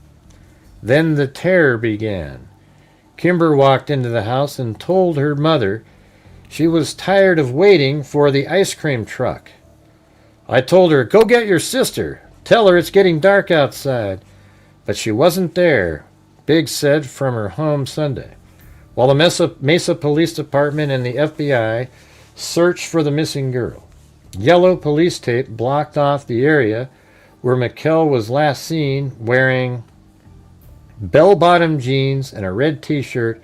Then the terror began. Kimber walked into the house and told her mother she was tired of waiting for the ice cream truck. I told her, go get your sister. Tell her it's getting dark outside. But she wasn't there, Biggs said from her home Sunday. while the Mesa Police Department and the FBI searched for the missing girl. Yellow police tape blocked off the area where Mikelle was last seen wearing bell-bottom jeans and a red t-shirt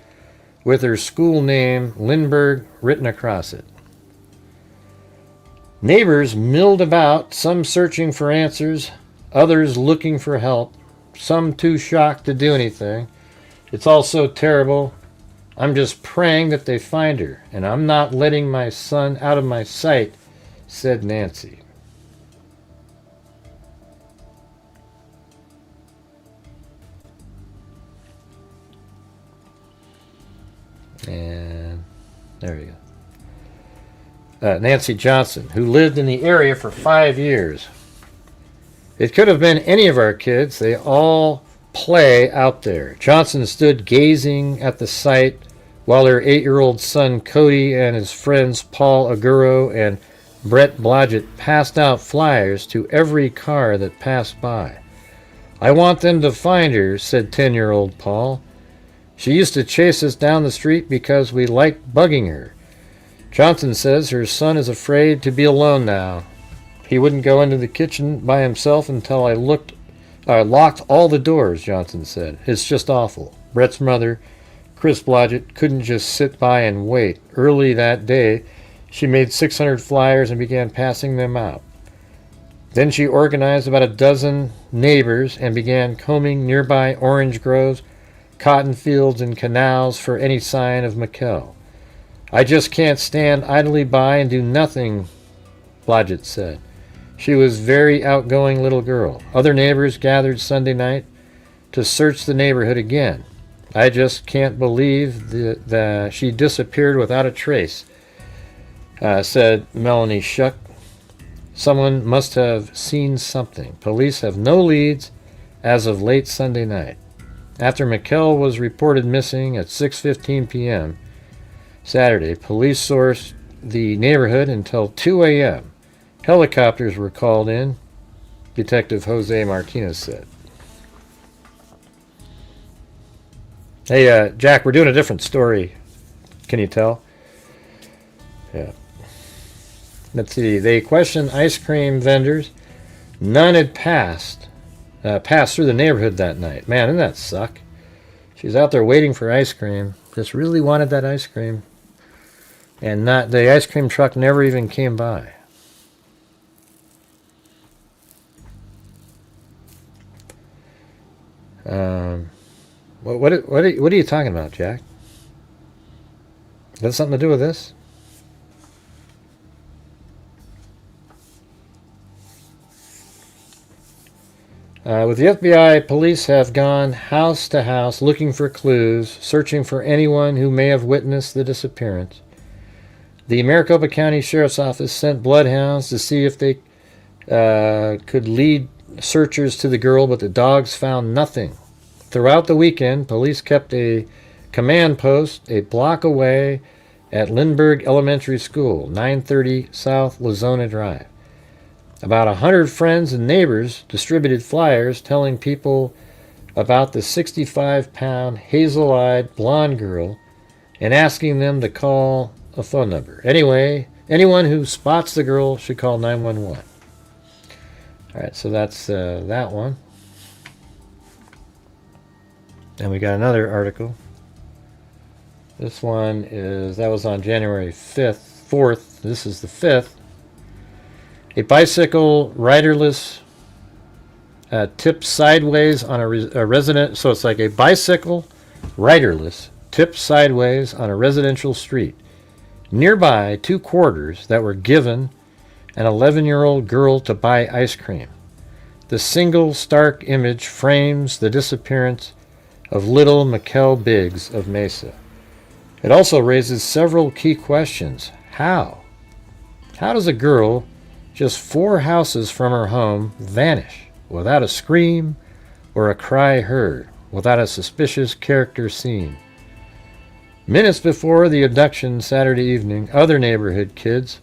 with her school name, Lindbergh, written across it. Neighbors milled about, some searching for answers, others looking for help, some too shocked to do anything. It's all so terrible. I'm just praying that they find her, and I'm not letting my son out of my sight, said Nancy. And there we go. Nancy Johnson, who lived in the area for 5 years. It could have been any of our kids. They all play out there. Johnson stood gazing at the site while her 8-year-old son Cody and his friends Paul Aguro and Brett Blodgett passed out flyers to every car that passed by. I want them to find her, said 10-year-old Paul. She used to chase us down the street because we liked bugging her. Johnson says her son is afraid to be alone now. He wouldn't go into the kitchen by himself until I locked all the doors, Johnson said. It's just awful. Brett's mother, Chris Blodgett, couldn't just sit by and wait. Early that day, she made 600 flyers and began passing them out. Then she organized about a dozen neighbors and began combing nearby orange groves, cotton fields, and canals for any sign of Mikelle. I just can't stand idly by and do nothing, Blodgett said. She was a very outgoing little girl. Other neighbors gathered Sunday night to search the neighborhood again. I just can't believe that she disappeared without a trace, said Melanie Shuck. Someone must have seen something. Police have no leads as of late Sunday night. After Mikelle was reported missing at 6:15 p.m. Saturday, police sourced the neighborhood until 2 a.m. Helicopters were called in, Detective Jose Martinez said. Hey, Jack, we're doing a different story. Can you tell? Yeah. Let's see. They questioned ice cream vendors. None had passed through the neighborhood that night. Man, doesn't that suck? She's out there waiting for ice cream. Just really wanted that ice cream. And the ice cream truck never even came by. What are you talking about, Jack? Does that have something to do with this? With the FBI, police have gone house to house looking for clues, searching for anyone who may have witnessed the disappearance. The Maricopa County Sheriff's Office sent bloodhounds to see if they could lead searchers to the girl, but the dogs found nothing. Throughout the weekend, police kept a command post a block away at Lindbergh Elementary School, 930 South Lazona Drive. About 100 friends and neighbors distributed flyers telling people about the 65-pound, hazel-eyed, blonde girl and asking them to call a phone number. Anyway, anyone who spots the girl should call 911. All right, so that's that one. And we got another article. This one that was on January 4th. This is the 5th. A bicycle riderless tipped sideways on a resident. So it's like a bicycle riderless tipped sideways on a residential street. Nearby, 2 quarters that were given an 11-year-old girl to buy ice cream. The single stark image frames the disappearance of little Mikuel Biggs of Mesa. It also raises several key questions. How? How does a girl just 4 houses from her home vanish without a scream or a cry heard, without a suspicious character seen? Minutes before the abduction Saturday evening, other neighborhood kids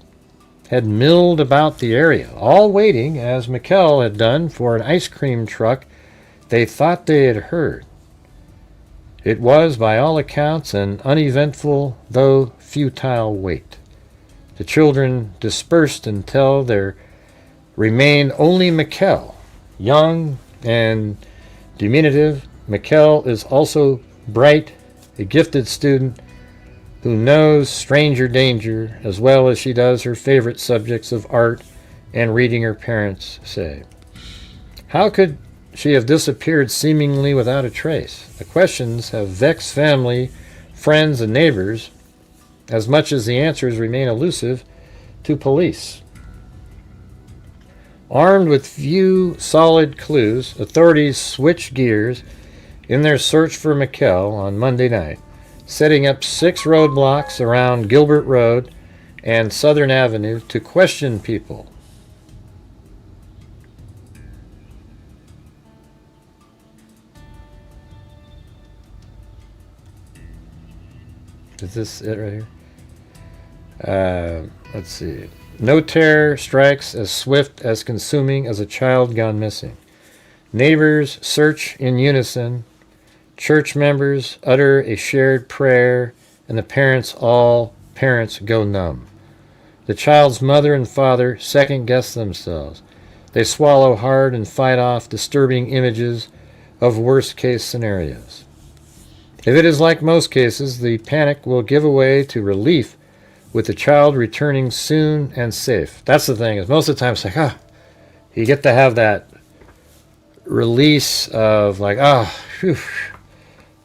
had milled about the area, all waiting, as Mikelle had done, for an ice cream truck they thought they had heard. It was, by all accounts, an uneventful, though futile wait. The children dispersed until there remained only Mikelle, young and diminutive. Mikelle is also bright, a gifted student who knows stranger danger as well as she does her favorite subjects of art and reading, her parents say. How could she have disappeared seemingly without a trace? The questions have vexed family, friends, and neighbors, as much as the answers remain elusive to police. Armed with few solid clues, authorities switched gears in their search for Mikelle on Monday night, setting up 6 roadblocks around Gilbert Road and Southern Avenue to question people. Is this it right here? Let's see. No terror strikes as swift as consuming as a child gone missing. Neighbors search in unison. Church members utter a shared prayer, and the parents go numb. The child's mother and father second-guess themselves. They swallow hard and fight off disturbing images of worst-case scenarios. If it is like most cases, the panic will give way to relief with the child returning soon and safe. That's the thing, is most of the time it's like, you get to have that release of like, phew,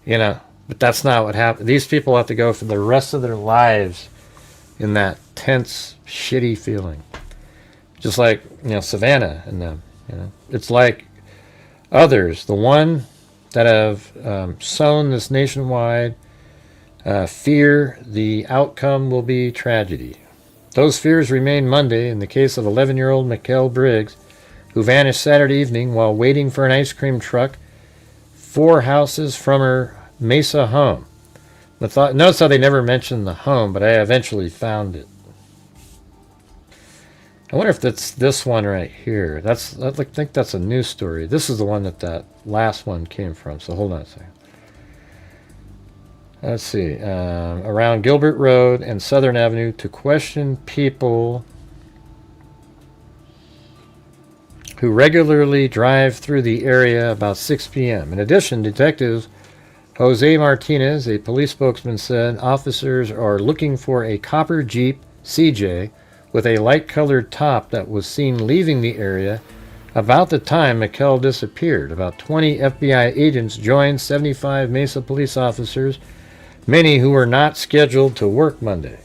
but that's not what happened. These people have to go for the rest of their lives in that tense, shitty feeling. Just like, Savannah and them, It's like others, the one that have sown this nationwide fear the outcome will be tragedy. Those fears remain Monday in the case of 11-year-old Mikuel Biggs, who vanished Saturday evening while waiting for an ice cream truck 4 houses from her Mesa home. Notice how they never mentioned the home, but I eventually found it. I wonder if that's this one right here. I think that's a news story. This is the one that last one came from. So hold on a second. Let's see. Around Gilbert Road and Southern Avenue to question people who regularly drive through the area about 6 p.m. In addition, detectives Jose Martinez, a police spokesman, said officers are looking for a copper Jeep CJ with a light-colored top that was seen leaving the area about the time Mikelle disappeared. About 20 FBI agents joined 75 Mesa police officers, many who were not scheduled to work Monday.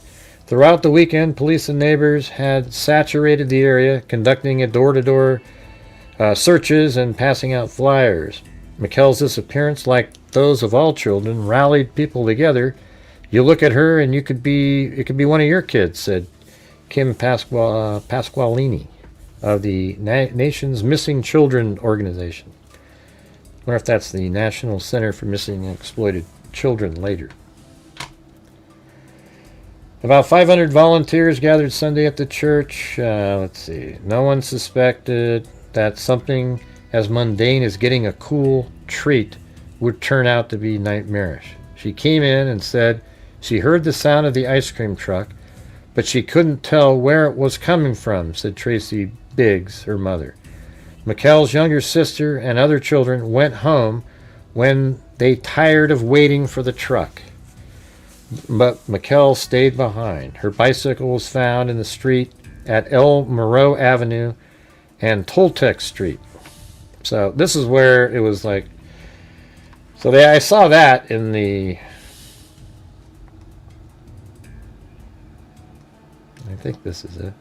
Throughout the weekend, police and neighbors had saturated the area, conducting a door-to-door searches and passing out flyers. Mikelle's disappearance, like those of all children, rallied people together. You look at her and it could be one of your kids, said Kim Pasqualini of the nation's Missing Children organization. I wonder if that's the National Center for Missing and Exploited Children later. About 500 volunteers gathered Sunday at the church. Let's see. No one suspected that something as mundane as getting a cool treat would turn out to be nightmarish. She came in and said she heard the sound of the ice cream truck, but she couldn't tell where it was coming from, said Tracy Biggs, her mother. Mikelle's younger sister and other children went home when they tired of waiting for the truck. But Mikelle stayed behind. Her bicycle was found in the street at El Moreau Avenue and Toltec Street. So this is where it was like, I saw that in the, I think this is it.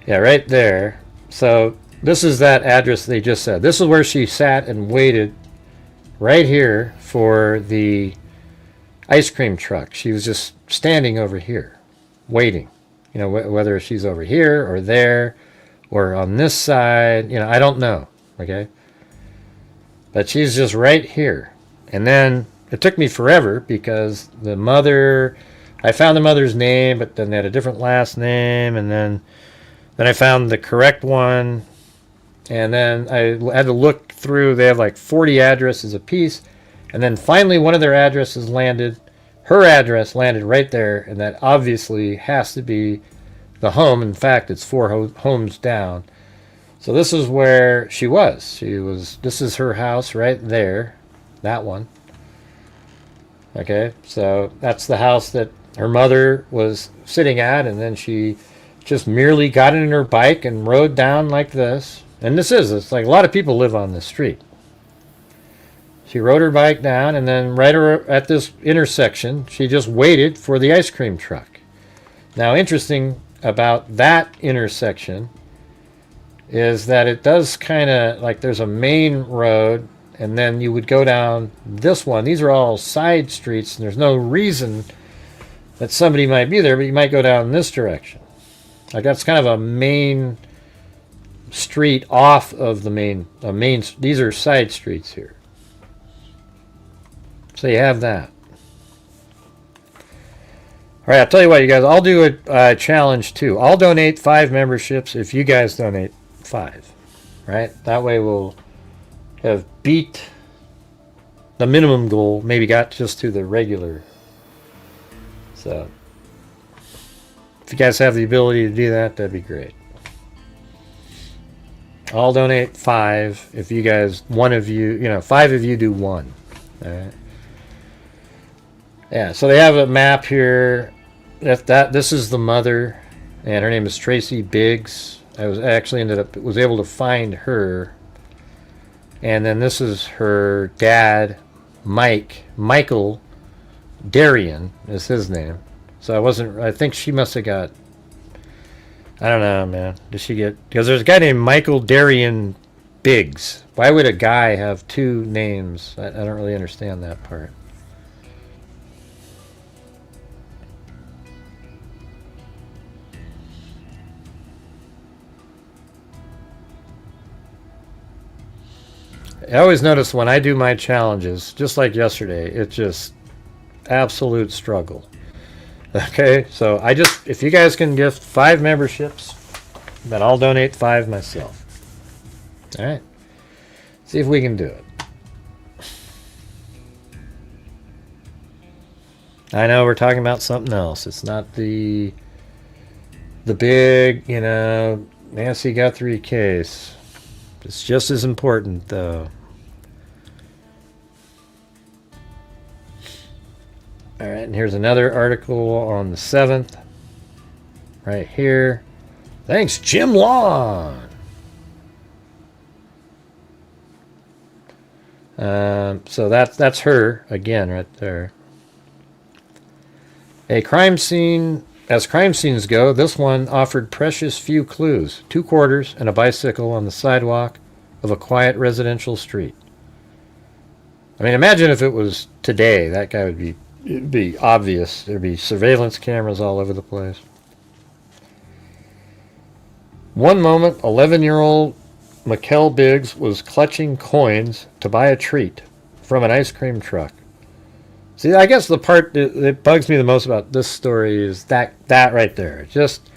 Yeah, right there. So this is that address they just said. This is where she sat and waited right here for the ice cream truck. She was just standing over here, waiting. Whether she's over here or there or on this side, I don't know, okay? But she's just right here. And then it took me forever because the mother, I found the mother's name, but then they had a different last name, and then I found the correct one, and then I had to look through. They have like 40 addresses apiece, And then finally one of their addresses landed. Her address landed right there, and that obviously has to be the home. In fact, it's 4 homes down. So this is where she was. This is her house right there. That one. Okay, so that's the house that her mother was sitting at, and then she just merely got in her bike and rode down like this. And it's like a lot of people live on this street. She rode her bike down, and then right at this intersection, she just waited for the ice cream truck. Now, interesting about that intersection is that it does kind of, like, there's a main road, and then you would go down this one. These are all side streets, and there's no reason that somebody might be there, but you might go down this direction. Like, that's kind of a main street off of the main. These are side streets here. So you have that. All right, I'll tell you what, you guys. I'll do a challenge too. I'll donate 5 memberships if you guys donate 5. Right? That way we'll have beat the minimum goal. Maybe got just to the regular. So if you guys have the ability to do that, that'd be great. I'll donate 5 if you guys, 5 of you do 1. All right. Yeah, so they have a map here. This is the mother, and her name is Tracy Biggs. I was able to find her. And then this is her dad, Michael Darian is his name. So I think she must have got, I don't know, man. Did she get, because there's a guy named Michael Darian Biggs. Why would a guy have 2 names? I don't really understand that part. I always notice when I do my challenges, just like yesterday, it's just absolute struggle. Okay, so if you guys can gift 5 memberships, then I'll donate 5 myself. All right, see if we can do it. I know we're talking about something else. It's not the big, Nancy Guthrie case. It's just as important, though. All right, and here's another article on the 7th. Right here. Thanks, Jim Long. So that's her again right there. A crime scene. As crime scenes go, this one offered precious few clues. 2 quarters and a bicycle on the sidewalk of a quiet residential street. I mean, imagine if it was today. That guy it'd be obvious. There'd be surveillance cameras all over the place. One moment, 11-year-old Mikuel Biggs was clutching coins to buy a treat from an ice cream truck. See, I guess the part that bugs me the most about this story is that right there. Just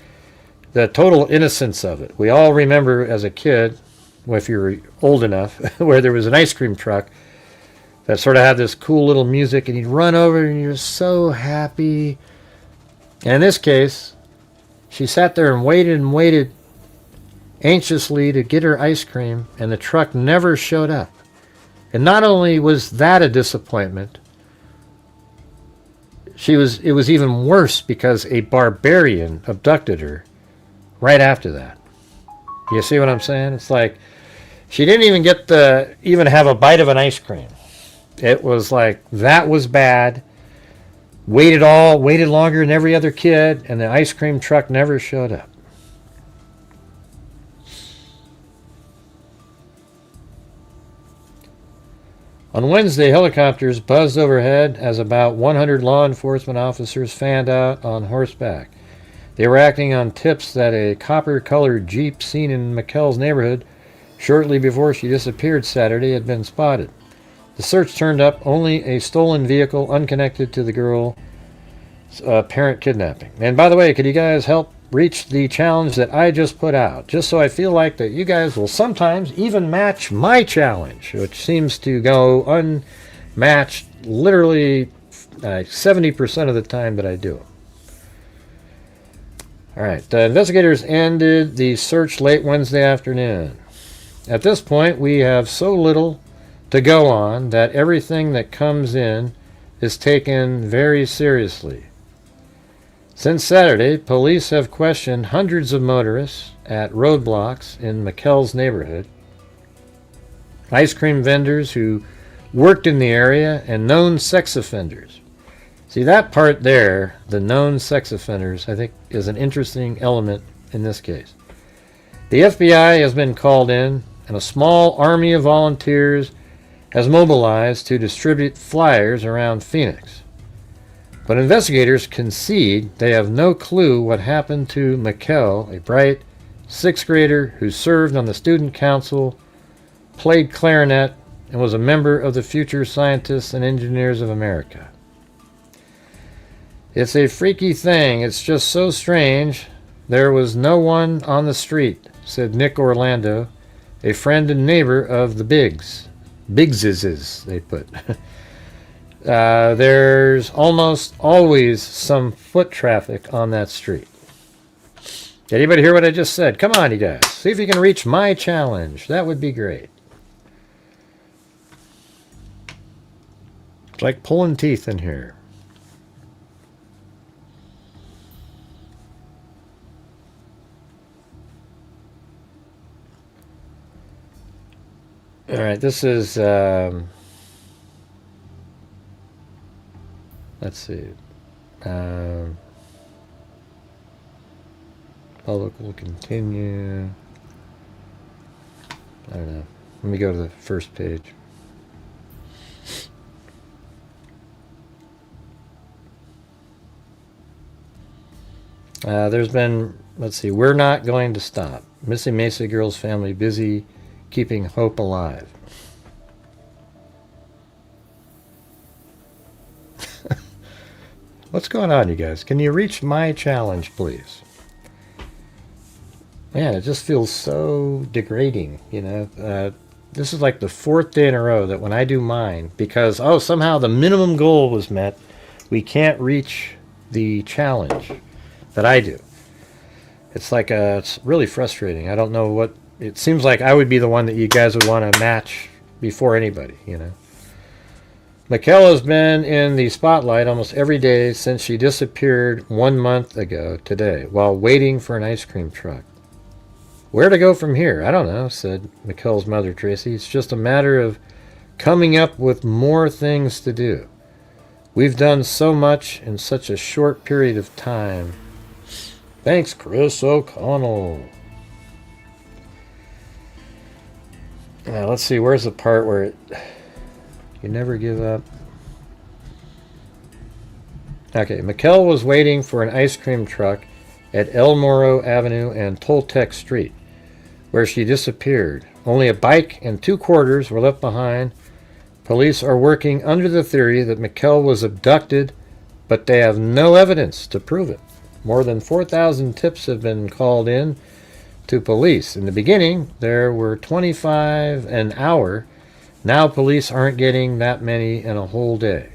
the total innocence of it. We all remember as a kid, well, if you were old enough, where there was an ice cream truck that sort of had this cool little music, and you'd run over and you're so happy. And in this case, she sat there and waited anxiously to get her ice cream, and the truck never showed up. And not only was that a disappointment, it was even worse because a barbarian abducted her right after that. You see what I'm saying? It's like she didn't even get to even have a bite of an ice cream. It was like that was bad. Waited longer than every other kid, and the ice cream truck never showed up. On Wednesday, helicopters buzzed overhead as about 100 law enforcement officers fanned out on horseback. They were acting on tips that a copper-colored Jeep seen in Mikelle's neighborhood shortly before she disappeared Saturday had been spotted. The search turned up only a stolen vehicle unconnected to the girl's apparent kidnapping. And by the way, could you guys help reach the challenge that I just put out? Just so I feel like that you guys will sometimes even match my challenge, which seems to go matched literally 70% of the time that I do them. All right, the investigators ended the search late Wednesday afternoon. At this point, we have so little to go on that everything that comes in is taken very seriously. Since Saturday, police have questioned hundreds of motorists at roadblocks in Mikelle's neighborhood, ice cream vendors who worked in the area, and known sex offenders. See, that part there, the known sex offenders, I think is an interesting element in this case. The FBI has been called in, and a small army of volunteers has mobilized to distribute flyers around Phoenix. But investigators concede they have no clue what happened to Mikelle, a bright sixth grader who served on the student council, played clarinet, and was a member of the Future Scientists and Engineers of America. It's a freaky thing. It's just so strange. There was no one on the street, said Nick Orlando, a friend and neighbor of the Biggses, they put. There's almost always some foot traffic on that street. Did anybody hear what I just said? Come on, you guys. See if you can reach my challenge. That would be great. It's like pulling teeth in here. All right, this is, let's see. Public will continue. I don't know. Let me go to the first page. There's been, let's see, we're not going to stop. Missing Mesa Girls family busy keeping hope alive. What's going on, you guys? Can you reach my challenge, please? Man, it just feels so degrading, you know. This is like the fourth day in a row that when I do mine, because, oh, somehow the minimum goal was met, we can't reach the challenge that I do. It's like, it's really frustrating. I don't know what, it seems like I would be the one that you guys would want to match before anybody, you know. Mikelle has been in the spotlight almost every day since she disappeared 1 month ago today while waiting for an ice cream truck. Where to go from here? I don't know, said Mikelle's mother, Tracy. It's just a matter of coming up with more things to do. We've done so much in such a short period of time. Thanks, Chris O'Connell. Now, let's see, where's the part where it... You never give up. Okay, Mikelle was waiting for an ice cream truck at El Moro Avenue and Toltec Street, where she disappeared. Only a bike and 2 quarters were left behind. Police are working under the theory that Mikelle was abducted, but they have no evidence to prove it. More than 4,000 tips have been called in to police. In the beginning, there were 25 an hour. Now police aren't getting that many in a whole day.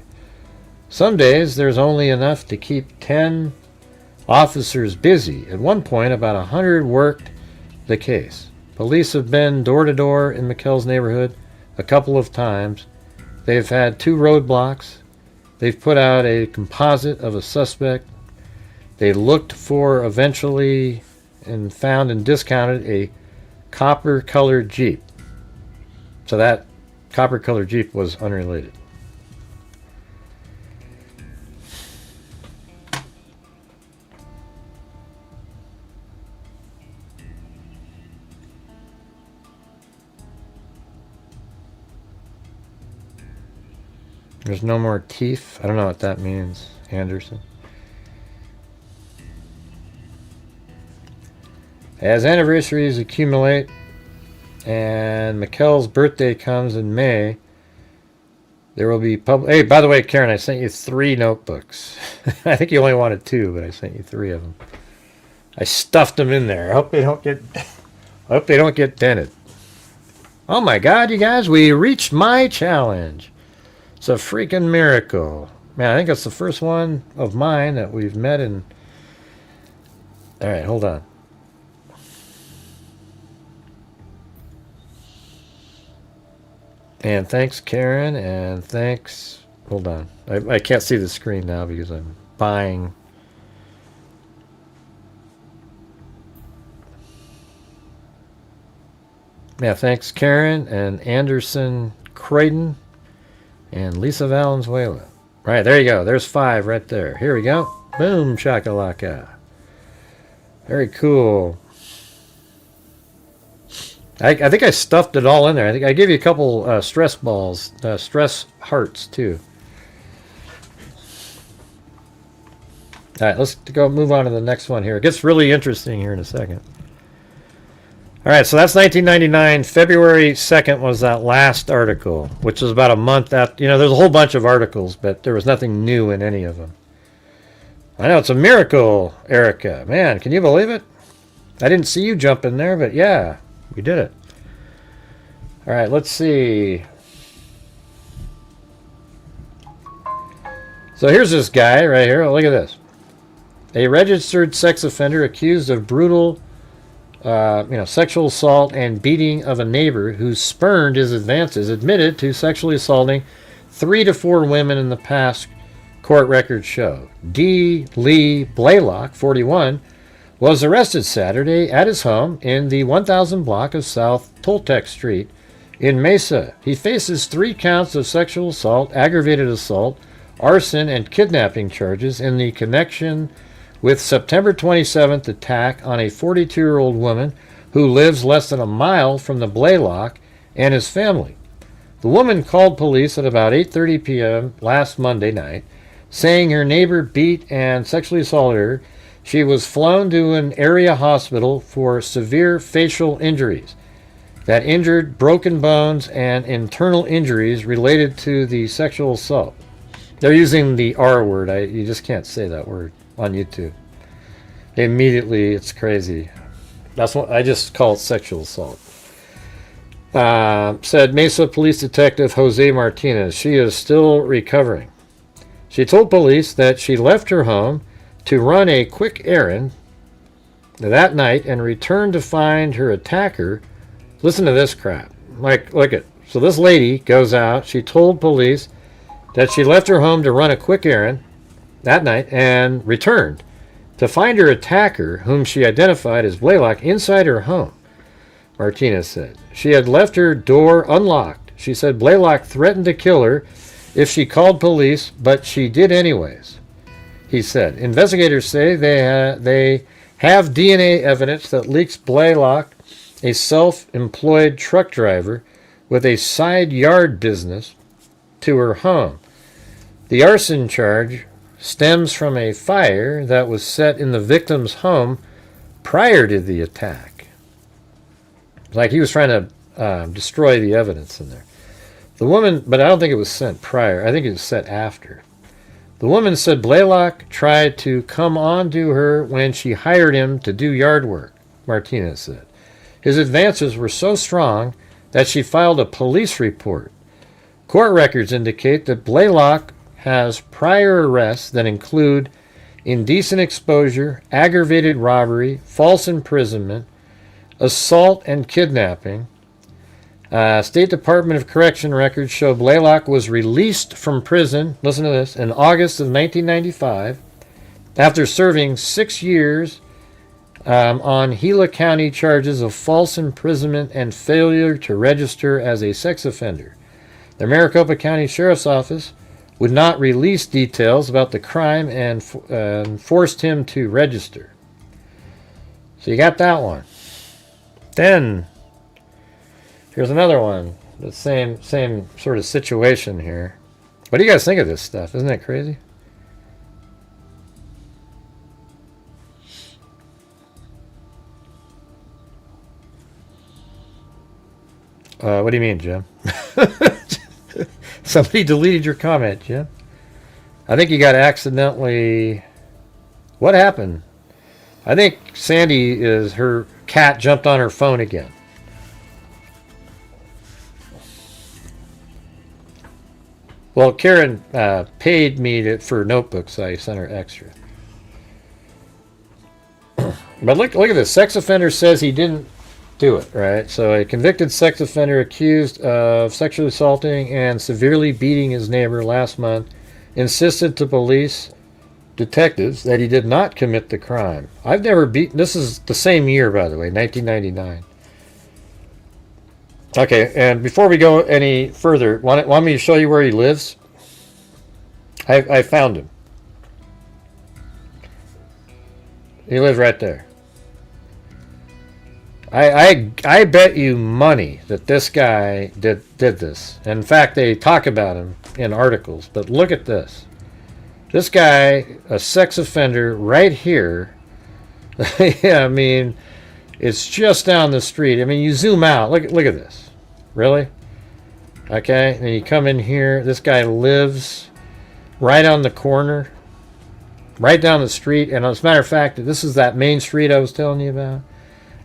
Some days there's only enough to keep 10 officers busy. At one point, about 100 worked the case. Police have been door to door in Mikelle's neighborhood a couple of times. They've had 2 roadblocks. They've put out a composite of a suspect. They looked for eventually and found and discounted a copper-colored Jeep. So that copper-colored Jeep was unrelated. There's no more teeth. I don't know what that means, Anderson. As anniversaries accumulate and Mikelle's birthday comes in May, there will be Hey, by the way, Karen, I sent you 3 notebooks. I think you only wanted 2, but I sent you 3 of them. I stuffed them in there. I hope they don't get dented. Oh my God, you guys, we reached my challenge. It's a freaking miracle. Man, I think it's the first one of mine that we've met in... Alright, hold on. And thanks, Karen, and thanks... Hold on. I can't see the screen now because I'm buying... Yeah, thanks, Karen, and Anderson Croydon, and Lisa Valenzuela. Right, there you go. There's 5 right there. Here we go. Boom, shakalaka. Very cool. I think I stuffed it all in there. I think I gave you a couple stress balls, stress hearts too. All right, let's go move on to the next one here. It gets really interesting here in a second. All right, so that's 1999. February 2nd was that last article, which was about a month after. You know, there's a whole bunch of articles, but there was nothing new in any of them. I know, it's a miracle, Erica. Man, can you believe it? I didn't see you jump in there, but yeah. We did it. All right, let's see. So here's this guy right here. Look at this. A registered sex offender accused of brutal, sexual assault and beating of a neighbor who spurned his advances admitted to sexually assaulting 3 to 4 women in the past, court records show. D. Lee Blaylock, 41, was arrested Saturday at his home in the 1000 block of South Toltec Street in Mesa. He faces 3 counts of sexual assault, aggravated assault, arson, and kidnapping charges in the connection with September 27th attack on a 42-year-old woman who lives less than a mile from the Blaylock and his family. The woman called police at about 8:30 p.m. last Monday night, saying her neighbor beat and sexually assaulted her. She was flown to an area hospital for severe facial injuries that injured broken bones and internal injuries related to the sexual assault. They're using the R word. You just can't say that word on YouTube. Immediately, it's crazy. That's what I just call it, sexual assault. Said Mesa Police Detective Jose Martinez. She is still recovering. She told police that she left her home to run a quick errand that night and returned to find her attacker. Listen to this crap. Look at. So this lady goes out. She told police that she left her home to run a quick errand that night and returned to find her attacker, whom she identified as Blaylock, inside her home, Martinez said. She had left her door unlocked. She said Blaylock threatened to kill her if she called police, but she did anyways. He said, investigators say they have DNA evidence that links Blaylock, a self-employed truck driver with a side yard business, to her home. The arson charge stems from a fire that was set in the victim's home prior to the attack. Like he was trying to destroy the evidence in there. The woman, but I don't think it was sent prior. I think it was set after. The woman said Blaylock tried to come on to her when she hired him to do yard work, Martinez said. His advances were so strong that she filed a police report. Court records indicate that Blaylock has prior arrests that include indecent exposure, aggravated robbery, false imprisonment, assault, and kidnapping. State Department of Correction records show Blaylock was released from prison, listen to this, in August of 1995 after serving 6 years on Gila County charges of false imprisonment and failure to register as a sex offender. The Maricopa County Sheriff's Office would not release details about the crime and forced him to register. So you got that one. Then here's another one. The same sort of situation here. What do you guys think of this stuff? Isn't that crazy? What do you mean, Jim? Somebody deleted your comment, Jim. I think you got accidentally... What happened? I think Sandy her cat jumped on her phone again. Well, Karen paid me for notebooks, so I sent her extra. But look at this. Sex offender says he didn't do it, right? So a convicted sex offender accused of sexually assaulting and severely beating his neighbor last month insisted to police detectives that he did not commit the crime. I've never beaten... This is the same year, by the way, 1999. Okay, and before we go any further, want me to show you where he lives? I found him. He lives right there. I bet you money that this guy did this. In fact, they talk about him in articles. But look at this. This guy, a sex offender, right here. Yeah, I mean, it's just down the street. I mean, you zoom out. Look at this. Really? Okay, and you come in here. This guy lives right on the corner, right down the street. And as a matter of fact, this is that main street I was telling you about.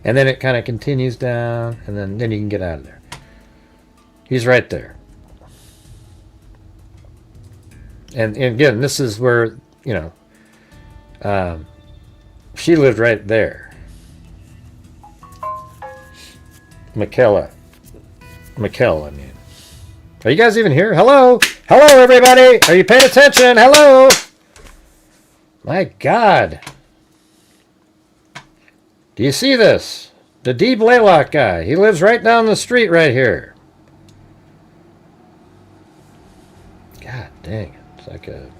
And then it kind of continues down, and then you can get out of there. He's right there. And again, this is where, you know, she lived right there. Mikelle, I mean. Are you guys even here? Hello? Hello, everybody! Are you paying attention? Hello! My God. Do you see this? The D. Blaylock guy. He lives right down the street right here. God dang it. It's like a...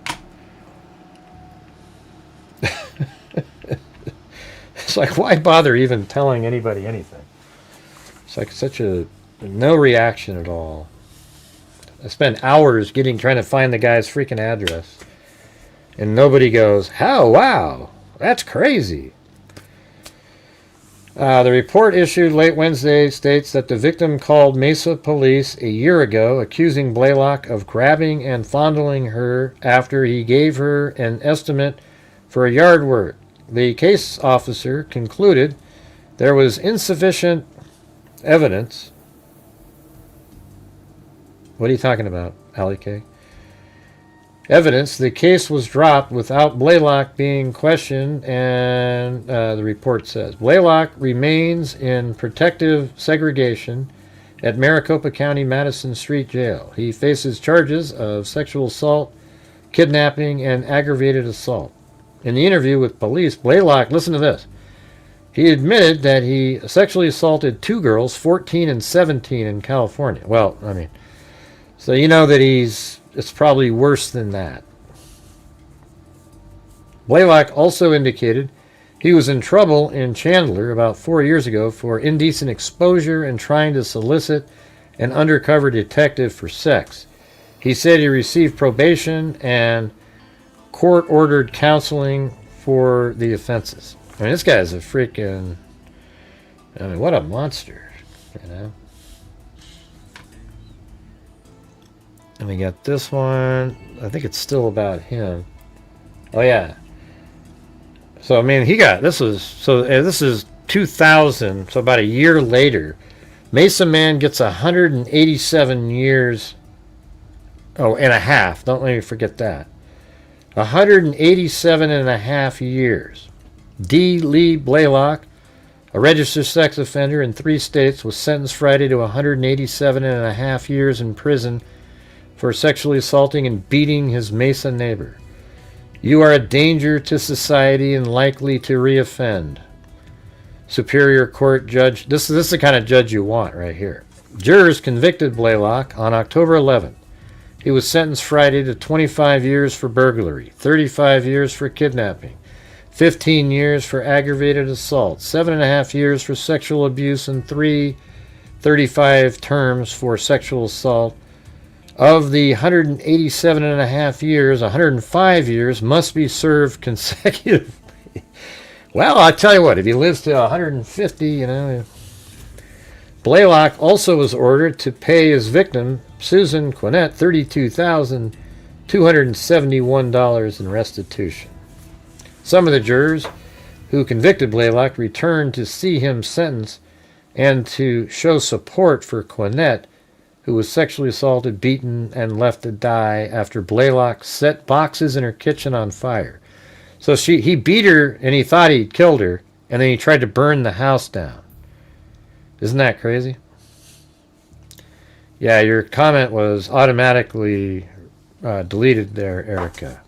It's like, why bother even telling anybody anything? It's like such a... No reaction at all. I spent hours trying to find the guy's freaking address. And nobody goes, "How? Wow. That's crazy." The report issued late Wednesday states that the victim called Mesa police a year ago, accusing Blaylock of grabbing and fondling her after he gave her an estimate for yard work. The case officer concluded there was insufficient evidence. What are you talking about, Allie K? Evidence. The case was dropped without Blaylock being questioned, and the report says Blaylock remains in protective segregation at Maricopa County Madison Street Jail. He faces charges of sexual assault, kidnapping, and aggravated assault. In the interview with police, Blaylock, listen to this, he admitted that he sexually assaulted two girls, 14 and 17, in California. Well, I mean, so you know that it's probably worse than that. Blaylock also indicated he was in trouble in Chandler about 4 years ago for indecent exposure and trying to solicit an undercover detective for sex. He said he received probation and court-ordered counseling for the offenses. I mean, this guy's a freaking... I mean, what a monster, you know? And we got this one. I think it's still about him. Oh yeah. So I mean, this is 2000. So about a year later, Mesa man gets 187 years. Oh, and a half. Don't let me forget that. 187 and a half years. D. Lee Blaylock, a registered sex offender in 3 states, was sentenced Friday to 187 and a half years in prison for sexually assaulting and beating his Mesa neighbor. You are a danger to society and likely to reoffend. Superior Court Judge, this is the kind of judge you want right here. Jurors convicted Blaylock on October 11th. He was sentenced Friday to 25 years for burglary, 35 years for kidnapping, 15 years for aggravated assault, 7.5 years for sexual abuse, and 35 terms for sexual assault. Of the 187 and a half years, 105 years must be served consecutively. Well, I'll tell you what, if he lives to 150, you know. Blaylock also was ordered to pay his victim, Susan Quinnett, $32,271 in restitution. Some of the jurors who convicted Blaylock returned to see him sentenced and to show support for Quinnett, who was sexually assaulted, beaten, and left to die after Blaylock set boxes in her kitchen on fire. So he beat her and he thought he killed her, and then he tried to burn the house down. Isn't that crazy? Yeah, your comment was automatically deleted there, Erica.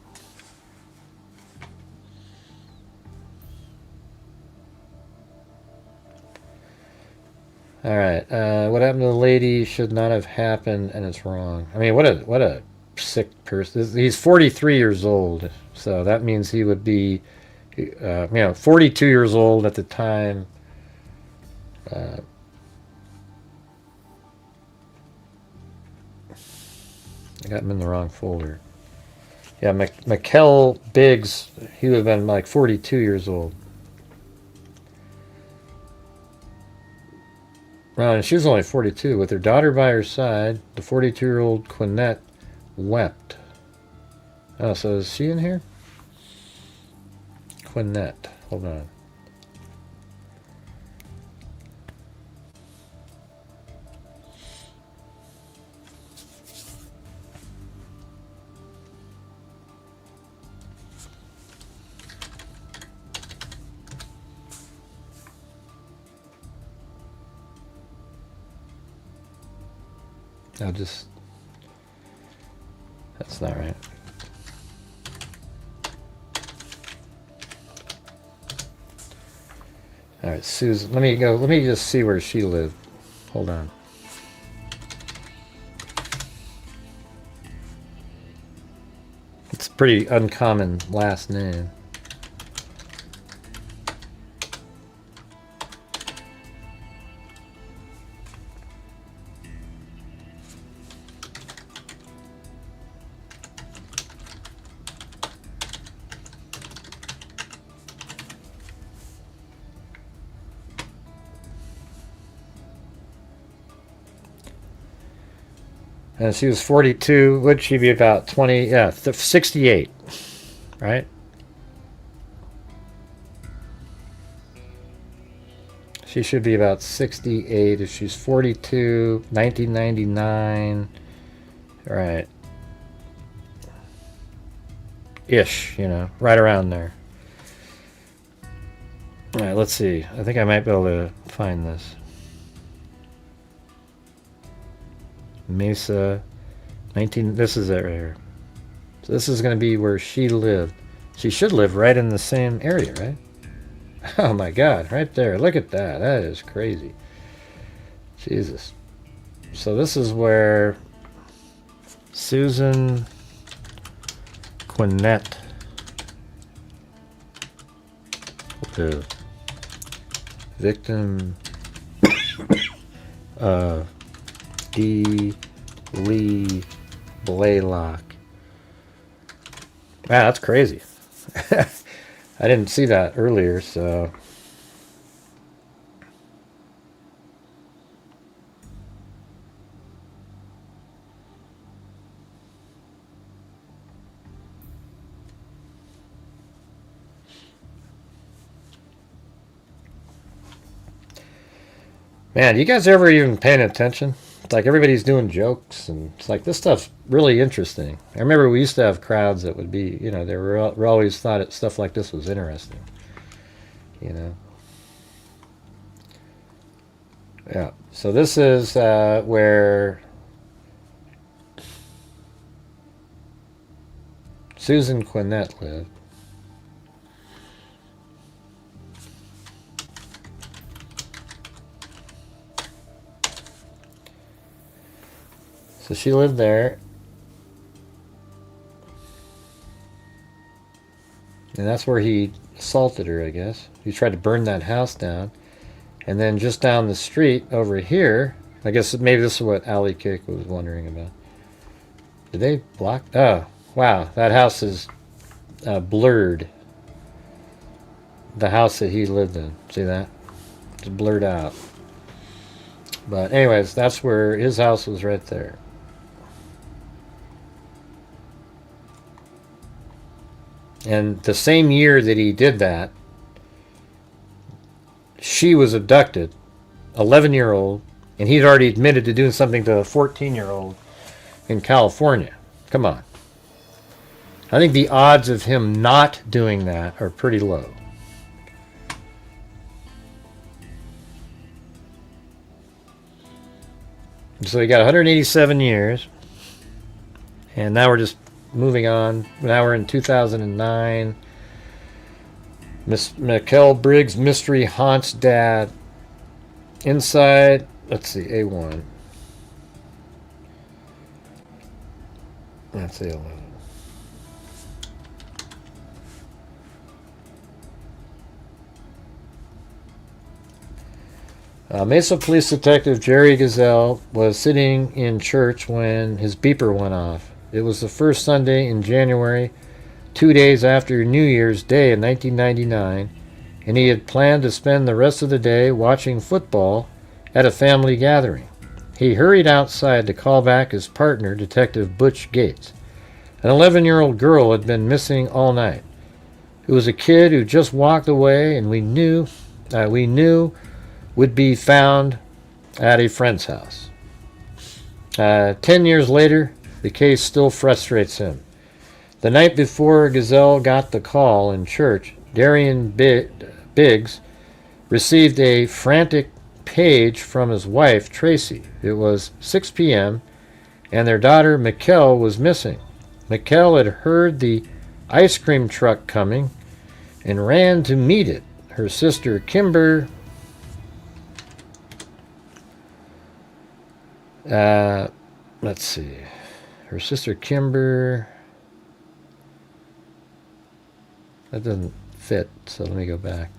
All right. What happened to the lady should not have happened, and it's wrong. I mean, what a sick person. He's 43 years old, so that means he would be, 42 years old at the time. I got him in the wrong folder. Yeah, Mikuel Biggs, he would have been like 42 years old. And she was only 42. With her daughter by her side, the 42-year-old Quinette wept. Oh, so is she in here? Quinette. Hold on. That's not right. All right, Susan, let me just see where she lived. Hold on. It's a pretty uncommon last name. And she was 42. Would she be about 20? Yeah, 68, right? She should be about 68 if she's 42, 1999, right? Ish, right around there. All right, let's see. I think I might be able to find this. Mesa, this is it right here. So this is going to be where she lived. She should live right in the same area, right? Oh my God, right there. Look at that. That is crazy. Jesus. So this is where Susan Quinette lived. Victim of Dlive Blaylock. Wow, that's crazy. I didn't see that earlier, so. Man, you guys ever even paying attention? It's like everybody's doing jokes, and it's like this stuff's really interesting. I remember we used to have crowds that would be, they were always thought stuff like this was interesting. Yeah. So this is where Susan Quinette lived. So she lived there. And that's where he assaulted her, I guess. He tried to burn that house down. And then just down the street over here, I guess maybe this is what Ali Kick was wondering about. Did they block? Oh, wow. That house is blurred. The house that he lived in. See that? It's blurred out. But anyways, that's where his house was right there. And the same year that he did that, she was abducted, 11-year-old, And he'd already admitted to doing something to a 14-year-old in California. Come on. I think the odds of him not doing that are pretty low. So we got 187 years. And now we're just moving on. Now we're in 2009. Mikuel Biggs mystery haunts dad. Inside, let's see, A1. That's A11. Mesa Police Detective Jerry Gazelle was sitting in church when his beeper went off. It was the first Sunday in January, 2 days after New Year's Day in 1999, and he had planned to spend the rest of the day watching football at a family gathering. He hurried outside to call back his partner, Detective Butch Gates. An 11-year-old girl had been missing all night. It was a kid who just walked away, and we knew would be found at a friend's house. 10 years later, the case still frustrates him. The night before Gazelle got the call in church, Darian Biggs received a frantic page from his wife, Tracy. It was 6 p.m., and their daughter, Mikelle, was missing. Mikelle had heard the ice cream truck coming and ran to meet it. Her sister, Kimber, let's see. Her sister Kimber. That doesn't fit, so let me go back.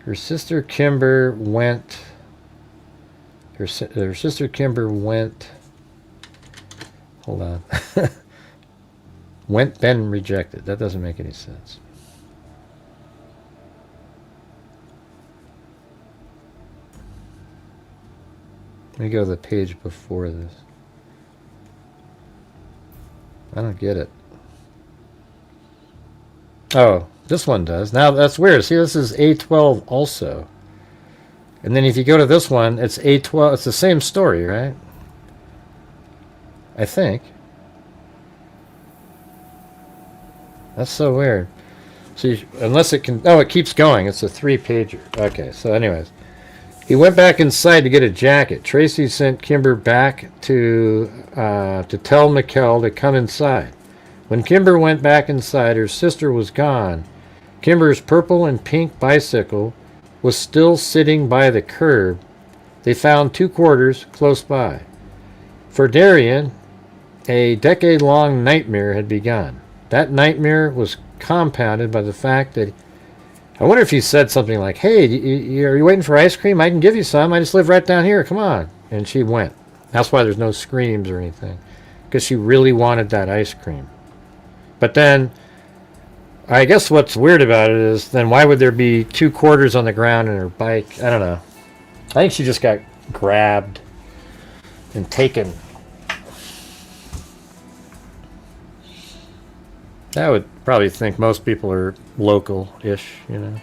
Her sister Kimber went. Her sister Kimber went. Hold on. Went, been rejected. That doesn't make any sense. Let me go to the page before this. I don't get it. Oh, this one does. Now that's weird. See, this is A12 also. And then if you go to this one, it's A12. It's the same story, right? I think. That's so weird. See, unless it can... Oh, it keeps going. It's a 3-pager. Okay, so anyways. He went back inside to get a jacket. Tracy sent Kimber back to tell Mikelle to come inside. When Kimber went back inside, her sister was gone. Kimber's purple and pink bicycle was still sitting by the curb. They found 2 quarters close by. For Darian, a decade-long nightmare had begun. That nightmare was compounded by the fact that I wonder if he said something like, hey, are you waiting for ice cream? I can give you some. I just live right down here. Come on. And she went. That's why there's no screams or anything. Because she really wanted that ice cream. But then, I guess what's weird about it is, then why would there be 2 quarters on the ground in her bike? I don't know. I think she just got grabbed and taken. I would probably think most people are local-ish, you know.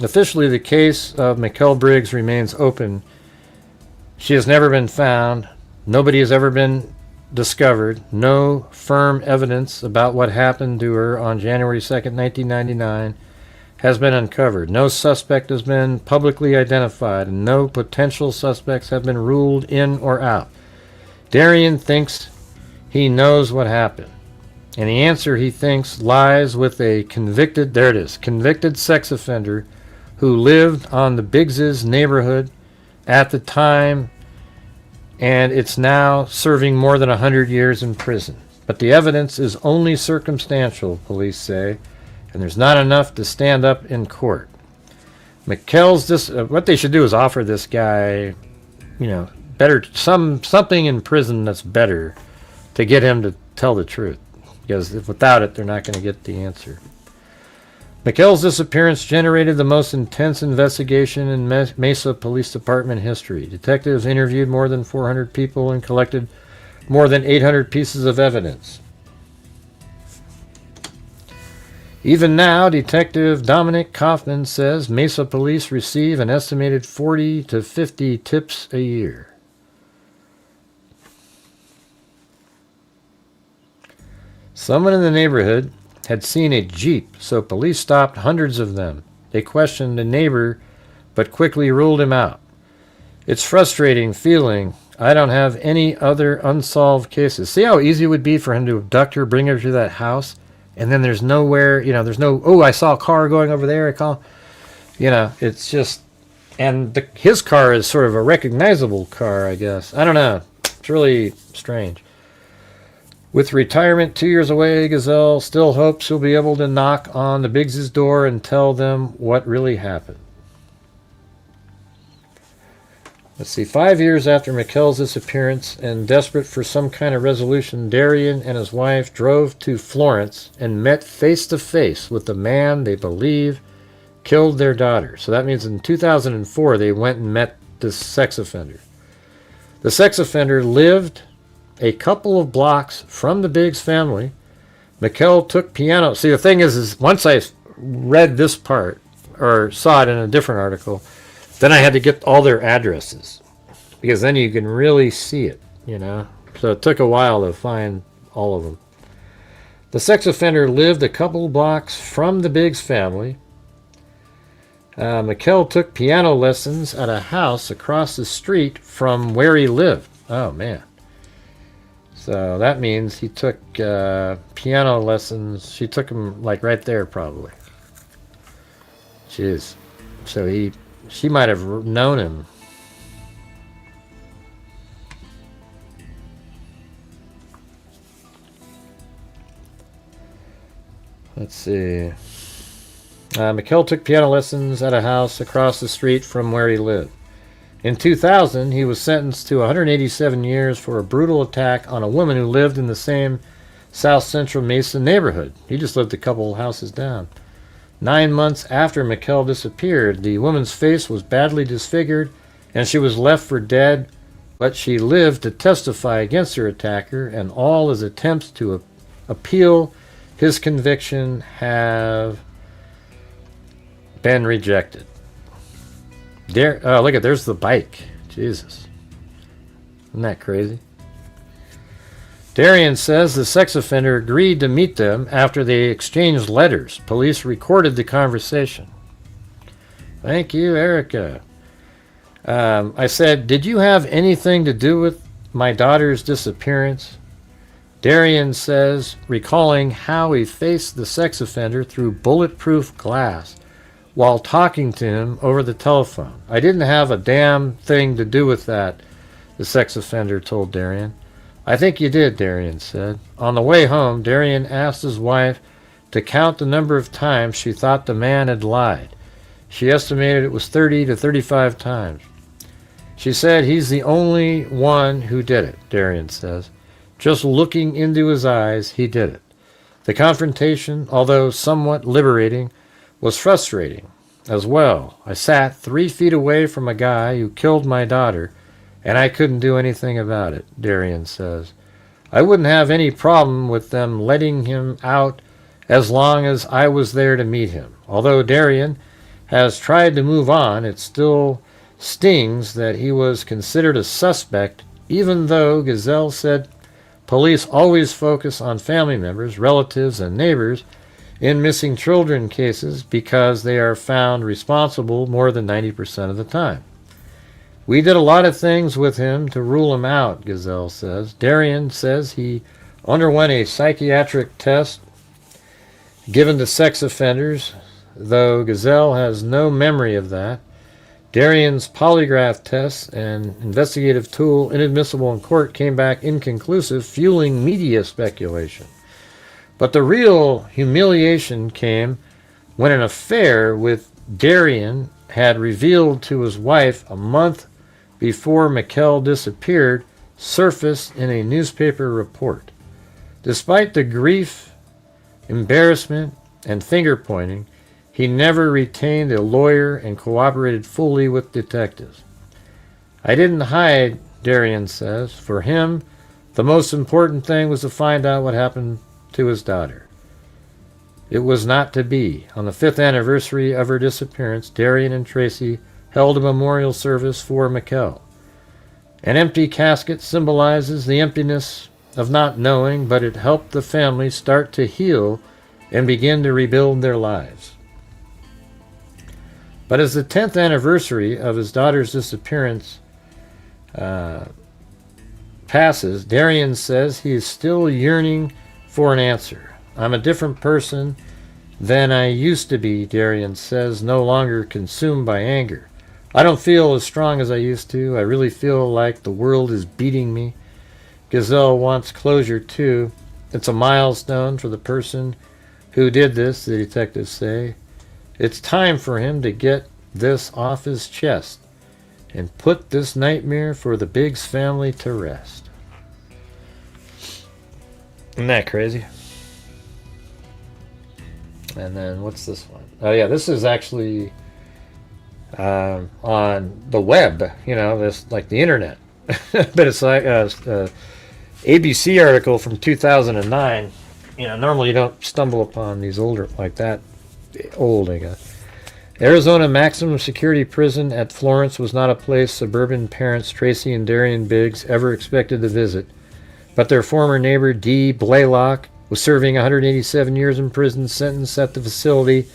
Officially, the case of Mikuel Biggs remains open. She has never been found. Nobody has ever been discovered. No firm evidence about what happened to her on January 2nd, 1999 has been uncovered. No suspect has been publicly identified, and no potential suspects have been ruled in or out. Darian thinks he knows what happened, and the answer he thinks lies with a convicted sex offender who lived on the Biggs' neighborhood at the time, and it's now serving more than 100 years in prison. But the evidence is only circumstantial, police say, and there's not enough to stand up in court. Mikkel's what they should do is offer this guy, you know, better something in prison that's better to get him to tell the truth, because without it, they're not going to get the answer. Mikkel's disappearance generated the most intense investigation in Mesa Police Department history. Detectives interviewed more than 400 people and collected more than 800 pieces of evidence. Even now, Detective Dominic Kaufman says Mesa police receive an estimated 40 to 50 tips a year. Someone in the neighborhood had seen a Jeep, so police stopped hundreds of them. They questioned a neighbor, but quickly ruled him out. It's frustrating feeling I don't have any other unsolved cases. See how easy it would be for him to abduct her, bring her to that house, and then there's nowhere, there's no, oh, I saw a car going over there, it's just, and his car is sort of a recognizable car, I guess. I don't know. It's really strange. With retirement 2 years away, Gazelle still hopes he'll be able to knock on the Biggs' door and tell them what really happened. Let's see, 5 years after Mikkelle's disappearance and desperate for some kind of resolution, Darian and his wife drove to Florence and met face to face with the man they believe killed their daughter. So that means in 2004 they went and met this sex offender. The sex offender lived a couple of blocks from the Biggs family. Mikelle took piano. See, the thing is once I read this part, or saw it in a different article, then I had to get all their addresses, because then you can really see it, So it took a while to find all of them. The sex offender lived a couple blocks from the Biggs family. Mikelle took piano lessons at a house across the street from where he lived. Oh, man. So that means he took piano lessons. She took him like right there, probably. Jeez. So she might have known him. Let's see. Mikelle took piano lessons at a house across the street from where he lived. In 2000, he was sentenced to 187 years for a brutal attack on a woman who lived in the same South Central Mesa neighborhood. He just lived a couple houses down. 9 months after Mikelle disappeared, the woman's face was badly disfigured and she was left for dead, but she lived to testify against her attacker, and all his attempts to appeal his conviction have been rejected. Look at, there's the bike. Jesus. Isn't that crazy? Darian says the sex offender agreed to meet them after they exchanged letters. Police recorded the conversation. Thank you, Erica. I said, did you have anything to do with my daughter's disappearance? Darian says, recalling how he faced the sex offender through bulletproof glass while talking to him over the telephone. I didn't have a damn thing to do with that, the sex offender told Darian. I think you did, Darian said. On the way home, Darian asked his wife to count the number of times she thought the man had lied. She estimated it was 30 to 35 times. She said he's the only one who did it, Darian says. Just looking into his eyes, he did it. The confrontation, although somewhat liberating, was frustrating as well. I sat 3 feet away from a guy who killed my daughter, and I couldn't do anything about it, Darian says. I wouldn't have any problem with them letting him out as long as I was there to meet him. Although Darian has tried to move on, it still stings that he was considered a suspect, even though Gazelle said police always focus on family members, relatives, and neighbors in missing children cases because they are found responsible more than 90% of the time. We did a lot of things with him to rule him out, Gazelle says. Darian says he underwent a psychiatric test given to sex offenders, though Gazelle has no memory of that. Darian's polygraph tests and investigative tool, inadmissible in court, came back inconclusive, fueling media speculation. But the real humiliation came when an affair with Darian had revealed to his wife a month before Mikelle disappeared surfaced in a newspaper report. Despite the grief, embarrassment, and finger-pointing, he never retained a lawyer and cooperated fully with detectives. I didn't hide, Darian says. For him, The most important thing was to find out what happened to his daughter. It was not to be. On the 5th anniversary of her disappearance, Darian and Tracy held a memorial service for Mikelle. An empty casket symbolizes the emptiness of not knowing, but it helped the family start to heal and begin to rebuild their lives. But as the 10th anniversary of his daughter's disappearance passes, Darian says he is still yearning for an answer. I'm a different person than I used to be, Darian says, no longer consumed by anger. I don't feel as strong as I used to. I really feel like the world is beating me. Gazelle wants closure too. It's a milestone for the person who did this, the detectives say. It's time for him to get this off his chest and put this nightmare for the Biggs family to rest. Isn't that crazy? And then what's this one? Oh yeah, this is actually on the web, you know, this like the internet. But it's like ABC article from 2009. You know, normally you don't stumble upon these older like that old, I guess. Arizona maximum security prison at Florence was not a place suburban parents Tracy and Darian Biggs ever expected to visit, but their former neighbor Dee Blaylock was serving 187 years in prison sentence at the facility,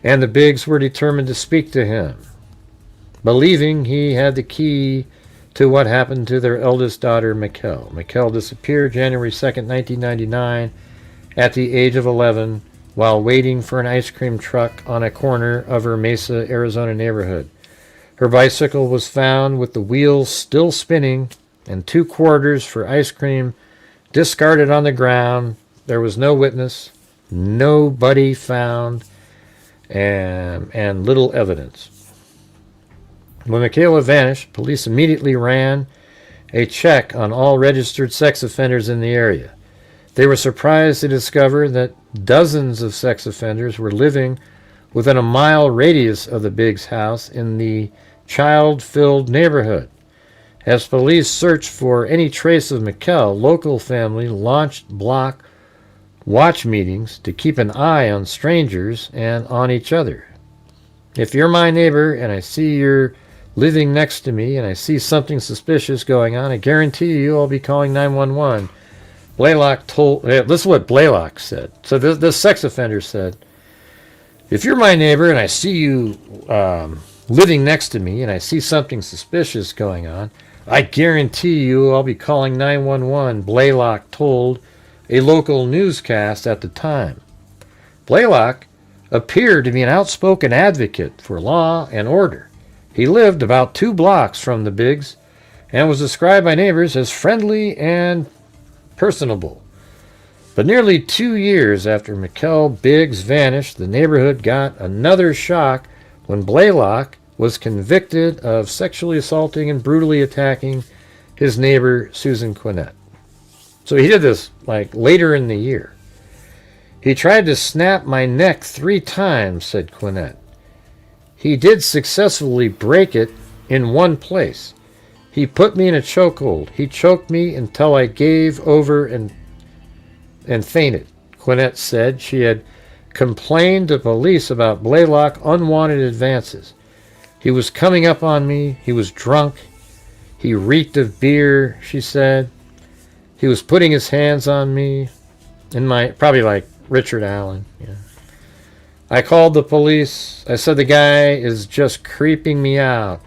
and the Biggs were determined to speak to him, believing he had the key to what happened to their eldest daughter, Mikelle. Mikelle disappeared January 2nd, 1999, at the age of 11, while waiting for an ice cream truck on a corner of her Mesa, Arizona neighborhood. Her bicycle was found with the wheels still spinning and 2 quarters for ice cream discarded on the ground. There was no witness, nobody found, and little evidence. When Michaela vanished, police immediately ran a check on all registered sex offenders in the area. They were surprised to discover that dozens of sex offenders were living within a mile radius of the Biggs house in the child-filled neighborhood. As police searched for any trace of Mikelle, local family launched block watch meetings to keep an eye on strangers and on each other. If you're my neighbor and I see you're living next to me and I see something suspicious going on, I guarantee you I'll be calling 911. Blaylock told, this is what Blaylock said. So this sex offender said, if you're my neighbor and I see you living next to me and I see something suspicious going on, I guarantee you I'll be calling 911, Blaylock told a local newscast at the time. Blaylock appeared to be an outspoken advocate for law and order. He lived about 2 blocks from the Biggs and was described by neighbors as friendly and personable. But nearly 2 years after Mikelle Biggs vanished, the neighborhood got another shock when Blaylock was convicted of sexually assaulting and brutally attacking his neighbor Susan Quinnett. So he did this like later in the year. He tried to snap my neck 3 times, said Quinnett. He did successfully break it in one place. He put me in a chokehold. He choked me until I gave over and fainted, Quinnett said. She had complained to police about Blaylock's unwanted advances. He was coming up on me. He was drunk. He reeked of beer, she said. He was putting his hands on me. Probably like Richard Allen. Yeah. I called the police. I said the guy is just creeping me out.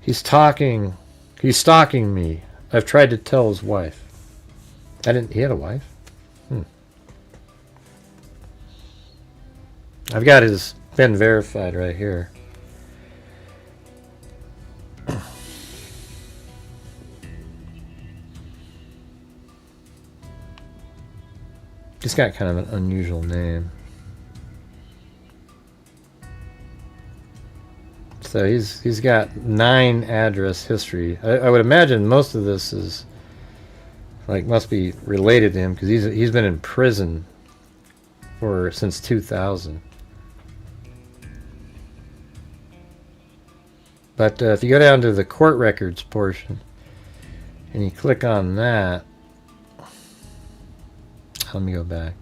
He's stalking me. I've tried to tell his wife. He had a wife? I've got his been verified right here. He's got kind of an unusual name. So he's got 9 address history. I would imagine most of this is must be related to him because he's been in prison since 2000. But if you go down to the court records portion and you click on that, Let me go back.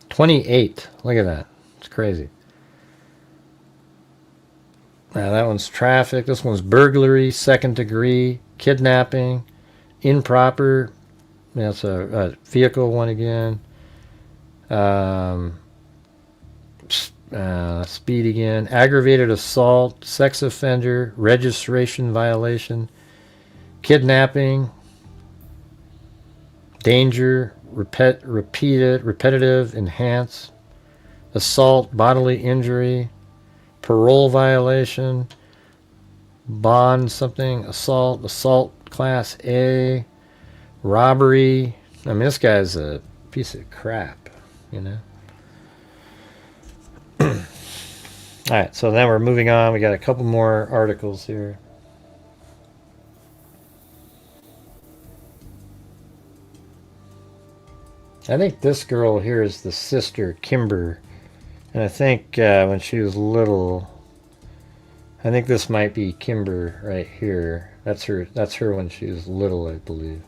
$28. Look at that. It's crazy. Now that one's traffic. This one's burglary, second degree, kidnapping, improper. That's a vehicle one again. Speed again. Aggravated assault, sex offender, registration violation, kidnapping, danger, repetitive, enhance, assault, bodily injury, parole violation, bond something, assault class A, robbery. I mean, this guy's a piece of crap, you know. All right, so then we're moving on. We got a couple more articles here. I think this girl here is the sister, Kimber. And I think when she was little, I think this might be Kimber right here. That's her when she was little, I believe.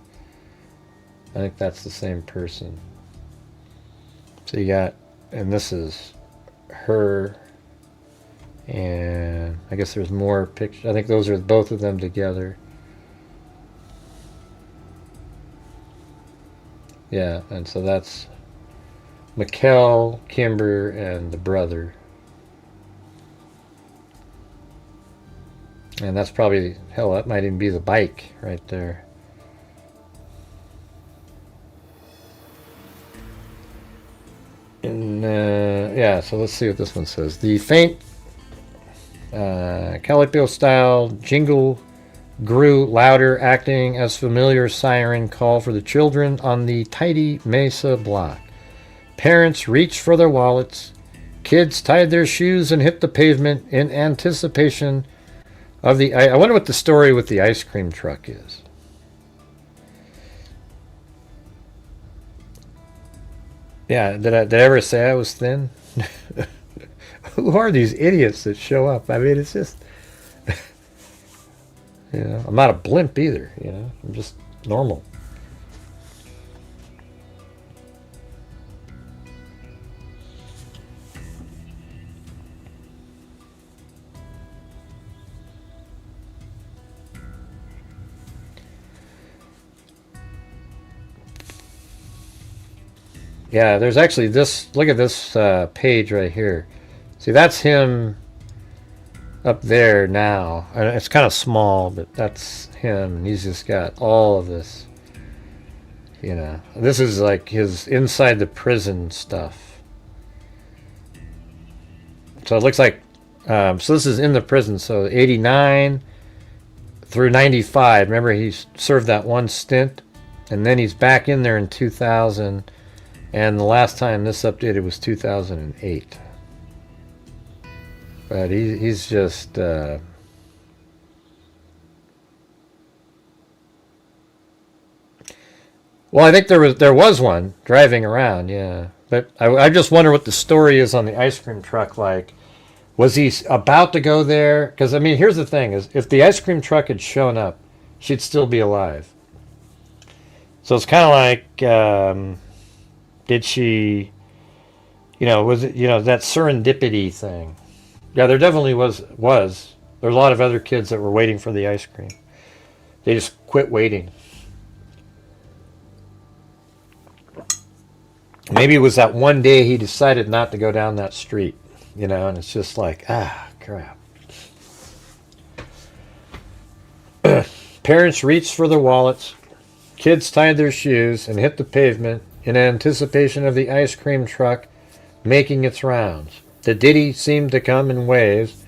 I think that's the same person. So you got, and this is her. And I guess there's more pictures. I think those are both of them together. Yeah, and so that's Mikelle, Kimber, and the brother. And that's probably, hell, that might even be the bike right there. And, yeah, so let's see what this one says. The faint Calippo-style jingle grew louder, acting as familiar siren call for the children on the tidy Mesa block. Parents reached for their wallets. Kids tied their shoes and hit the pavement in anticipation of the... I wonder what the story with the ice cream truck is. Yeah, did I ever say I was thin? Who are these idiots that show up? I mean, it's just... You know, I'm not a blimp either, you know. I'm just normal. Yeah, there's actually this, look at this page right here. See, that's him up there now. It's kind of small, but that's him. And he's just got all of this, you know. This is like his inside the prison stuff. So it looks like, so this is in the prison. So 89 through 95. Remember, he served that one stint, and then he's back in there in 2000. And the last time this updated was 2008. But he's just... well, I think there was one driving around, yeah. But I just wonder what the story is on the ice cream truck like. Was he about to go there? Because, I mean, here's the thing. Is if the ice cream truck had shown up, she'd still be alive. So it's kind of like... did she... You know, was it, you know, that serendipity thing. Yeah, there definitely was. There's a lot of other kids that were waiting for the ice cream. They just quit waiting. Maybe it was that one day he decided not to go down that street, you know, and it's just like, crap. Parents reached for their wallets. Kids tied their shoes and hit the pavement in anticipation of the ice cream truck making its rounds. The ditty seemed to come in waves,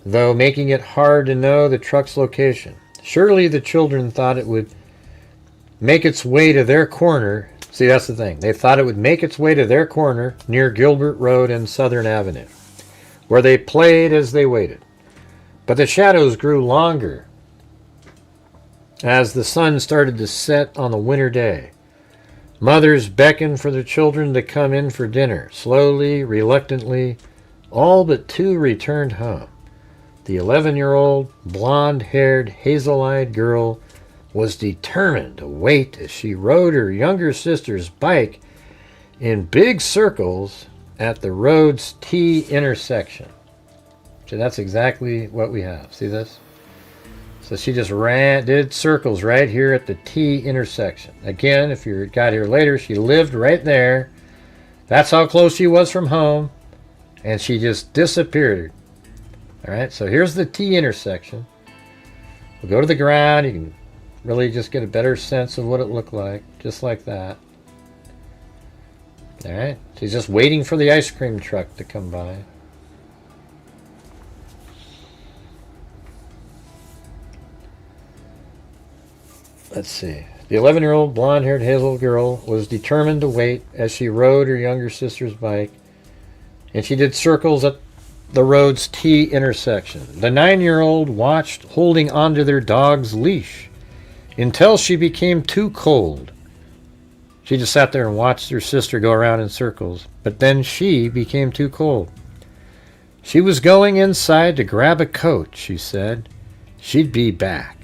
though making it hard to know the truck's location. Surely the children thought it would make its way to their corner. See, that's the thing. They thought it would make its way to their corner near Gilbert Road and Southern Avenue, where they played as they waited. But the shadows grew longer as the sun started to set on the winter day. Mothers beckoned for their children to come in for dinner. Slowly, reluctantly, all but two returned home. The 11-year-old, blonde-haired, hazel-eyed girl was determined to wait as she rode her younger sister's bike in big circles at the road's T intersection. So that's exactly what we have. See this? So she just did circles right here at the T intersection. Again, if you got here later, she lived right there. That's how close she was from home. And she just disappeared. All right, so here's the T intersection. We'll go to the ground. You can really just get a better sense of what it looked like, just like that. All right, she's just waiting for the ice cream truck to come by. Let's see. The 11-year-old blonde-haired hazel girl was determined to wait as she rode her younger sister's bike, and she did circles at the road's T intersection. The 9-year-old watched, holding onto their dog's leash, until she became too cold. She just sat there and watched her sister go around in circles, but then she became too cold. She was going inside to grab a coat, she said. She'd be back.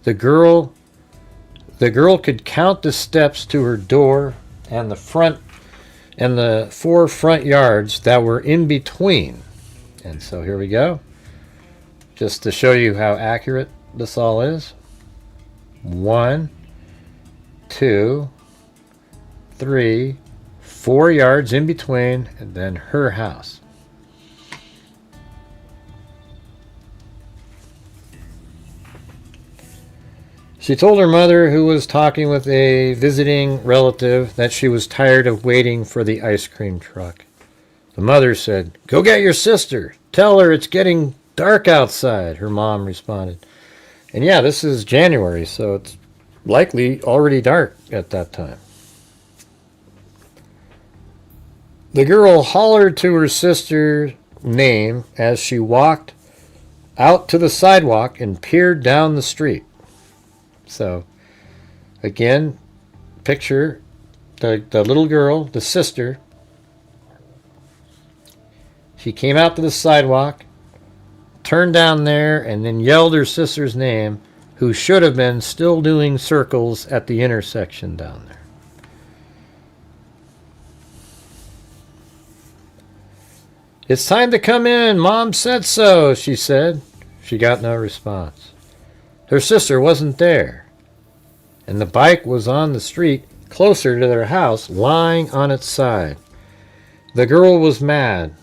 The girl could count the steps to her door and the 4 front yards that were in between. And so here we go. Just to show you how accurate this all is. 1, 2, 3, 4 yards in between, and then her house. She told her mother, who was talking with a visiting relative, that she was tired of waiting for the ice cream truck. The mother said, "Go get your sister. Tell her it's getting dark outside," her mom responded. And yeah, this is January, so it's likely already dark at that time. The girl hollered to her sister's name as she walked out to the sidewalk and peered down the street. So, again, picture the little girl, the sister. She came out to the sidewalk, turned down there, and then yelled her sister's name, who should have been still doing circles at the intersection down there. "It's time to come in. Mom said so," she said. She got no response. Her sister wasn't there, and the bike was on the street closer to their house, lying on its side. The girl was mad.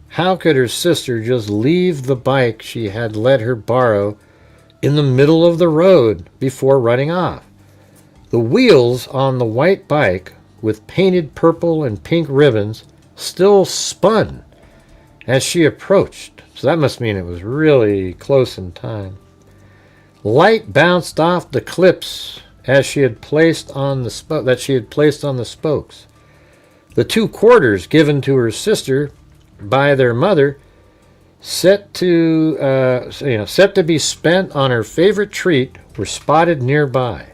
How could her sister just leave the bike she had let her borrow in the middle of the road before running off? The wheels on the white bike, with painted purple and pink ribbons, still spun as she approached, so that must mean it was really close in time. Light bounced off the clips as she had placed on the spokes. The 2 quarters given to her sister by their mother, set to be spent on her favorite treat, were spotted nearby.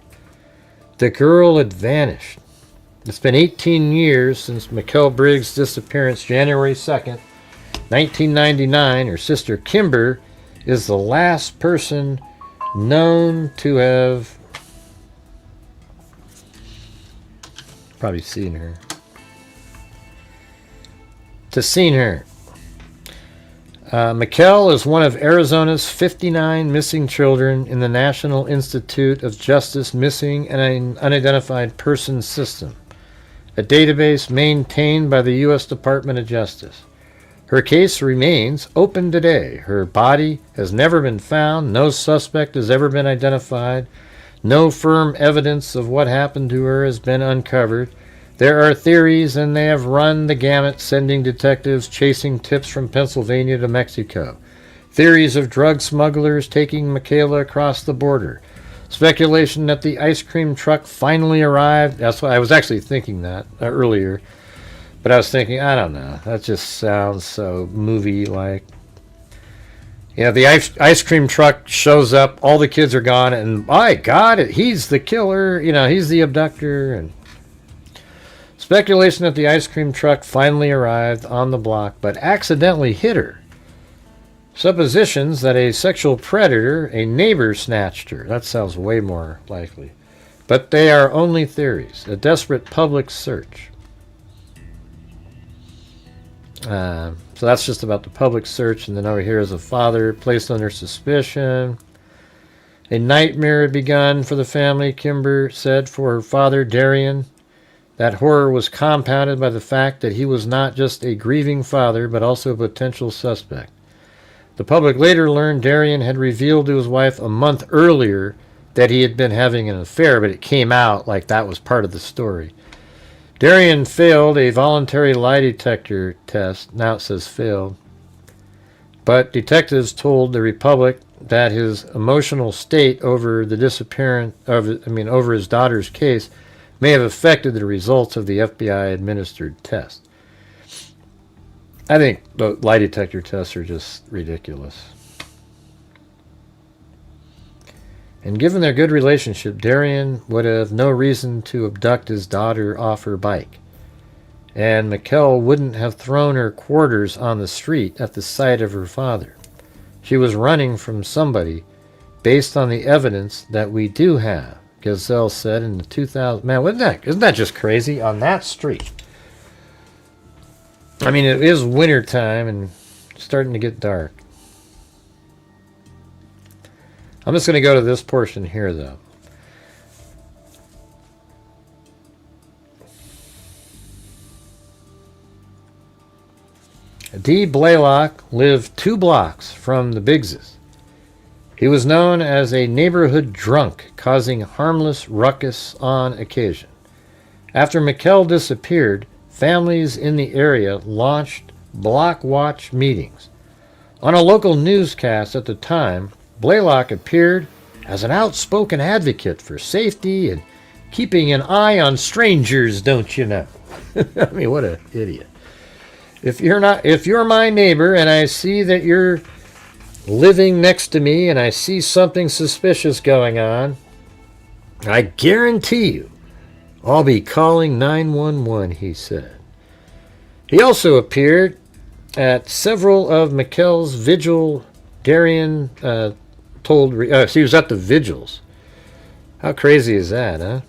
The girl had vanished. It's been 18 years since Mikuel Biggs' disappearance, January 2nd, 1999. Her sister Kimber is the last person known to have probably seen her. Mikelle is one of Arizona's 59 missing children in the National Institute of Justice Missing and Unidentified Persons System, a database maintained by the U.S. Department of Justice. Her case remains open today. Her body has never been found. No suspect has ever been identified. No firm evidence of what happened to her has been uncovered. There are theories, and they have run the gamut, sending detectives chasing tips from Pennsylvania to Mexico. Theories of drug smugglers taking Michaela across the border. Speculation that the ice cream truck finally arrived. That's why I was actually thinking that earlier. But I was thinking, I don't know. That just sounds so movie-like. Yeah, the ice cream truck shows up. All the kids are gone, and by God, he's the killer. You know, he's the abductor. And speculation that the ice cream truck finally arrived on the block, but accidentally hit her. Suppositions that a sexual predator, a neighbor, snatched her. That sounds way more likely. But they are only theories. A desperate public search. So that's just about the public search. And then over here is a father placed under suspicion. A nightmare had begun for the family, Kimber said, for her father, Darian. That horror was compounded by the fact that he was not just a grieving father, but also a potential suspect. The public later learned Darian had revealed to his wife a month earlier that he had been having an affair, but it came out like that was part of the story. Darian failed a voluntary lie detector test. Now it says failed. But detectives told the Republic that his emotional state over the disappearance over his daughter's case may have affected the results of the FBI administered test. I think the lie detector tests are just ridiculous. And given their good relationship, Darian would have no reason to abduct his daughter off her bike. And Mikelle wouldn't have thrown her quarters on the street at the sight of her father. She was running from somebody based on the evidence that we do have, Gazelle said in the 2000... Man, isn't that just crazy? On that street. I mean, it is winter time and starting to get dark. I'm just going to go to this portion here, though. D. Blaylock lived 2 blocks from the Biggses. He was known as a neighborhood drunk, causing harmless ruckus on occasion. After Mikelle disappeared, families in the area launched block watch meetings. On a local newscast at the time, Blaylock appeared as an outspoken advocate for safety and keeping an eye on strangers, don't you know? I mean, what an idiot. If you're my neighbor and I see that you're living next to me and I see something suspicious going on, I guarantee you I'll be calling 911, he said. He also appeared at several of Mikelle's vigil. Darian he was at the vigils. How crazy is that, huh?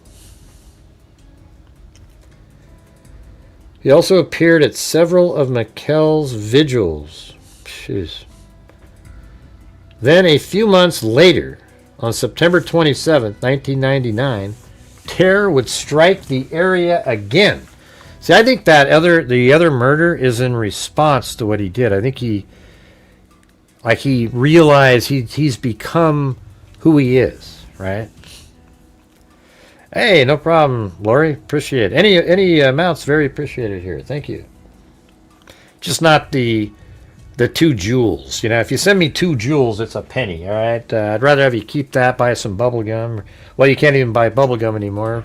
He also appeared at several of Mikelle's vigils. Jeez. Then a few months later, on September 27, 1999, terror would strike the area again. See, I think that the other murder is in response to what he did. I think he realized he's become who he is, right? Hey, no problem, Lori. Appreciate it. Any amounts very appreciated here. Thank you. Just not the 2 jewels. You know, if you send me 2 jewels, it's a penny. All right. I'd rather have you keep that, buy some bubble gum. Well, you can't even buy bubble gum anymore.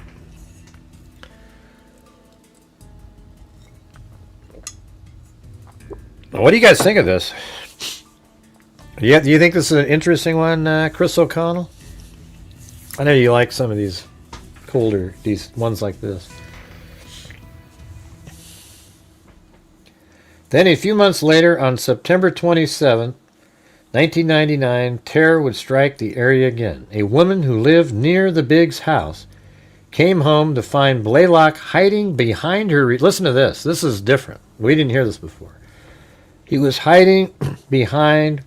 What do you guys think of this? Yeah, do you think this is an interesting one, Chris O'Connell? I know you like some of these these ones like this. Then a few months later, on September 27th, 1999, terror would strike the area again. A woman who lived near the Biggs house came home to find Blaylock hiding behind her. Listen to this. This is different. We didn't hear this before. He was hiding behind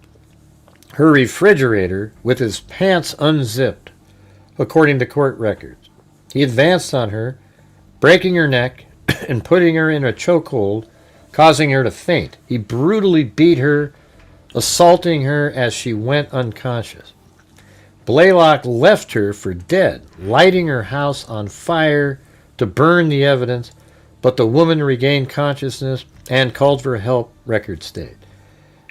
her refrigerator with his pants unzipped, according to court records. He advanced on her, breaking her neck and putting her in a chokehold, causing her to faint. He brutally beat her, assaulting her as she went unconscious. Blaylock left her for dead, lighting her house on fire to burn the evidence, but the woman regained consciousness and called for help, records state.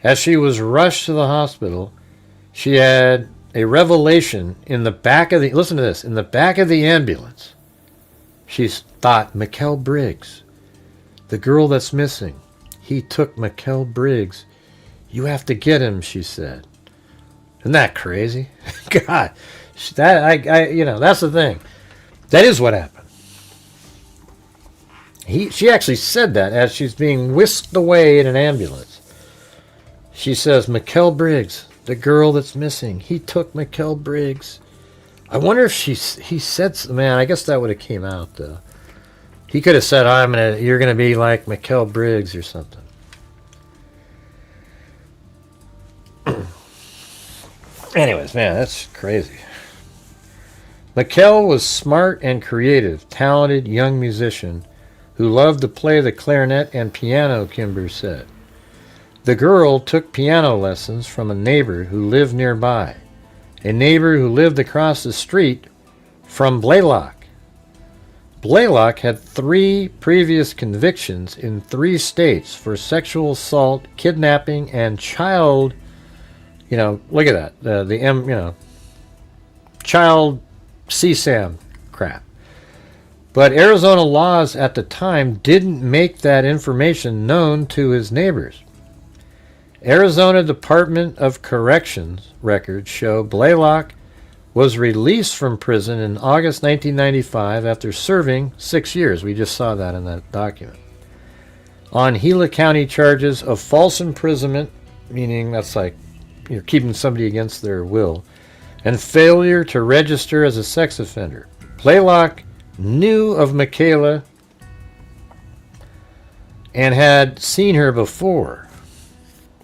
As she was rushed to the hospital, she had a revelation in the back of the... Listen to this. In the back of the ambulance, she thought, Mikuel Biggs, the girl that's missing. He took Mikuel Biggs. You have to get him, she said. Isn't that crazy? God, that's the thing. That is what happened. She actually said that as she's being whisked away in an ambulance. She says, Mikuel Biggs, the girl that's missing. He took Mikuel Biggs. I wonder if he said, man, I guess that would have came out though. He could have said, you're gonna be like Mikuel Biggs or something. Anyways, man, that's crazy. Mikelle was smart and creative, talented young musician who loved to play the clarinet and piano, Kimber said. The girl took piano lessons from a neighbor who lived nearby, a neighbor who lived across the street from Blaylock. Blaylock had 3 previous convictions in 3 states for sexual assault, kidnapping, and child, look at that, child CSAM crap. But Arizona laws at the time didn't make that information known to his neighbors. Arizona Department of Corrections records show Blaylock was released from prison in August 1995 after serving 6 years. We just saw that in that document. On Gila County charges of false imprisonment, meaning that's like you're keeping somebody against their will, and failure to register as a sex offender. Blaylock knew of Michaela and had seen her before.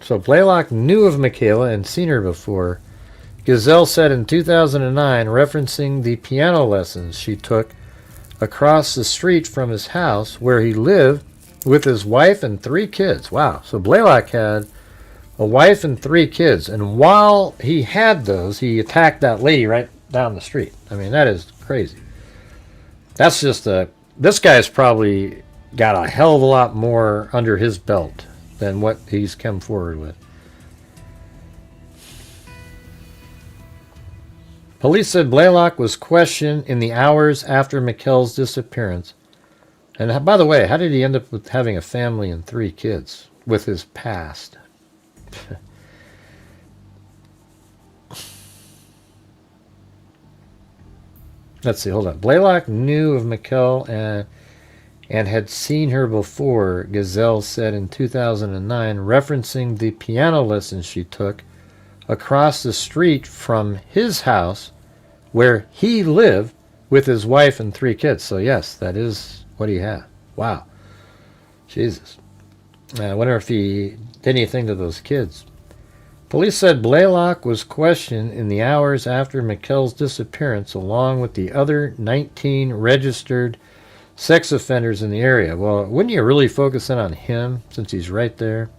So Blaylock knew of Michaela and seen her before. Gazelle said in 2009, referencing the piano lessons she took across the street from his house where he lived with his wife and 3 kids. Wow. So Blaylock had a wife and 3 kids. And while he had those, he attacked that lady right down the street. I mean, that is crazy. That's just this guy's probably got a hell of a lot more under his belt than what he's come forward with. Police said Blaylock was questioned in the hours after Mikelle's disappearance. And by the way, how did he end up with having a family and 3 kids with his past? Let's see, hold on. Blaylock knew of Mikelle and had seen her before, Gazelle said in 2009, referencing the piano lessons she took across the street from his house where he lived with his wife and 3 kids. So yes, that is what he had. Wow. Jesus. I wonder if he did anything to those kids. Police said Blaylock was questioned in the hours after Mikelle's disappearance along with the other 19 registered sex offenders in the area. Well, wouldn't you really focus in on him since he's right there?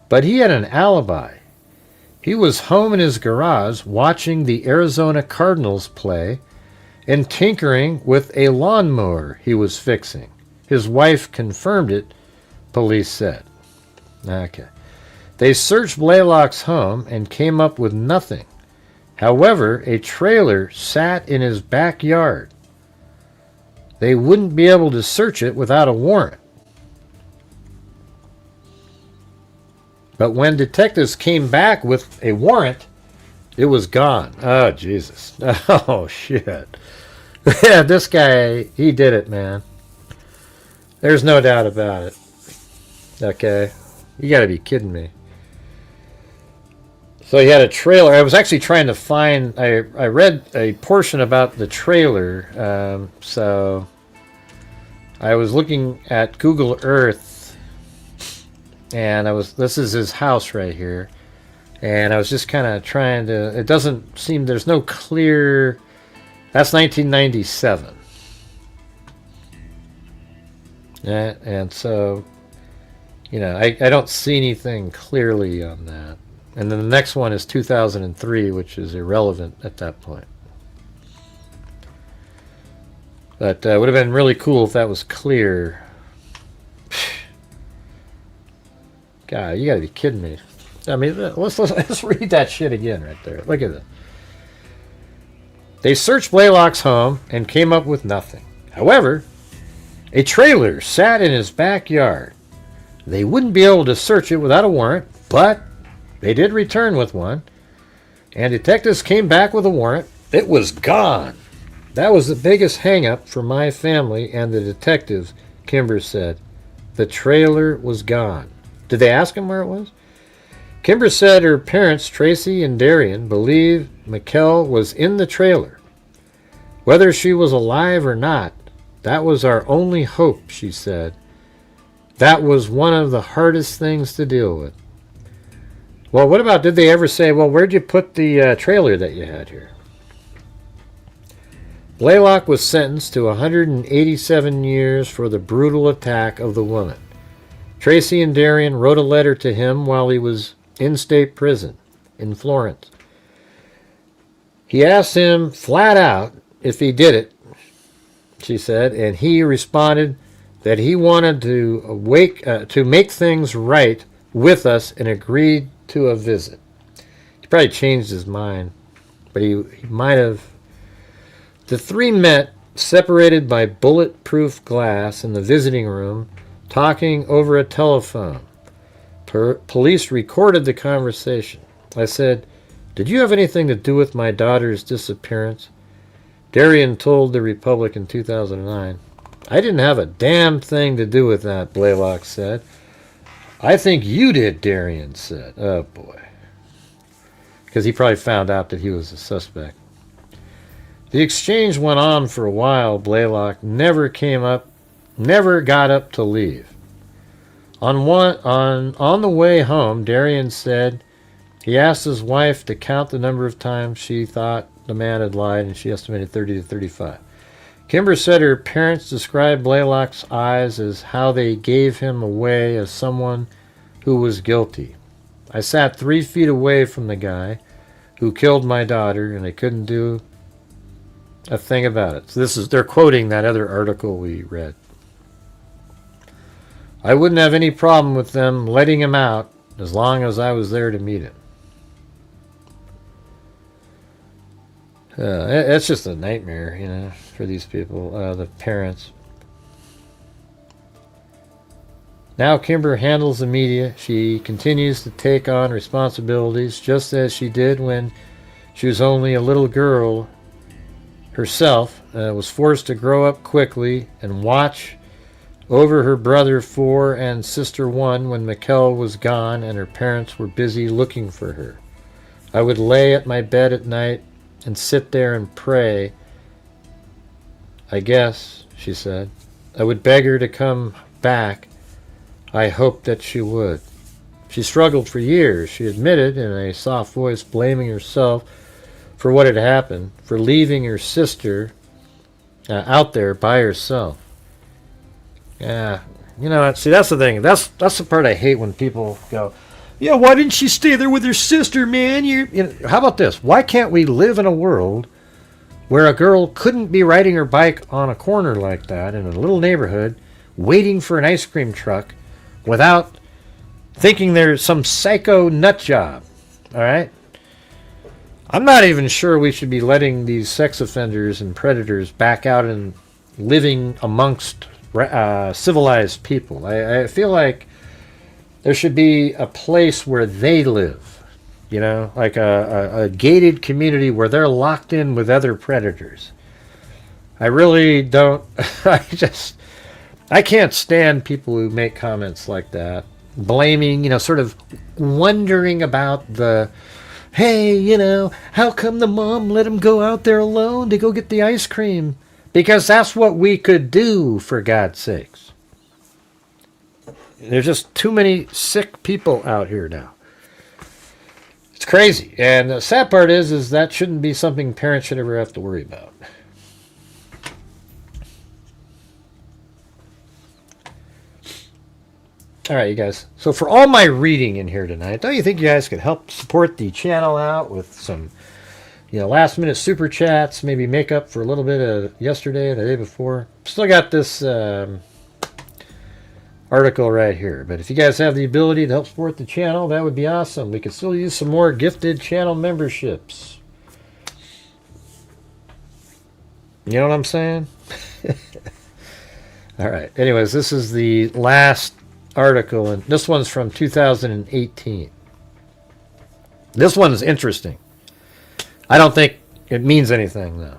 But he had an alibi. He was home in his garage watching the Arizona Cardinals play and tinkering with a lawnmower he was fixing. His wife confirmed it, police said. Okay. They searched Blaylock's home and came up with nothing. However, a trailer sat in his backyard. They wouldn't be able to search it without a warrant. But when detectives came back with a warrant, it was gone. Oh, Jesus. Oh, shit. Yeah, this guy, he did it, man. There's no doubt about it. Okay. You gotta be kidding me. So he had a trailer. I was actually trying to find, I read a portion about the trailer. So I was looking at Google Earth. And this is his house right here. And I was just kind of trying to, it doesn't seem, there's no clear, that's 1997. Yeah, and so, I don't see anything clearly on that. And then the next one is 2003, which is irrelevant at that point. But it would have been really cool if that was clear. God, you gotta be kidding me. I mean, let's read that shit again right there. Look at it. They searched Blaylock's home and came up with nothing. However, a trailer sat in his backyard. They wouldn't be able to search it without a warrant, but they did return with one. And detectives came back with a warrant. It was gone. That was the biggest hang-up for my family and the detectives, Kimber said. The trailer was gone. Did they ask him where it was? Kimber said her parents, Tracy and Darian, believed Mikelle was in the trailer. Whether she was alive or not, that was our only hope, she said. That was one of the hardest things to deal with. Well, what about, did they ever say, well, where'd you put the trailer that you had here? Blaylock was sentenced to 187 years for the brutal attack of the woman. Tracy and Darian wrote a letter to him while he was in state prison in Florence. He asked him flat out if he did it, she said, and he responded that he wanted to make things right with us and agreed to a visit. He probably changed his mind, but he might have. The three met, separated by bulletproof glass in the visiting room, talking over a telephone. Police recorded the conversation. I said, "Did you have anything to do with my daughter's disappearance?" Darian told the Republic in 2009. "I didn't have a damn thing to do with that," Blaylock said. "I think you did," Darian said. Oh, boy. Because he probably found out that he was a suspect. The exchange went on for a while. Blaylock never got up to leave. On the way home, Darian said he asked his wife to count the number of times she thought the man had lied, and she estimated 30 to 35. Kimber said her parents described Blaylock's eyes as how they gave him away as someone who was guilty. "I sat 3 feet away from the guy who killed my daughter, and I couldn't do a thing about it." So they're quoting that other article we read. "I wouldn't have any problem with them letting him out as long as I was there to meet him." It's just a nightmare, for these people, the parents. Now Kimber handles the media. She continues to take on responsibilities just as she did when she was only a little girl herself, was forced to grow up quickly and watch over her brother 4 and sister 1 when Mikelle was gone and her parents were busy looking for her. "I would lay at my bed at night and sit there and pray, I guess," she said. "I would beg her to come back. I hoped that she would." She struggled for years, she admitted in a soft voice, blaming herself for what had happened, for leaving her sister out there by herself. Yeah, see, that's the thing. That's the part I hate when people go, "Yeah, why didn't she stay there with her sister, man?" How about this? Why can't we live in a world where a girl couldn't be riding her bike on a corner like that in a little neighborhood, waiting for an ice cream truck, without thinking there's some psycho nut job? All right? I'm not even sure we should be letting these sex offenders and predators back out and living amongst civilized people. I feel like there should be a place where they live, like a gated community where they're locked in with other predators. I really don't, I can't stand people who make comments like that, blaming, sort of wondering about hey, how come the mom let him go out there alone to go get the ice cream? Because that's what we could do, for God's sakes. There's just too many sick people out here now. It's crazy. And the sad part is that shouldn't be something parents should ever have to worry about. All right, you guys. So for all my reading in here tonight, don't you think you guys could help support the channel out with some last minute super chats, maybe make up for a little bit of yesterday, the day before? Still got this article right here, but if you guys have the ability to help support the channel, that would be awesome. We could still use some more gifted channel memberships. You know what I'm saying? All right. Anyways, this is the last article, and this one's from 2018. This one's interesting. I don't think it means anything, though.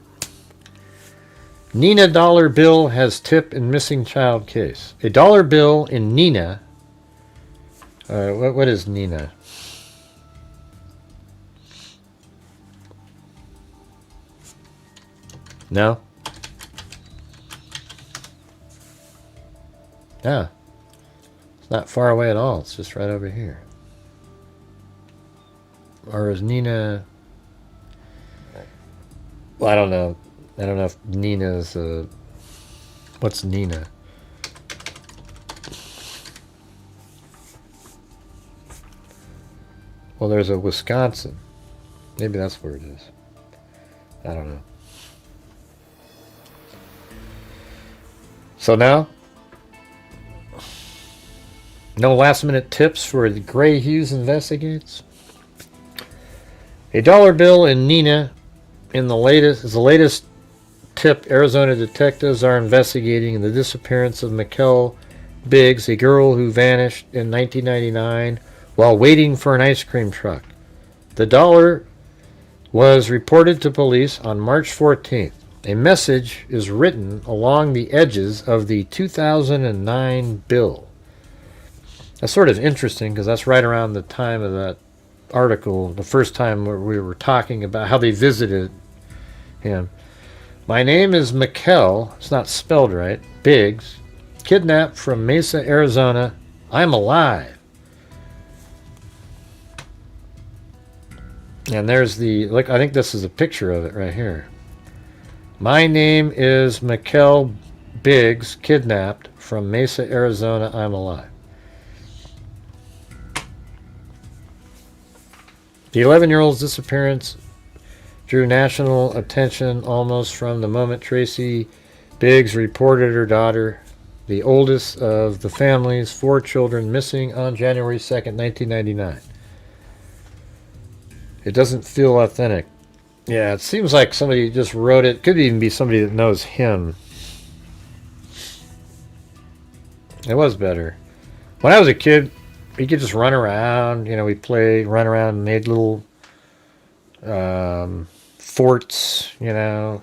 Nina dollar bill has tip in missing child case. A dollar bill in Nina. What is Nina? No? Yeah. It's not far away at all. It's just right over here. Or is Nina... Well, I don't know. I don't know if Nina's... What's Nina? Well, there's a Wisconsin. Maybe that's where it is. I don't know. So now, no last minute tips for the Gray Hughes investigates. A dollar bill in Nina is the latest tip Arizona detectives are investigating in the disappearance of Mikuel Biggs, a girl who vanished in 1999 while waiting for an ice cream truck. The dollar was reported to police on March 14th. A message is written along the edges of the 2009 bill. That's sort of interesting because that's right around the time of that article, the first time where we were talking about how they visited him. My name is Mikelle, it's not spelled right, Biggs, kidnapped from Mesa, Arizona. I'm alive. And there's the, look, I think this is a picture of it right here. My name is Mikuel Biggs, kidnapped from Mesa, Arizona. I'm alive. The 11-year-old's disappearance drew national attention almost from the moment Tracy Biggs reported her daughter, the oldest of the family's 4 children, missing on January 2nd, 1999. It doesn't feel authentic. Yeah, it seems like somebody just wrote it. Could even be somebody that knows him. It was better. When I was a kid, we could just run around. You know, we'd play, run around, and made little forts, you know,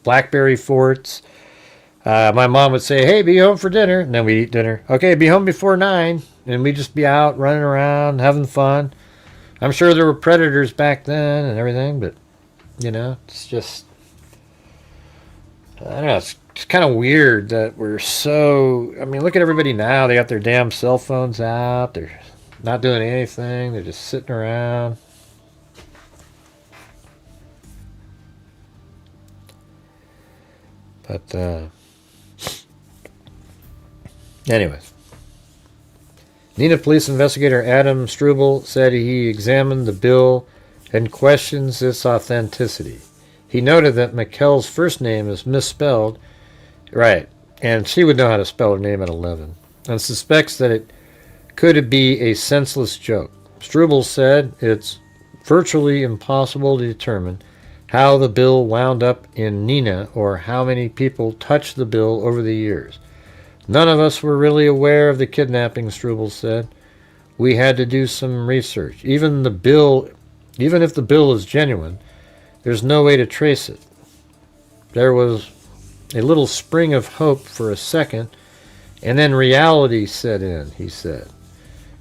blackberry forts. My mom would say, hey, be home for dinner. And then we'd eat dinner. Okay, be home before 9. And we'd just be out running around, having fun. I'm sure there were predators back then and everything, but... You know, it's just, I don't know, it's kind of weird that we're so, I mean, look at everybody now. They got their damn cell phones out. They're not doing anything. They're just sitting around. But, anyways. Nina police investigator Adam Struble said he examined the bill and questions its authenticity. He noted that Mikelle's first name is misspelled, right, and she would know how to spell her name at 11, and suspects that it could be a senseless joke. Struble said it's virtually impossible to determine how the bill wound up in Nina or how many people touched the bill over the years. None of us were really aware of the kidnapping, Struble said. We had to do some research. Even if the bill is genuine, there's no way to trace it. There was a little spring of hope for a second, and then reality set in, he said.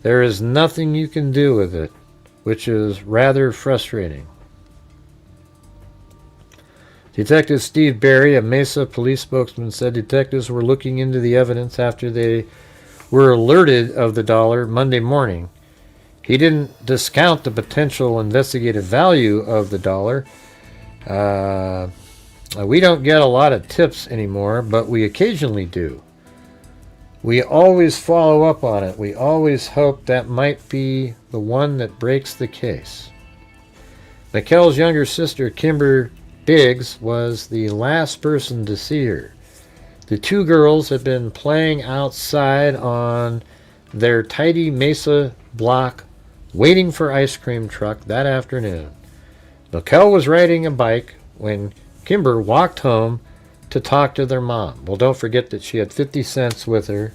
There is nothing you can do with it, which is rather frustrating. Detective Steve Berry, a Mesa police spokesman, said detectives were looking into the evidence after they were alerted of the dollar Monday morning. He didn't discount the potential investigative value of the dollar. We don't get a lot of tips anymore, but we occasionally do. We always follow up on it. We always hope that might be the one that breaks the case. Mikelle's younger sister, Kimber Biggs, was the last person to see her. The 2 girls had been playing outside on their tidy Mesa block, waiting for ice cream truck that afternoon. Mikelle was riding a bike when Kimber walked home to talk to their mom. Well, don't forget that she had 50 cents with her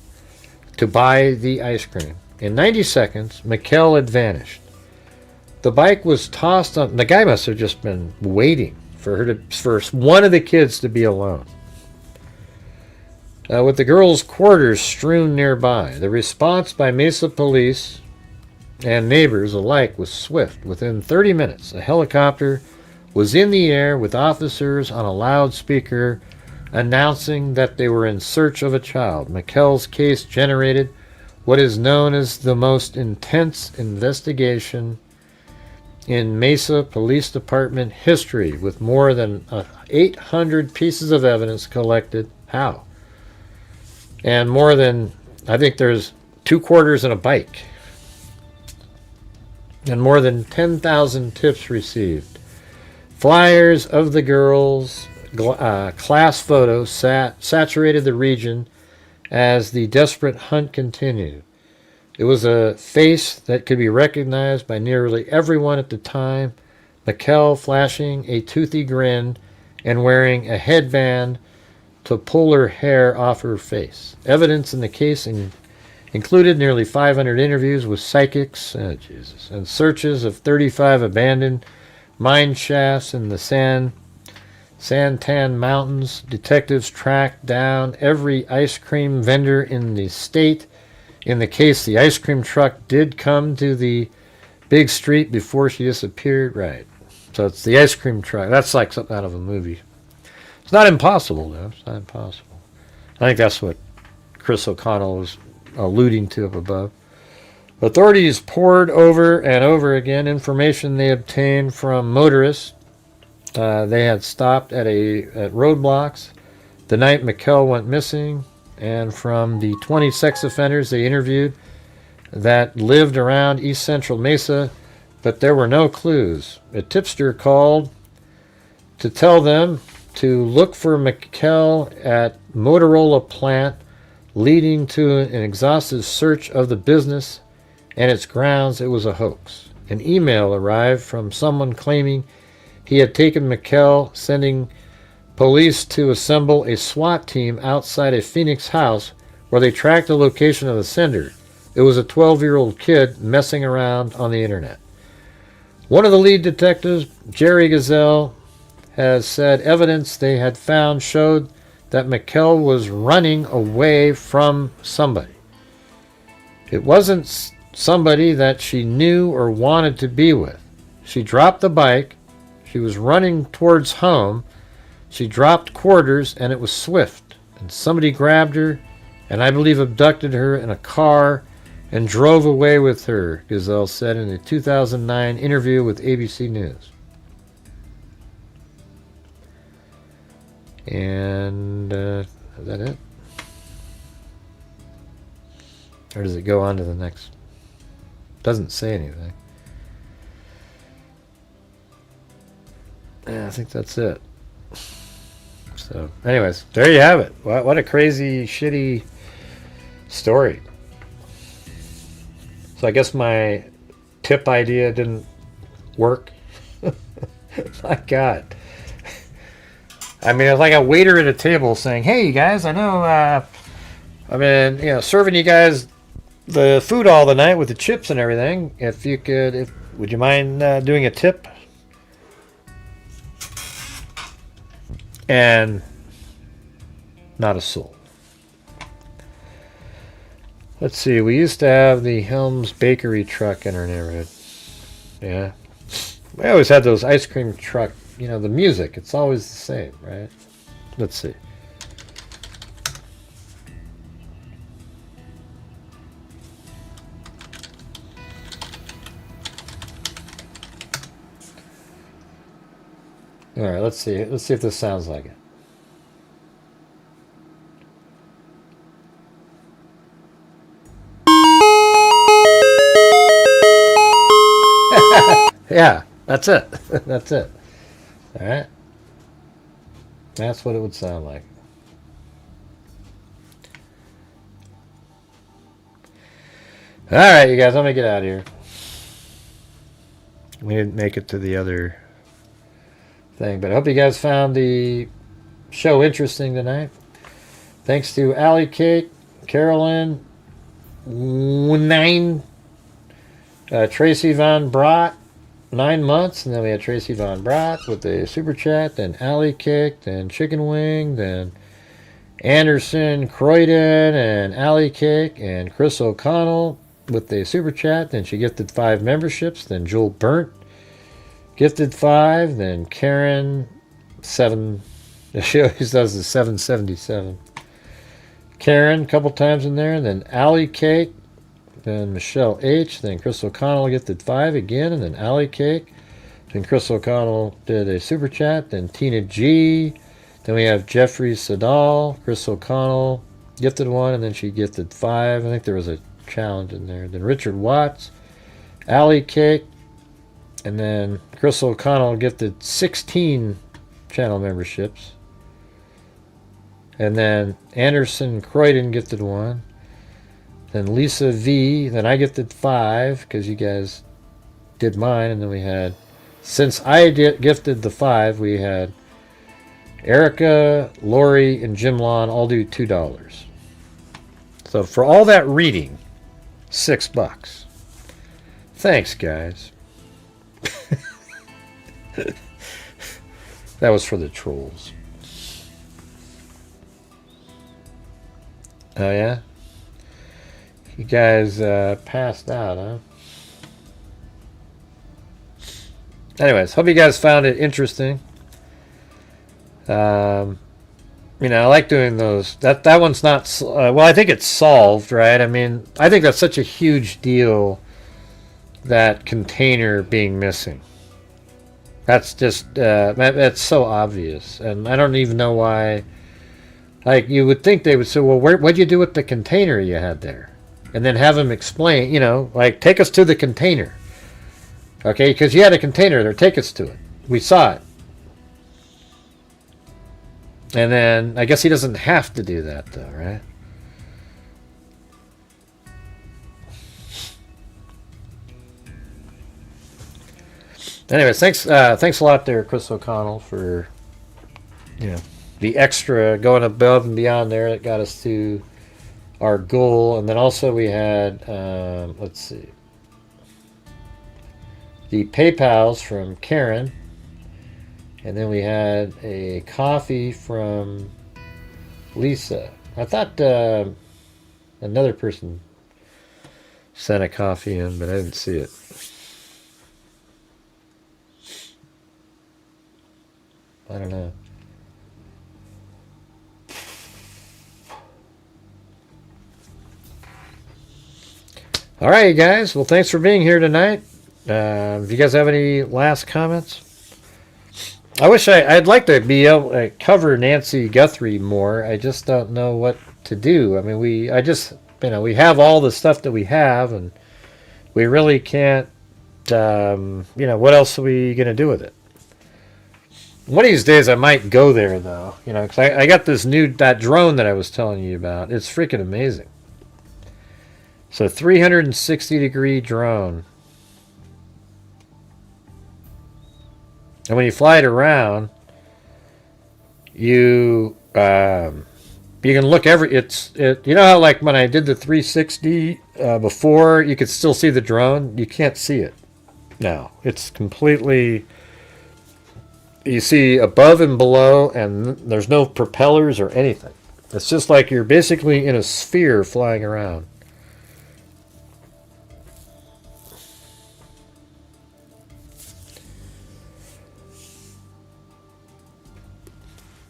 to buy the ice cream. In 90 seconds, Mikelle had vanished. The bike was tossed on. The guy must have just been waiting for one of the kids to be alone. With the girls' quarters strewn nearby, the response by Mesa police and neighbors alike was swift. Within 30 minutes, a helicopter was in the air with officers on a loudspeaker announcing that they were in search of a child. Mikelle's case generated what is known as the most intense investigation in Mesa Police Department history, with more than 800 pieces of evidence collected. How? And more than, I think there's 2 quarters and a bike. And more than 10,000 tips received. Flyers of the girls' class photos saturated the region as the desperate hunt continued. It was a face that could be recognized by nearly everyone at the time. Mikelle flashing a toothy grin and wearing a headband to pull her hair off her face. Evidence in the case included nearly 500 interviews with psychics and searches of 35 abandoned mine shafts in the Santan Mountains. Detectives tracked down every ice cream vendor in the state. In the case, the ice cream truck did come to the big street before she disappeared. Right. So it's the ice cream truck. That's like something out of a movie. It's not impossible, though. It's not impossible. I think that's what Chris O'Connell was alluding to up above. Authorities poured over and over again information they obtained from motorists. They had stopped at roadblocks the night Mikelle went missing, and from the 20 sex offenders they interviewed that lived around East Central Mesa, but there were no clues. A tipster called to tell them to look for Mikelle at Motorola plant, leading to an exhaustive search of the business and its grounds. It was a hoax. An email arrived from someone claiming he had taken Mikelle, sending police to assemble a SWAT team outside a Phoenix house where they tracked the location of the sender. It was a 12-year-old kid messing around on the internet. One of the lead detectives, Jerry Gazelle, has said evidence they had found showed that Mikelle was running away from somebody. It wasn't somebody that she knew or wanted to be with. She dropped the bike. She was running towards home. She dropped quarters, and it was swift. And somebody grabbed her, and I believe abducted her in a car and drove away with her, Gazelle said in a 2009 interview with ABC News. And is that it? Or does it go on to the next? Doesn't say anything. Yeah, I think that's it. So, anyways, there you have it. What a crazy, shitty story. So I guess my tip idea didn't work. My God. I mean, it's like a waiter at a table saying, "Hey, you guys, I know I've been, serving you guys the food all the night with the chips and everything. Would you mind doing a tip?" And not a soul. Let's see. We used to have the Helms Bakery truck in our neighborhood. Yeah. We always had those ice cream truck, the music. It's always the same, right? Let's see. All right, let's see. Let's see if this sounds like it. Yeah, that's it. That's it. All right. That's what it would sound like. All right, you guys, let me get out of here. We didn't make it to the other thing, but I hope you guys found the show interesting tonight. Thanks to Allie Cake, Carolyn, Tracy Von Brott, 9 months, and then we had Tracy Von Brock with the super chat, then Alley Kick, then Chicken Wing, then Anderson Croydon and Alley Kick, and Chris O'Connell with the super chat. Then she gifted 5 memberships. Then Joel Burnt gifted 5. Then Karen 7. She always does the 777. Karen a couple times in there. Then Alley Cake. Then Michelle H. Then Chris O'Connell gifted 5 again. And then Alley Cake. Then Chris O'Connell did a super chat. Then Tina G. Then we have Jeffrey Sadal. Chris O'Connell gifted 1. And then she gifted 5. I think there was a challenge in there. Then Richard Watts. Alley Cake. And then Chris O'Connell gifted 16 channel memberships. And then Anderson Croydon gifted 1. Then Lisa V. Then I gifted 5 because you guys did mine. And then we had, since I gifted the 5, we had Erica, Lori, and Jim Lawn all do $2. So for all that reading, $6. Thanks, guys. That was for the trolls. Oh, yeah? You guys passed out, huh? Anyways, hope you guys found it interesting. You know, I like doing those. That one's not... well, I think it's solved, right? I mean, I think that's such a huge deal, that container being missing. That's just... that's so obvious. And I don't even know why... Like, you would think they would say, well, what'd you do with the container you had there? And then have them explain, you know, like, take us to the container. Okay, because you had a container there, take us to it. We saw it. And then, I guess he doesn't have to do that, though, right? Anyways, thanks a lot there, Chris O'Connell, for, you know, the extra going above and beyond there that got us to our goal. And then also we had, let's see, the PayPals from Karen. And then we had a coffee from Lisa. I thought another person sent a coffee in, but I didn't see it. I don't know. All right, you guys. Well, thanks for being here tonight. If you guys have any last comments, I wish I'd like to be able to cover Nancy Guthrie more. I just don't know what to do. I mean, we have all the stuff that we have, and we really can't. What else are we gonna do with it? One of these days, I might go there though. You know, because I got this that drone that I was telling you about. It's freaking amazing. So 360-degree drone. And when you fly it around, you can look you know how, like, when I did the 360 before, you could still see the drone? You can't see it now. It's completely, you see above and below, and there's no propellers or anything. It's just like you're basically in a sphere flying around.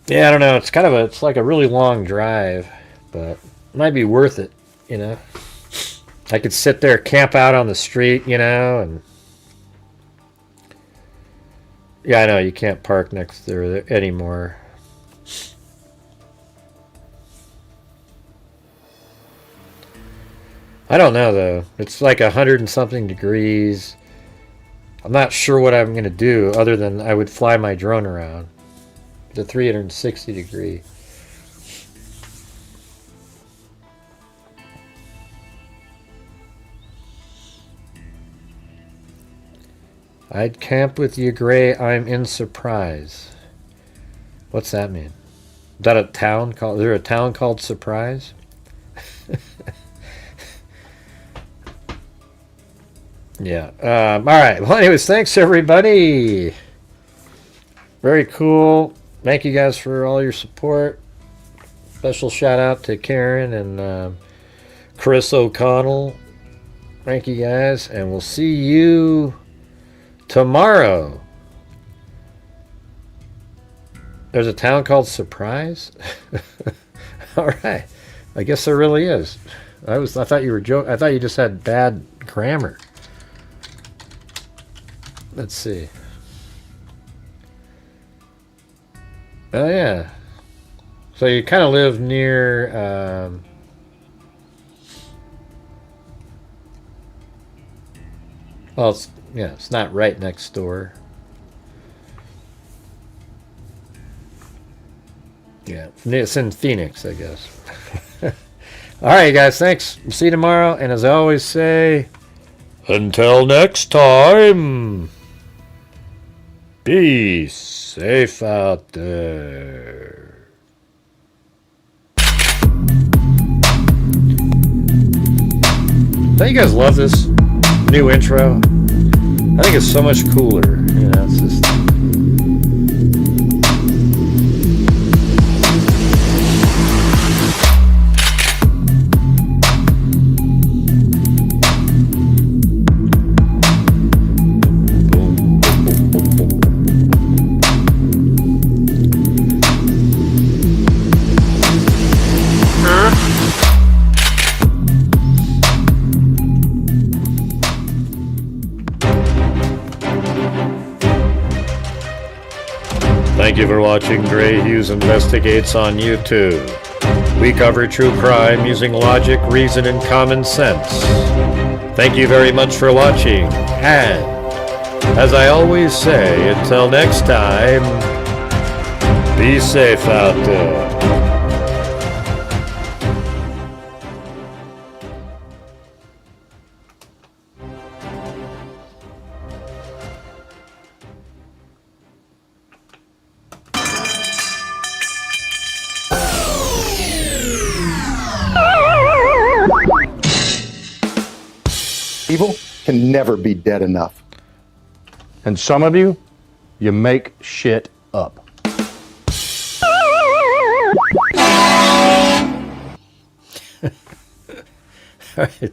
Yeah, I don't know. It's like a really long drive, but it might be worth it, you know. I could sit there, camp out on the street, you know, and yeah, I know you can't park next there anymore. I don't know though. It's like 100 and something degrees. I'm not sure what I'm gonna do other than I would fly my drone around. The 360 degree. I'd camp with you, Gray. I'm in Surprise. What's that mean? Is that a town called? Is there a town called Surprise? Yeah. All right. Well, anyways, thanks everybody. Very cool. Thank you guys for all your support. Special shout out to Karen and Chris O'Connell. Thank you guys, and we'll see you tomorrow. There's a town called Surprise. All right. I guess there really is. I thought you were joking. I thought you just had bad grammar. Let's see. Oh yeah. So you kind of live near. Well, it's not right next door. Yeah, it's in Phoenix, I guess. All right, guys, thanks. See you tomorrow, and as I always say, until next time, be safe out there. Don't you guys love this new intro? I think it's so much cooler. You know, it's just. Thank you for watching Grant Hughes Investigates on YouTube. We cover true crime using logic, reason, and common sense. Thank you very much for watching, and as I always say, until next time, be safe out there. Evil can never be dead enough. And some of you, you make shit up. All right.